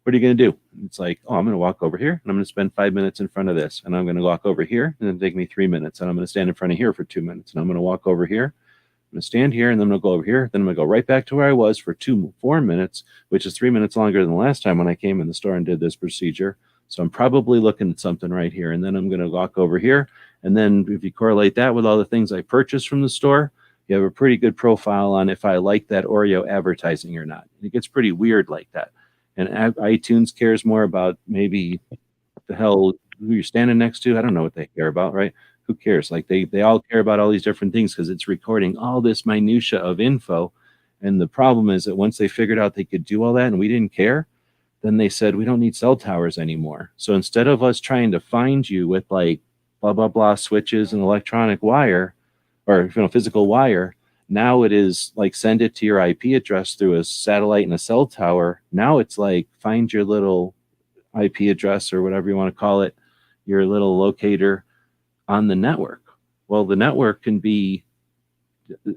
what are you going to do? And it's like, oh, I'm going to walk over here and I'm going to spend 5 minutes in front of this. And I'm going to walk over here and then take me 3 minutes. And I'm going to stand in front of here for 2 minutes. And I'm going to walk over here. I'm going to stand here and then I'm going to go over here. Then I'm going to go right back to where I was for 4 minutes, which is 3 minutes longer than the last time when I came in the store and did this procedure. So I'm probably looking at something right here. And then I'm going to walk over here. And then if you correlate that with all the things I purchased from the store, you have a pretty good profile on if I like that Oreo advertising or not. It gets pretty weird like that. And iTunes cares more about maybe the hell who you're standing next to. I don't know what they care about, right? Who cares? Like they all care about all these different things because it's recording all this minutia of info. And the problem is that once they figured out they could do all that and we didn't care, then they said, we don't need cell towers anymore. So instead of us trying to find you with like blah, blah, blah switches and electronic wire, or physical wire, now it is like send it to your IP address through a satellite and a cell tower. Now it's like find your little IP address or whatever you want to call it, your little locator on the network. Well, the network can be,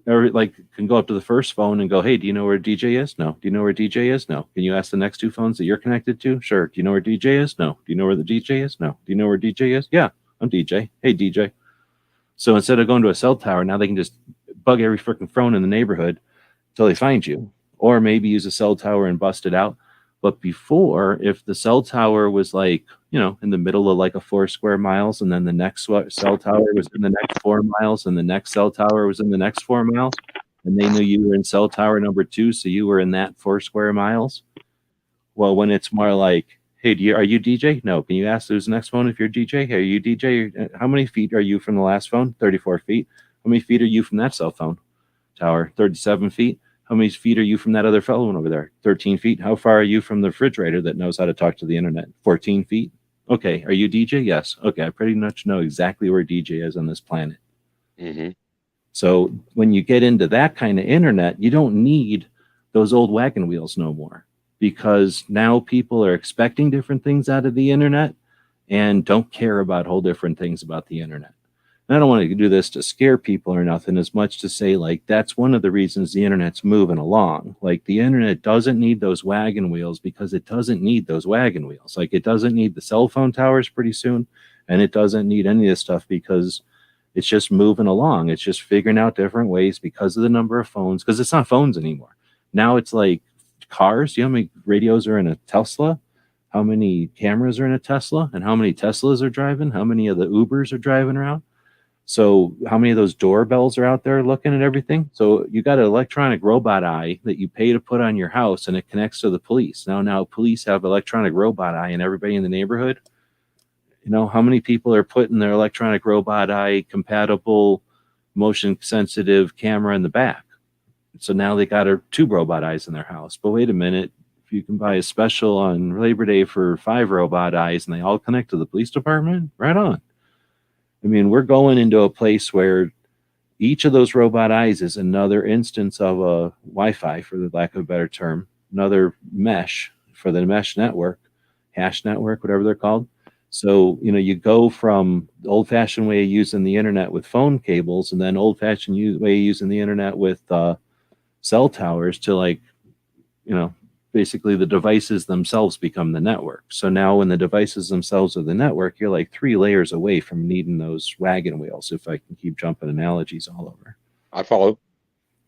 or like can go up to the first phone and go, hey, do you know where DJ is? No. Do you know where DJ is? No. Can you ask the next two phones that you're connected to? Sure. Do you know where DJ is? No. Do you know where the DJ is? No. Do you know where DJ is? Yeah, I'm DJ. Hey, DJ. So instead of going to a cell tower, now they can just bug every freaking phone in the neighborhood until they find you, or maybe use a cell tower and bust it out. But before, if the cell tower was like, in the middle of like a 4 square miles, and then the next cell tower was in the next 4 miles, and the next cell tower was in the next 4 miles, and they knew you were in cell tower number 2, so you were in that 4 square miles. Well, when it's more like, hey, are you DJ? No. Can you ask who's the next phone if you're DJ? Hey, are you DJ? How many feet are you from the last phone? 34 feet. How many feet are you from that cell phone tower? 37 feet. How many feet are you from that other phone over there? 13 feet. How far are you from the refrigerator that knows how to talk to the internet? 14 feet. Okay. Are you DJ? Yes. Okay. I pretty much know exactly where DJ is on this planet. Mm-hmm. So when you get into that kind of internet, you don't need those old wagon wheels no more. Because now people are expecting different things out of the internet and don't care about whole different things about the internet. And I don't want to do this to scare people or nothing, as much to say, like, that's one of the reasons the internet's moving along. Like, the internet doesn't need those wagon wheels because it doesn't need those wagon wheels. Like, it doesn't need the cell phone towers pretty soon, and it doesn't need any of this stuff because It's just moving along. It's just figuring out different ways because of the number of phones, because it's not phones anymore. Now it's like cars. You know how many radios are in a Tesla? How many cameras are in a Tesla? And how many Teslas are driving? How many of the Ubers are driving around? So how many of those doorbells are out there looking at everything? So you got an electronic robot eye that you pay to put on your house, and it connects to the police. Now police have electronic robot eye, and everybody in the neighborhood. You know, how many people are putting their electronic robot eye compatible motion sensitive camera in the back? So now they got two robot eyes in their house. But wait a minute, if you can buy a special on Labor Day for 5 robot eyes and they all connect to the police department, right on. I mean, we're going into a place where each of those robot eyes is another instance of a Wi-Fi, for the lack of a better term, another mesh for the mesh network, hash network, whatever they're called. So, you know, you go from the old-fashioned way of using the internet with phone cables, and then old-fashioned way of using the internet with cell towers, to, like, you know, basically the devices themselves become the network. So now when the devices themselves are the network, you're like 3 layers away from needing those wagon wheels, if I can keep jumping analogies all over. I follow.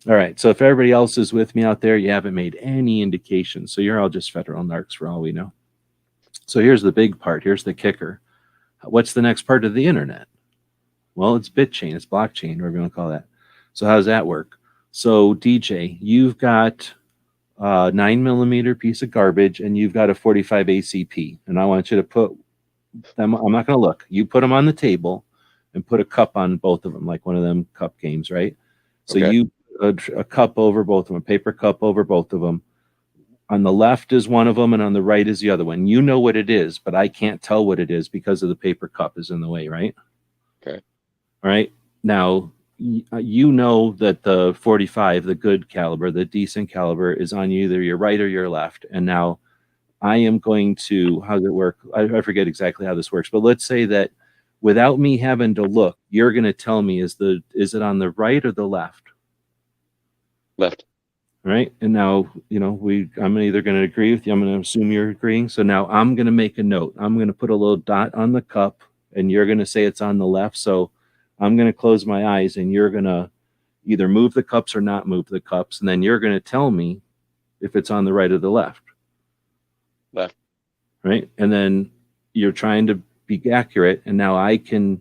All right. So if everybody else is with me out there, you haven't made any indication. So you're all just federal narcs for all we know. So here's the big part. Here's the kicker. What's the next part of the internet? Well, it's bit chain. It's blockchain, whatever you want to call that. So how does that work? So DJ, you've got 9mm piece of garbage, and you've got a 45 ACP, and I want you to put them, I'm not going to look, you put them on the table and put a cup on both of them, like one of them cup games, right? So Okay. you a cup over both of them, a paper cup over both of them. On the left is one of them, and on the right is the other one. You know what it is, but I can't tell what it is because of the paper cup is in the way, right? Okay. All right. Now, you know that the 45, the good caliber, the decent caliber, is on either your right or your left. And now I am going to, how does it work? I forget exactly how this works, but let's say that without me having to look, you're going to tell me, is it on the right or the left? Left. Right. And now, you know, I'm either going to agree with you. I'm going to assume you're agreeing. So now I'm going to make a note. I'm going to put a little dot on the cup, and you're going to say it's on the left. So I'm going to close my eyes, and you're going to either move the cups or not move the cups. And then you're going to tell me if it's on the right or the left. Left. Right. And then you're trying to be accurate. And now I can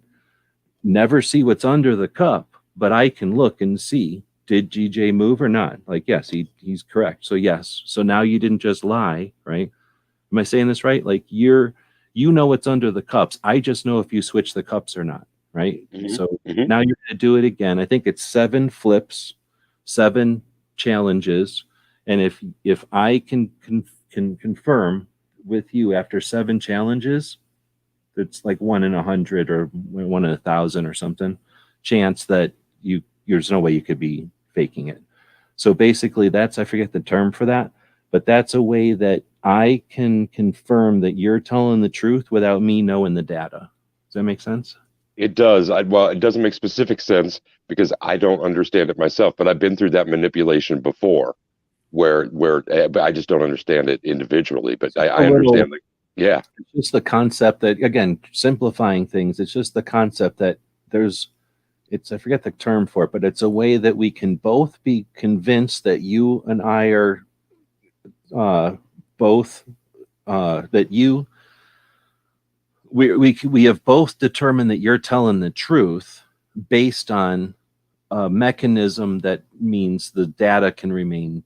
never see what's under the cup, but I can look and see, did GJ move or not? Like, yes, he's correct. So yes. So now you didn't just lie, right? Am I saying this right? Like, you know what's under the cups. I just know if you switch the cups or not. Right. Mhm. So Mhm. now you're going to do it again. I think it's 7 flips, 7 challenges. And if I can confirm with you after 7 challenges, it's like 1 in 100 or 1 in 1,000 or something chance that there's no way you could be faking it. So basically I forget the term for that, but that's a way that I can confirm that you're telling the truth without me knowing the data. Does that make sense? It does. Well, it doesn't make specific sense because I don't understand it myself, but I've been through that manipulation before where but I just don't understand it individually, but I understand. Yeah. It's just the concept that, again, simplifying things, it's just the concept that I forget the term for it, but it's a way that we can both be convinced that you and I are both, that we have both determined that you're telling the truth based on a mechanism that means the data can remain,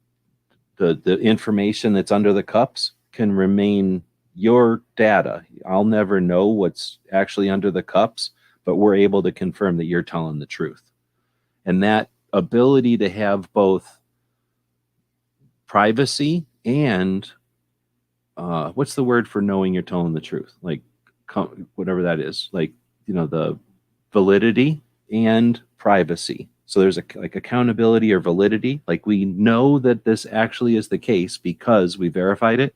the information that's under the cups can remain your data. I'll never know what's actually under the cups, but we're able to confirm that you're telling the truth. And that ability to have both privacy and what's the word for knowing you're telling the truth? Like, whatever that is, like, you know, the validity and privacy. So there's like accountability or validity. Like, we know that this actually is the case because we verified it,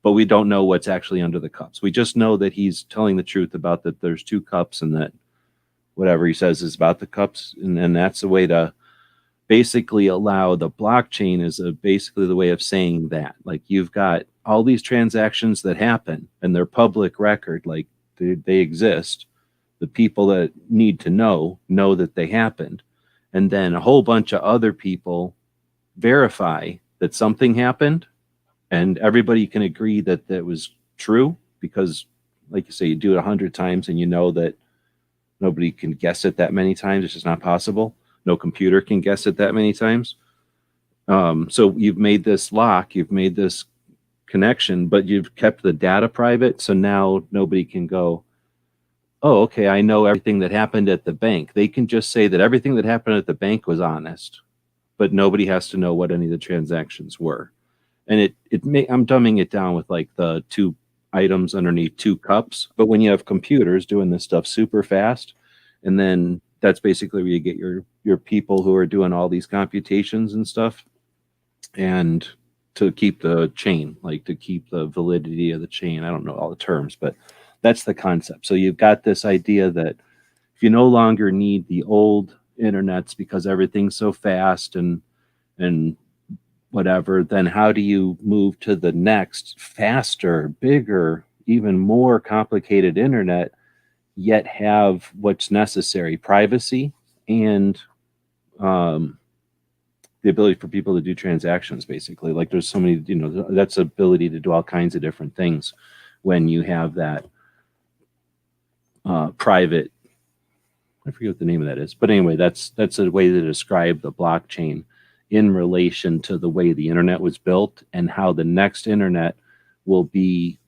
but we don't know what's actually under the cups. We just know that he's telling the truth about that there's 2 cups, and that whatever he says is about the cups. And that's a way to basically allow the blockchain is basically the way of saying that, like, you've got all these transactions that happen and they're public record, like they exist. The people that need to know that they happened. And then a whole bunch of other people verify that something happened, and everybody can agree that that was true because, like you say, you do it 100 times and you know that nobody can guess it that many times. It's just not possible. No computer can guess it that many times. So you've made this lock, you've made this connection, but you've kept the data private. So now nobody can go, oh, okay, I know everything that happened at the bank. They can just say that everything that happened at the bank was honest, but nobody has to know what any of the transactions were. And I'm dumbing it down with like the 2 items underneath 2 cups. But when you have computers doing this stuff super fast, and then that's basically where you get your people who are doing all these computations and stuff, and to keep the chain, like to keep the validity of the chain. I don't know all the terms, but that's the concept. So you've got this idea that if you no longer need the old internets because everything's so fast and whatever, then how do you move to the next faster, bigger, even more complicated internet, yet have what's necessary, privacy and the ability for people to do transactions, basically. Like there's so many, that's ability to do all kinds of different things when you have that private, I forget what the name of that is, but anyway, that's a way to describe the blockchain in relation to the way the internet was built and how the next internet will be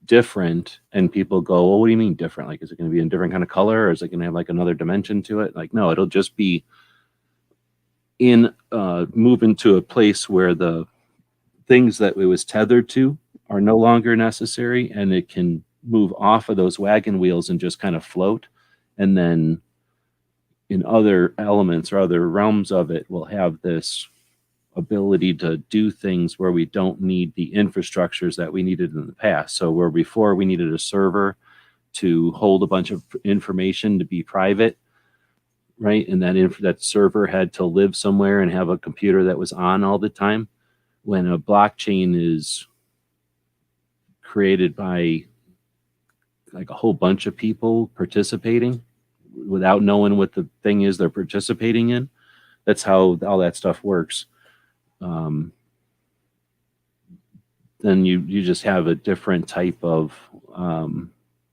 different. And people go, well, what do you mean different? Like, is it going to be in a different kind of color, or is it going to have like another dimension to it? Like, no, it'll just be move into a place where the things that it was tethered to are no longer necessary, and it can move off of those wagon wheels and just kind of float. And then in other elements or other realms of it, we'll have this ability to do things where we don't need the infrastructures that we needed in the past. So where before we needed a server to hold a bunch of information to be private, right? And that server had to live somewhere and have a computer that was on all the time. When a blockchain is created by like a whole bunch of people participating without knowing what the thing is they're participating in, that's how all that stuff works. Then you just have a different type of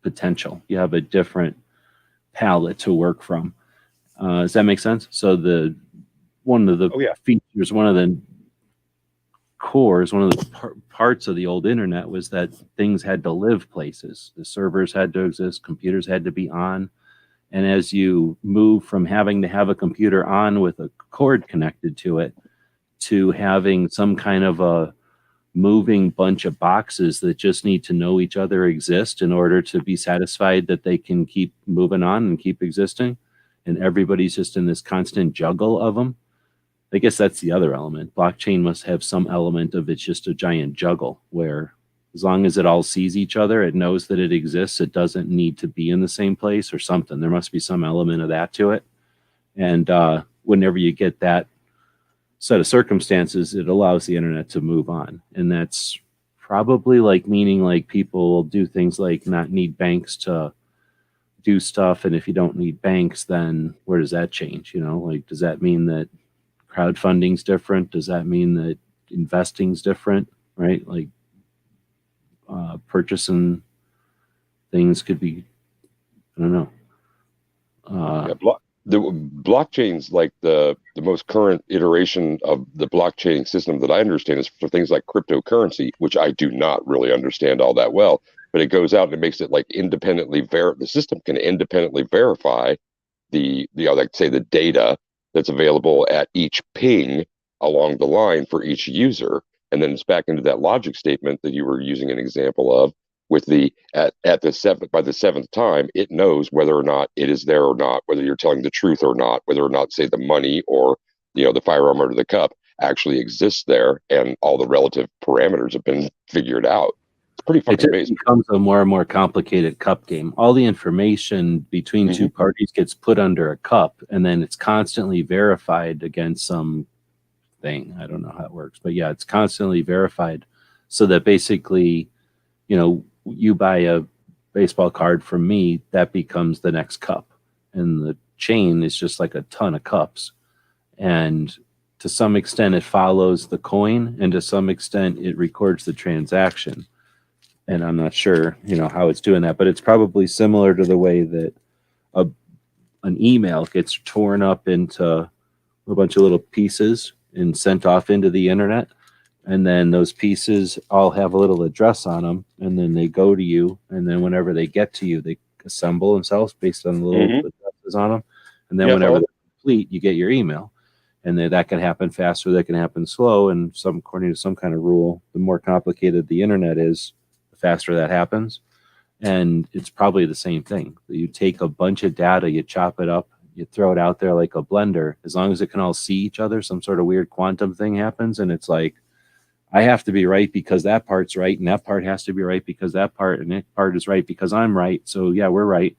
potential. You have a different palette to work from. Does that make sense? So one of the features, one of the cores, one of the parts of the old internet was that things had to live places. The servers had to exist, computers had to be on. And as you move from having to have a computer on with a cord connected to it to having some kind of a moving bunch of boxes that just need to know each other exist in order to be satisfied that they can keep moving on and keep existing, and everybody's just in this constant juggle of them. I guess that's the other element. Blockchain must have some element of it's just a giant juggle where as long as it all sees each other, it knows that it exists. It doesn't need to be in the same place or something. There must be some element of that to it. And whenever you get that set of circumstances, it allows the internet to move on. And that's probably like meaning like people will do things like not need banks to do stuff. And if you don't need banks, then where does that change? Like, does that mean that crowdfunding's different? Does that mean that investing's different? Right? Like purchasing things could be, I don't know. The blockchain's like the most current iteration of the blockchain system that I understand is for things like cryptocurrency, which I do not really understand all that well, but it goes out and it makes it like independently the system can independently verify the like say the data that's available at each ping along the line for each user. And then it's back into that logic statement that you were using an example of with the by the seventh time, it knows whether or not it is there or not, whether you're telling the truth or not, whether or not, say, the money or the firearm or the cup actually exists there, and all the relative parameters have been figured out. It's pretty fucking amazing. It becomes a more and more complicated cup game. All the information between two parties gets put under a cup, and then it's constantly verified against some thing. I don't know how it works, but yeah, it's constantly verified so that basically, you buy a baseball card from me, that becomes the next cup. And the chain is just like a ton of cups. And to some extent, it follows the coin, and to some extent, it records the transaction. And I'm not sure, how it's doing that, but it's probably similar to the way that an email gets torn up into a bunch of little pieces and sent off into the internet. And then those pieces all have a little address on them, and then they go to you. And then whenever they get to you, they assemble themselves based on the little addresses on them. And then whenever they're complete, you get your email. And that can happen faster, that can happen slow. And according to some kind of rule, the more complicated the internet is, the faster that happens. And it's probably the same thing. You take a bunch of data, you chop it up, you throw it out there like a blender. As long as it can all see each other, some sort of weird quantum thing happens. And it's like, I have to be right because that part's right, and that part has to be right because that part, and that part is right because I'm right. So yeah, we're right.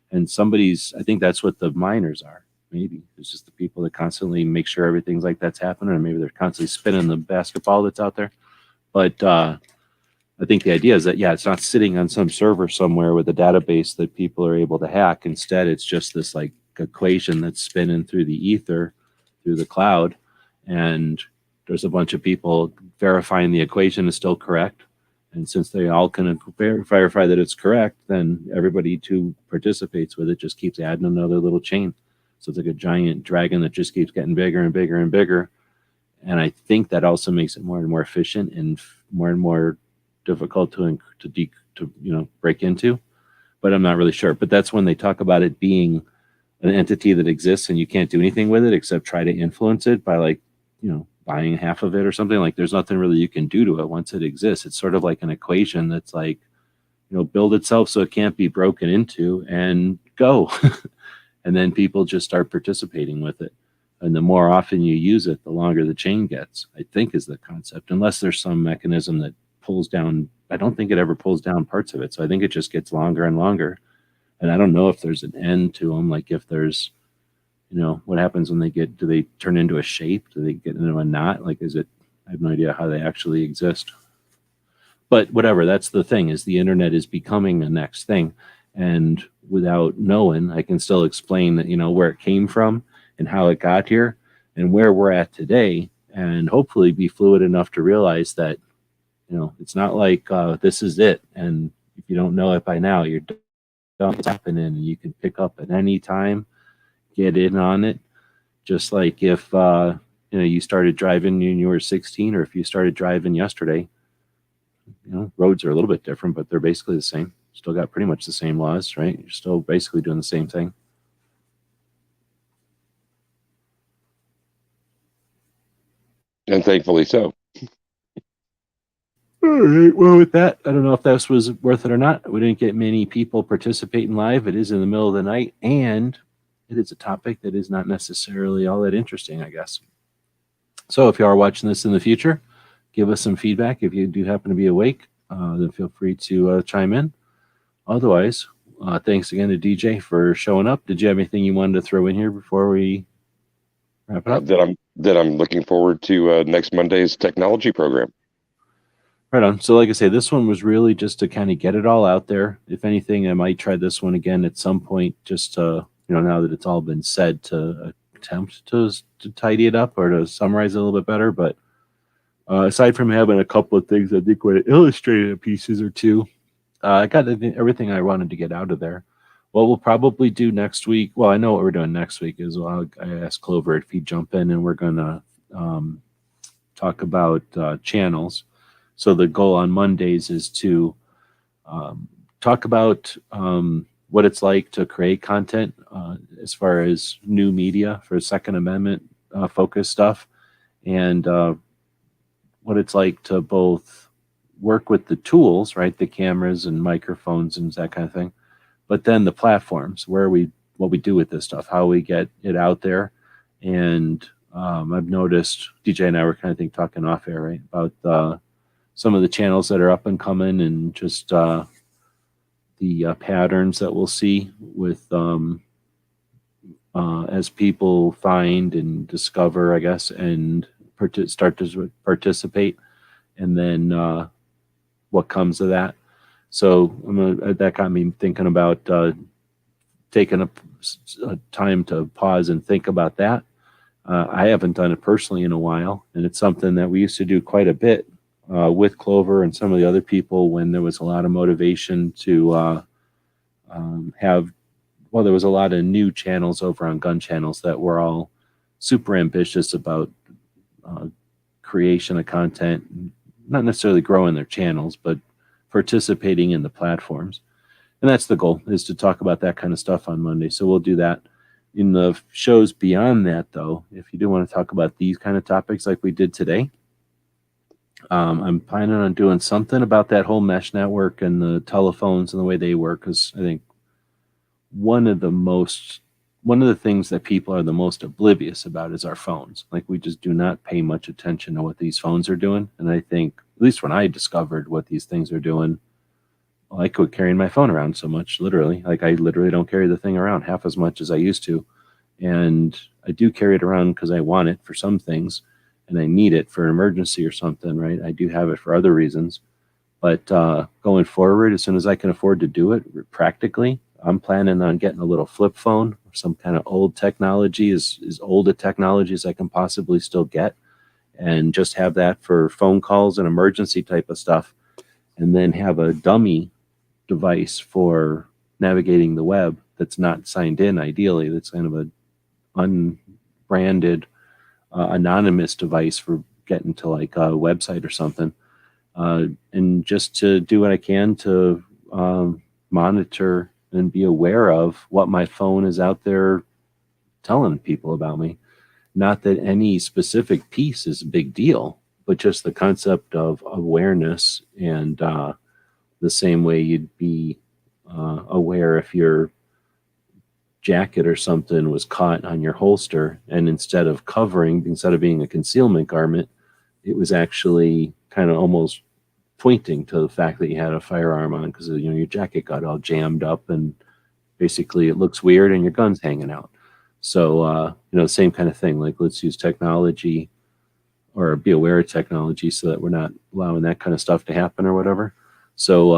And I think that's what the miners are. Maybe it's just the people that constantly make sure everything's like that's happening, or maybe they're constantly spinning the basketball that's out there. But I think the idea is that, it's not sitting on some server somewhere with a database that people are able to hack. Instead, it's just this like equation that's spinning through the ether, through the cloud. And there's a bunch of people verifying the equation is still correct. And since they all can verify that it's correct, then everybody who participates with it just keeps adding another little chain. So it's like a giant dragon that just keeps getting bigger and bigger and bigger. And I think that also makes it more and more efficient and more difficult to break into. But I'm not really sure. But that's when they talk about it being an entity that exists and you can't do anything with it except try to influence it by buying half of it or something. Like there's nothing really you can do to it once it exists. It's sort of like an equation that's like, build itself so it can't be broken into and go. And then people just start participating with it. And the more often you use it, the longer the chain gets, I think is the concept, unless there's some mechanism that pulls down. I don't think it ever pulls down parts of it. So I think it just gets longer and longer. And I don't know if there's an end to them. Like if there's, what happens when do they turn into a shape? Do they get into a knot? Like, I have no idea how they actually exist. But whatever, that's the thing, is the internet is becoming the next thing. And without knowing, I can still explain that, where it came from and how it got here and where we're at today, and hopefully be fluid enough to realize that, it's not like this is it. And if you don't know it by now, you're done. What's happening, and you can pick up at any time, get in on it. Just like if, you started driving when you were 16, or if you started driving yesterday, roads are a little bit different, but they're basically the same. Still got pretty much the same laws, right? You're still basically doing the same thing. And thankfully so. All right. Well, with that, I don't know if this was worth it or not. We didn't get many people participating live. It is in the middle of the night, and it is a topic that is not necessarily all that interesting, I guess. So if you are watching this in the future, give us some feedback. If you do happen to be awake, then feel free to chime in. Otherwise, thanks again to DJ for showing up. Did you have anything you wanted to throw in here before we wrap it up? That I'm looking forward to next Monday's technology program. Right on. So like I say, this one was really just to kind of get it all out there. If anything, I might try this one again at some point, just to, now that it's all been said, to attempt to tidy it up or to summarize it a little bit better. But aside from having a couple of things I think would illustrate a pieces or two, I got everything I wanted to get out of there. What we'll probably do next week, well, I know what we're doing next week is, I asked Clover if he'd jump in, and we're going to talk about channels. So the goal on Mondays is to talk about what it's like to create content as far as new media for Second Amendment focused stuff, and what it's like to both work with the tools, right, the cameras and microphones and that kind of thing, but then the platforms, what we do with this stuff, how we get it out there. And I've noticed DJ and I were kind of talking off air, right, about some of the channels that are up and coming, and just the patterns that we'll see with as people find and discover, I guess, and start to participate, and then what comes of that. So that got me thinking about taking a time to pause and think about that. I haven't done it personally in a while, and it's something that we used to do quite a bit with Clover and some of the other people when there was a lot of motivation to have. Well, there was a lot of new channels over on Gun Channels that were all super ambitious about creation of content, not necessarily growing their channels, but participating in the platforms. And that's the goal, is to talk about that kind of stuff on Monday. So we'll do that. In the shows beyond that, though, if you do want to talk about these kind of topics like we did today, I'm planning on doing something about that whole mesh network and the telephones and the way they work, because I think one of the things that people are the most oblivious about is our phones. Like, we just do not pay much attention to what these phones are doing. And I think, at least when I discovered what these things are doing, I quit carrying my phone around so much, literally. Like, I literally don't carry the thing around half as much as I used to. And I do carry it around because I want it for some things, and I need it for an emergency or something, right? I do have it for other reasons. But going forward, as soon as I can afford to do it practically, I'm planning on getting a little flip phone or some kind of old technology, as old a technology as I can possibly still get, and just have that for phone calls and emergency type of stuff, and then have a dummy device for navigating the web that's not signed in, ideally. That's kind of a unbranded, anonymous device for getting to like a website or something. And just to do what I can to monitor and be aware of what my phone is out there telling people about me. Not that any specific piece is a big deal, but just the concept of awareness, and the same way you'd be aware if your jacket or something was caught on your holster, and instead of being a concealment garment, it was actually kind of almost pointing to the fact that you had a firearm on, because your jacket got all jammed up and basically it looks weird and your gun's hanging out. So the same kind of thing. Like, let's use technology, or be aware of technology, so that we're not allowing that kind of stuff to happen or whatever. So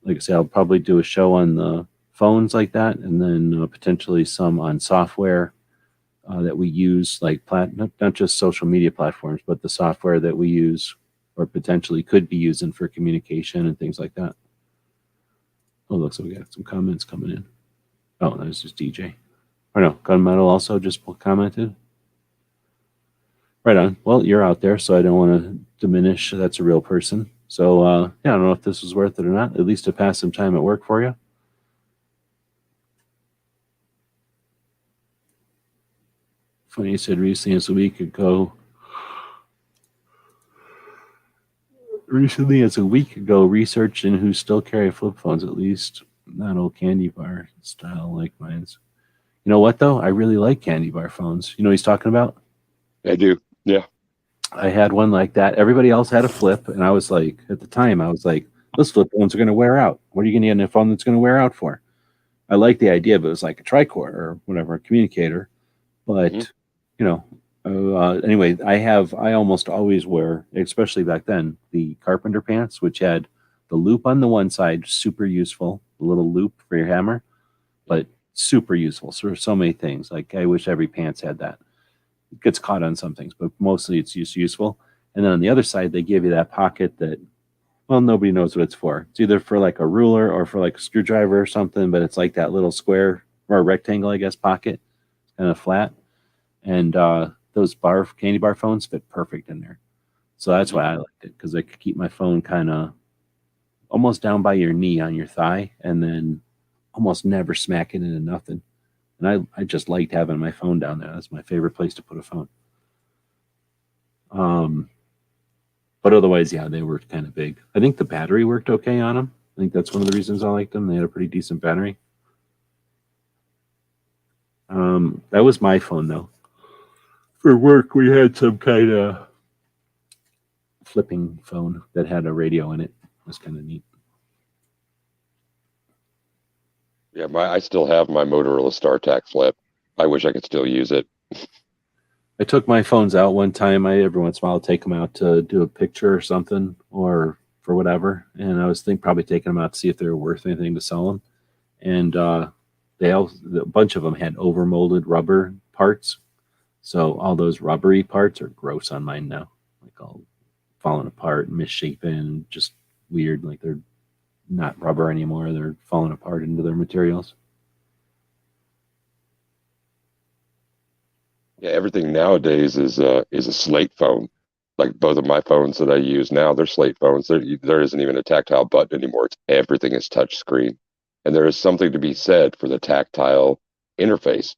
like I say, I'll probably do a show on the phones like that, and then potentially some on software that we use, like not just social media platforms, but the software that we use or potentially could be using for communication and things like that. Oh, looks like we got some comments coming in. Oh, that was just DJ. Or no, Gunmetal also just commented. Right on. Well, you're out there, so I don't want to diminish that's a real person. So yeah, I don't know if this was worth it or not, at least to pass some time at work for you. Funny you said recently as a week ago, researching who still carry flip phones, at least not old candy bar style like mine's. You know what, though? I really like candy bar phones. You know what he's talking about? I do. Yeah. I had one like that. Everybody else had a flip, and I was like, at the time, I was like, those flip phones are going to wear out. What are you going to get a phone that's going to wear out for? I like the idea, but it was like a tricorder or whatever, a communicator. But, anyway, I almost always wear, especially back then, the carpenter pants, which had the loop on the one side, super useful, the little loop for your hammer, but super useful for so many things. Like, I wish every pants had that. It gets caught on some things, but mostly it's just useful. And then on the other side, they give you that pocket that, well, nobody knows what it's for. It's either for like a ruler or for like a screwdriver or something, but it's like that little square or rectangle, I guess, pocket, kind of flat. And those candy bar phones fit perfect in there. So that's why I liked it, because I could keep my phone kind of almost down by your knee on your thigh, and then almost never smacking into nothing. And I just liked having my phone down there. That's my favorite place to put a phone. But otherwise, yeah, they were kind of big. I think the battery worked okay on them. I think that's one of the reasons I liked them. They had a pretty decent battery. That was my phone, though. For work, we had some kind of flipping phone that had a radio in it. It was kind of neat. Yeah, I still have my Motorola StarTAC flip. I wish I could still use it. I took my phones out one time. Every once in a while, I'll take them out to do a picture or something, or for whatever, and I was probably taking them out to see if they were worth anything to sell them, and a bunch of them had overmolded rubber parts, so all those rubbery parts are gross on mine now, like all falling apart, misshapen, just weird, like they're not rubber anymore, they're falling apart into their materials. Yeah, everything nowadays is a slate phone. Like both of my phones that I use now, they're slate phones. There isn't even a tactile button anymore. Everything is touch screen. And there is something to be said for the tactile interface.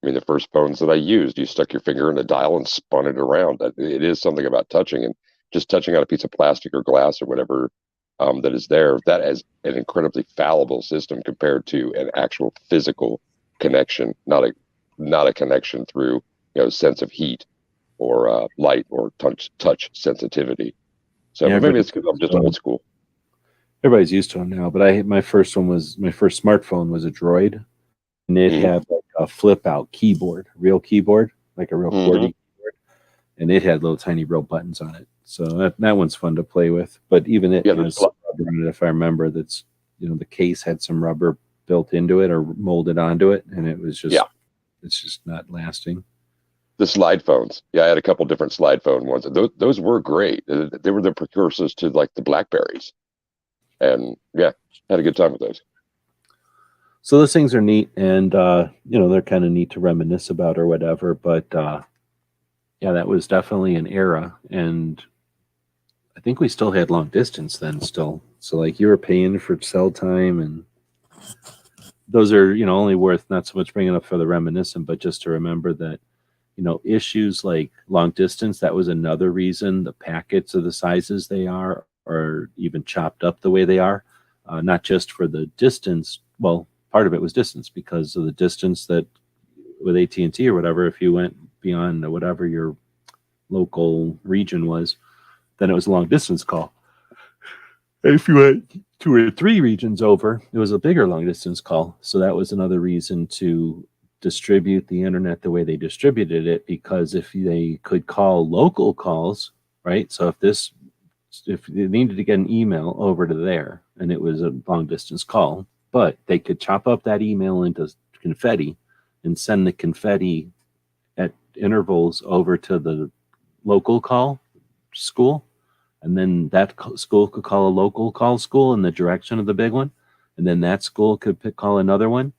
I mean, the first phones that I used, you stuck your finger in a dial and spun it around. It is something about touching, and just touching on a piece of plastic or glass or whatever that is there. That is an incredibly fallible system compared to an actual physical connection, not a connection through sense of heat or light or touch sensitivity. So Yeah, but maybe it's because I'm just old school. Everybody's used to them now, but my first smartphone was a Droid, and it had like a flip out keyboard, real keyboard, like a real QWERTY keyboard, and it had little tiny real buttons on it. So that one's fun to play with. But even it has some rubber in it, if I remember. That's the case had some rubber built into it or molded onto it, and it was just it's just not lasting. The slide phones, I had a couple different slide phone ones. Those were great. They were the precursors to like the Blackberries, and had a good time with those. So those things are neat, and they're kind of neat to reminisce about or whatever. But that was definitely an era, and I think we still had long distance then still. So like you were paying for cell time, and those are only worth not so much bringing up for the reminiscent, but just to remember that issues like long distance, that was another reason the packets are the sizes they are, or even chopped up the way they are, not just for the distance. Well, part of it was distance because of the distance that with AT&T or whatever, if you went beyond whatever your local region was, then it was a long distance call. If you went 2 or 3 regions over, it was a bigger long distance call. So that was another reason to distribute the internet the way they distributed it, because if they could call local calls, right? So if they needed to get an email over to there and it was a long distance call, but they could chop up that email into confetti and send the confetti at intervals over to the local call school, and then that school could call a local call school in the direction of the big one, and then that school could call another one.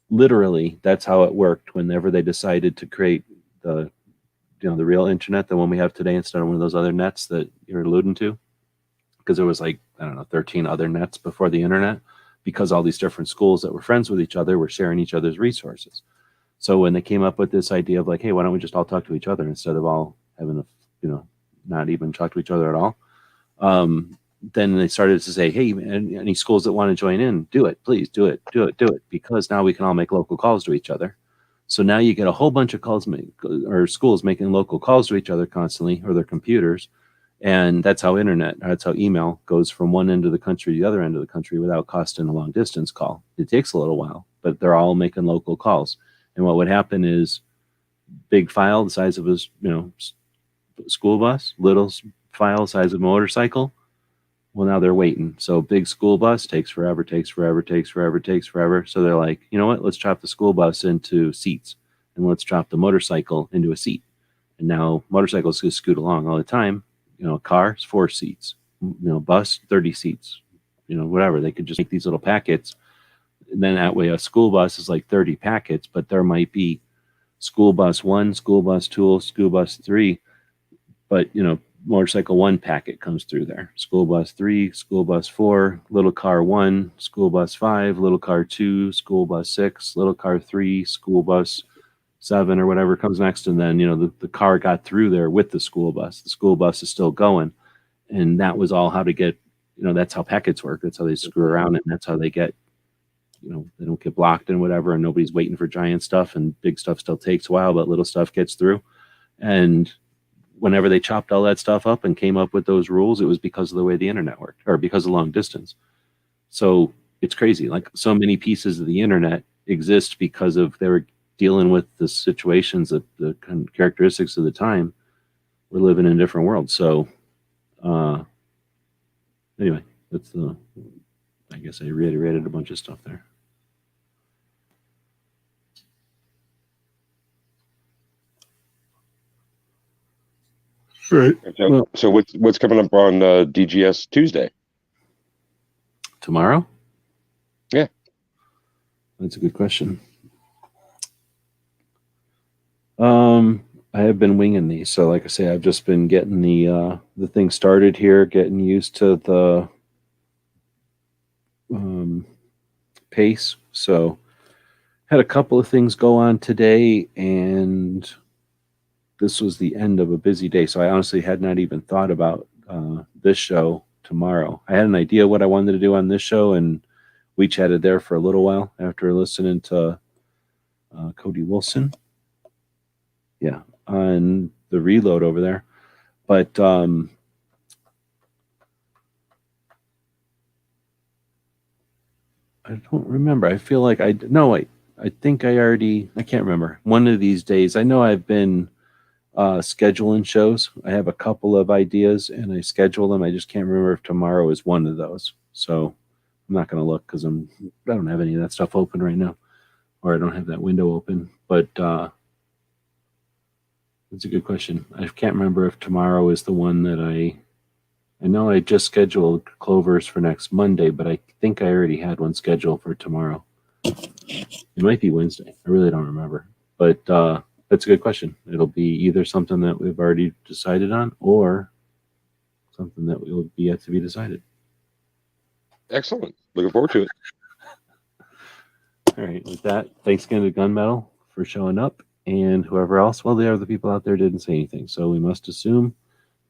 Literally, that's how it worked whenever they decided to create the real internet, the one we have today, instead of one of those other nets that you're alluding to, because there was 13 other nets before the internet, because all these different schools that were friends with each other were sharing each other's resources. So when they came up with this idea of like, hey, why don't we just all talk to each other instead of all having not even talk to each other at all, then they started to say, hey, any schools that want to join in, do it, please do it, because now we can all make local calls to each other. So now you get a whole bunch of schools making local calls to each other constantly, or their computers, and that's how email goes from one end of the country to the other end of the country without costing a long distance call. It takes a little while, but they're all making local calls. And what would happen is big file the size of a school bus, little file size of a motorcycle. Well, now they're waiting. So big school bus takes forever. So they're like, you know what? Let's chop the school bus into seats, and let's chop the motorcycle into a seat. And now motorcycles just scoot along all the time. A car is 4 seats. Bus 30 seats. Whatever. They could just make these little packets. And then that way, a school bus is like 30 packets, but there might be school bus 1, school bus 2, school bus 3. But motorcycle 1 packet comes through there. School bus 3, school bus 4, little car 1, school bus 5, little car 2, school bus 6, little car 3, school bus 7, or whatever comes next. And then, the car got through there with the school bus. The school bus is still going. And that was all how to get, that's how packets work. That's how they screw around, and that's how they get, they don't get blocked and whatever, and nobody's waiting for giant stuff, and big stuff still takes a while, but little stuff gets through. And whenever they chopped all that stuff up and came up with those rules, it was because of the way the internet worked, or because of long distance. So it's crazy. Like, so many pieces of the internet exist because of they were dealing with the situations, that the characteristics of the time. We're living in a different world. So Anyway, that's the. I guess I reiterated a bunch of stuff there. Right. So, Well, so what's coming up on DGS Tuesday? tomorrow? Yeah. That's a good question. I have been winging these, so like I say, I've just been getting the thing started here, getting used to the pace. So had a couple of things go on today, and this was the end of a busy day. So I honestly had not even thought about this show tomorrow. I had an idea what I wanted to do on this show, and we chatted there for a little while after listening to Cody Wilson. Yeah, on the reload over there. But I don't remember. I feel like I think I can't remember. One of these days, I know I've been scheduling shows. I have a couple of ideas and I schedule them. I just can't remember if tomorrow is one of those. So I'm not going to look because I don't have any of that stuff open right now, or I don't have that window open. But that's a good question. I can't remember if tomorrow is the one that I know I just scheduled Clovers for next Monday, but I think I already had one scheduled for tomorrow. It might be Wednesday. I really don't remember. But that's a good question. It'll be either something that we've already decided on or something that will be yet to be decided. Excellent. Looking forward to it. All right. With that, thanks again to Gunmetal for showing up, and whoever else. Well, the other people out there didn't say anything, so we must assume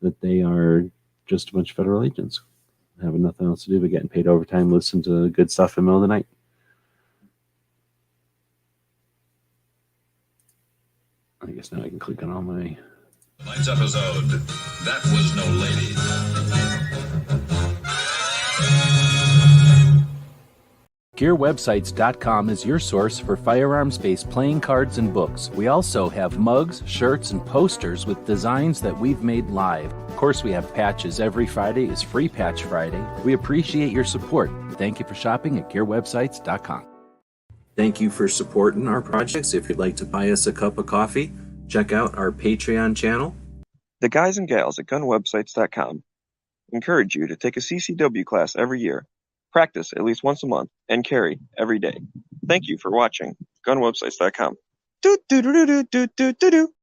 that they are just a bunch of federal agents having nothing else to do but getting paid overtime, listen to good stuff in the middle of the night. I guess now I can click on all my... Tonight's episode, That Was No Lady. GearWebsites.com is your source for firearms-based playing cards and books. We also have mugs, shirts, and posters with designs that we've made live. Of course, we have patches. Every Friday is Free Patch Friday. We appreciate your support. Thank you for shopping at GearWebsites.com. Thank you for supporting our projects. If you'd like to buy us a cup of coffee, check out our Patreon channel. The guys and gals at GunWebsites.com encourage you to take a CCW class every year, practice at least once a month, and carry every day. Thank you for watching GunWebsites.com. Do do do do do do do do.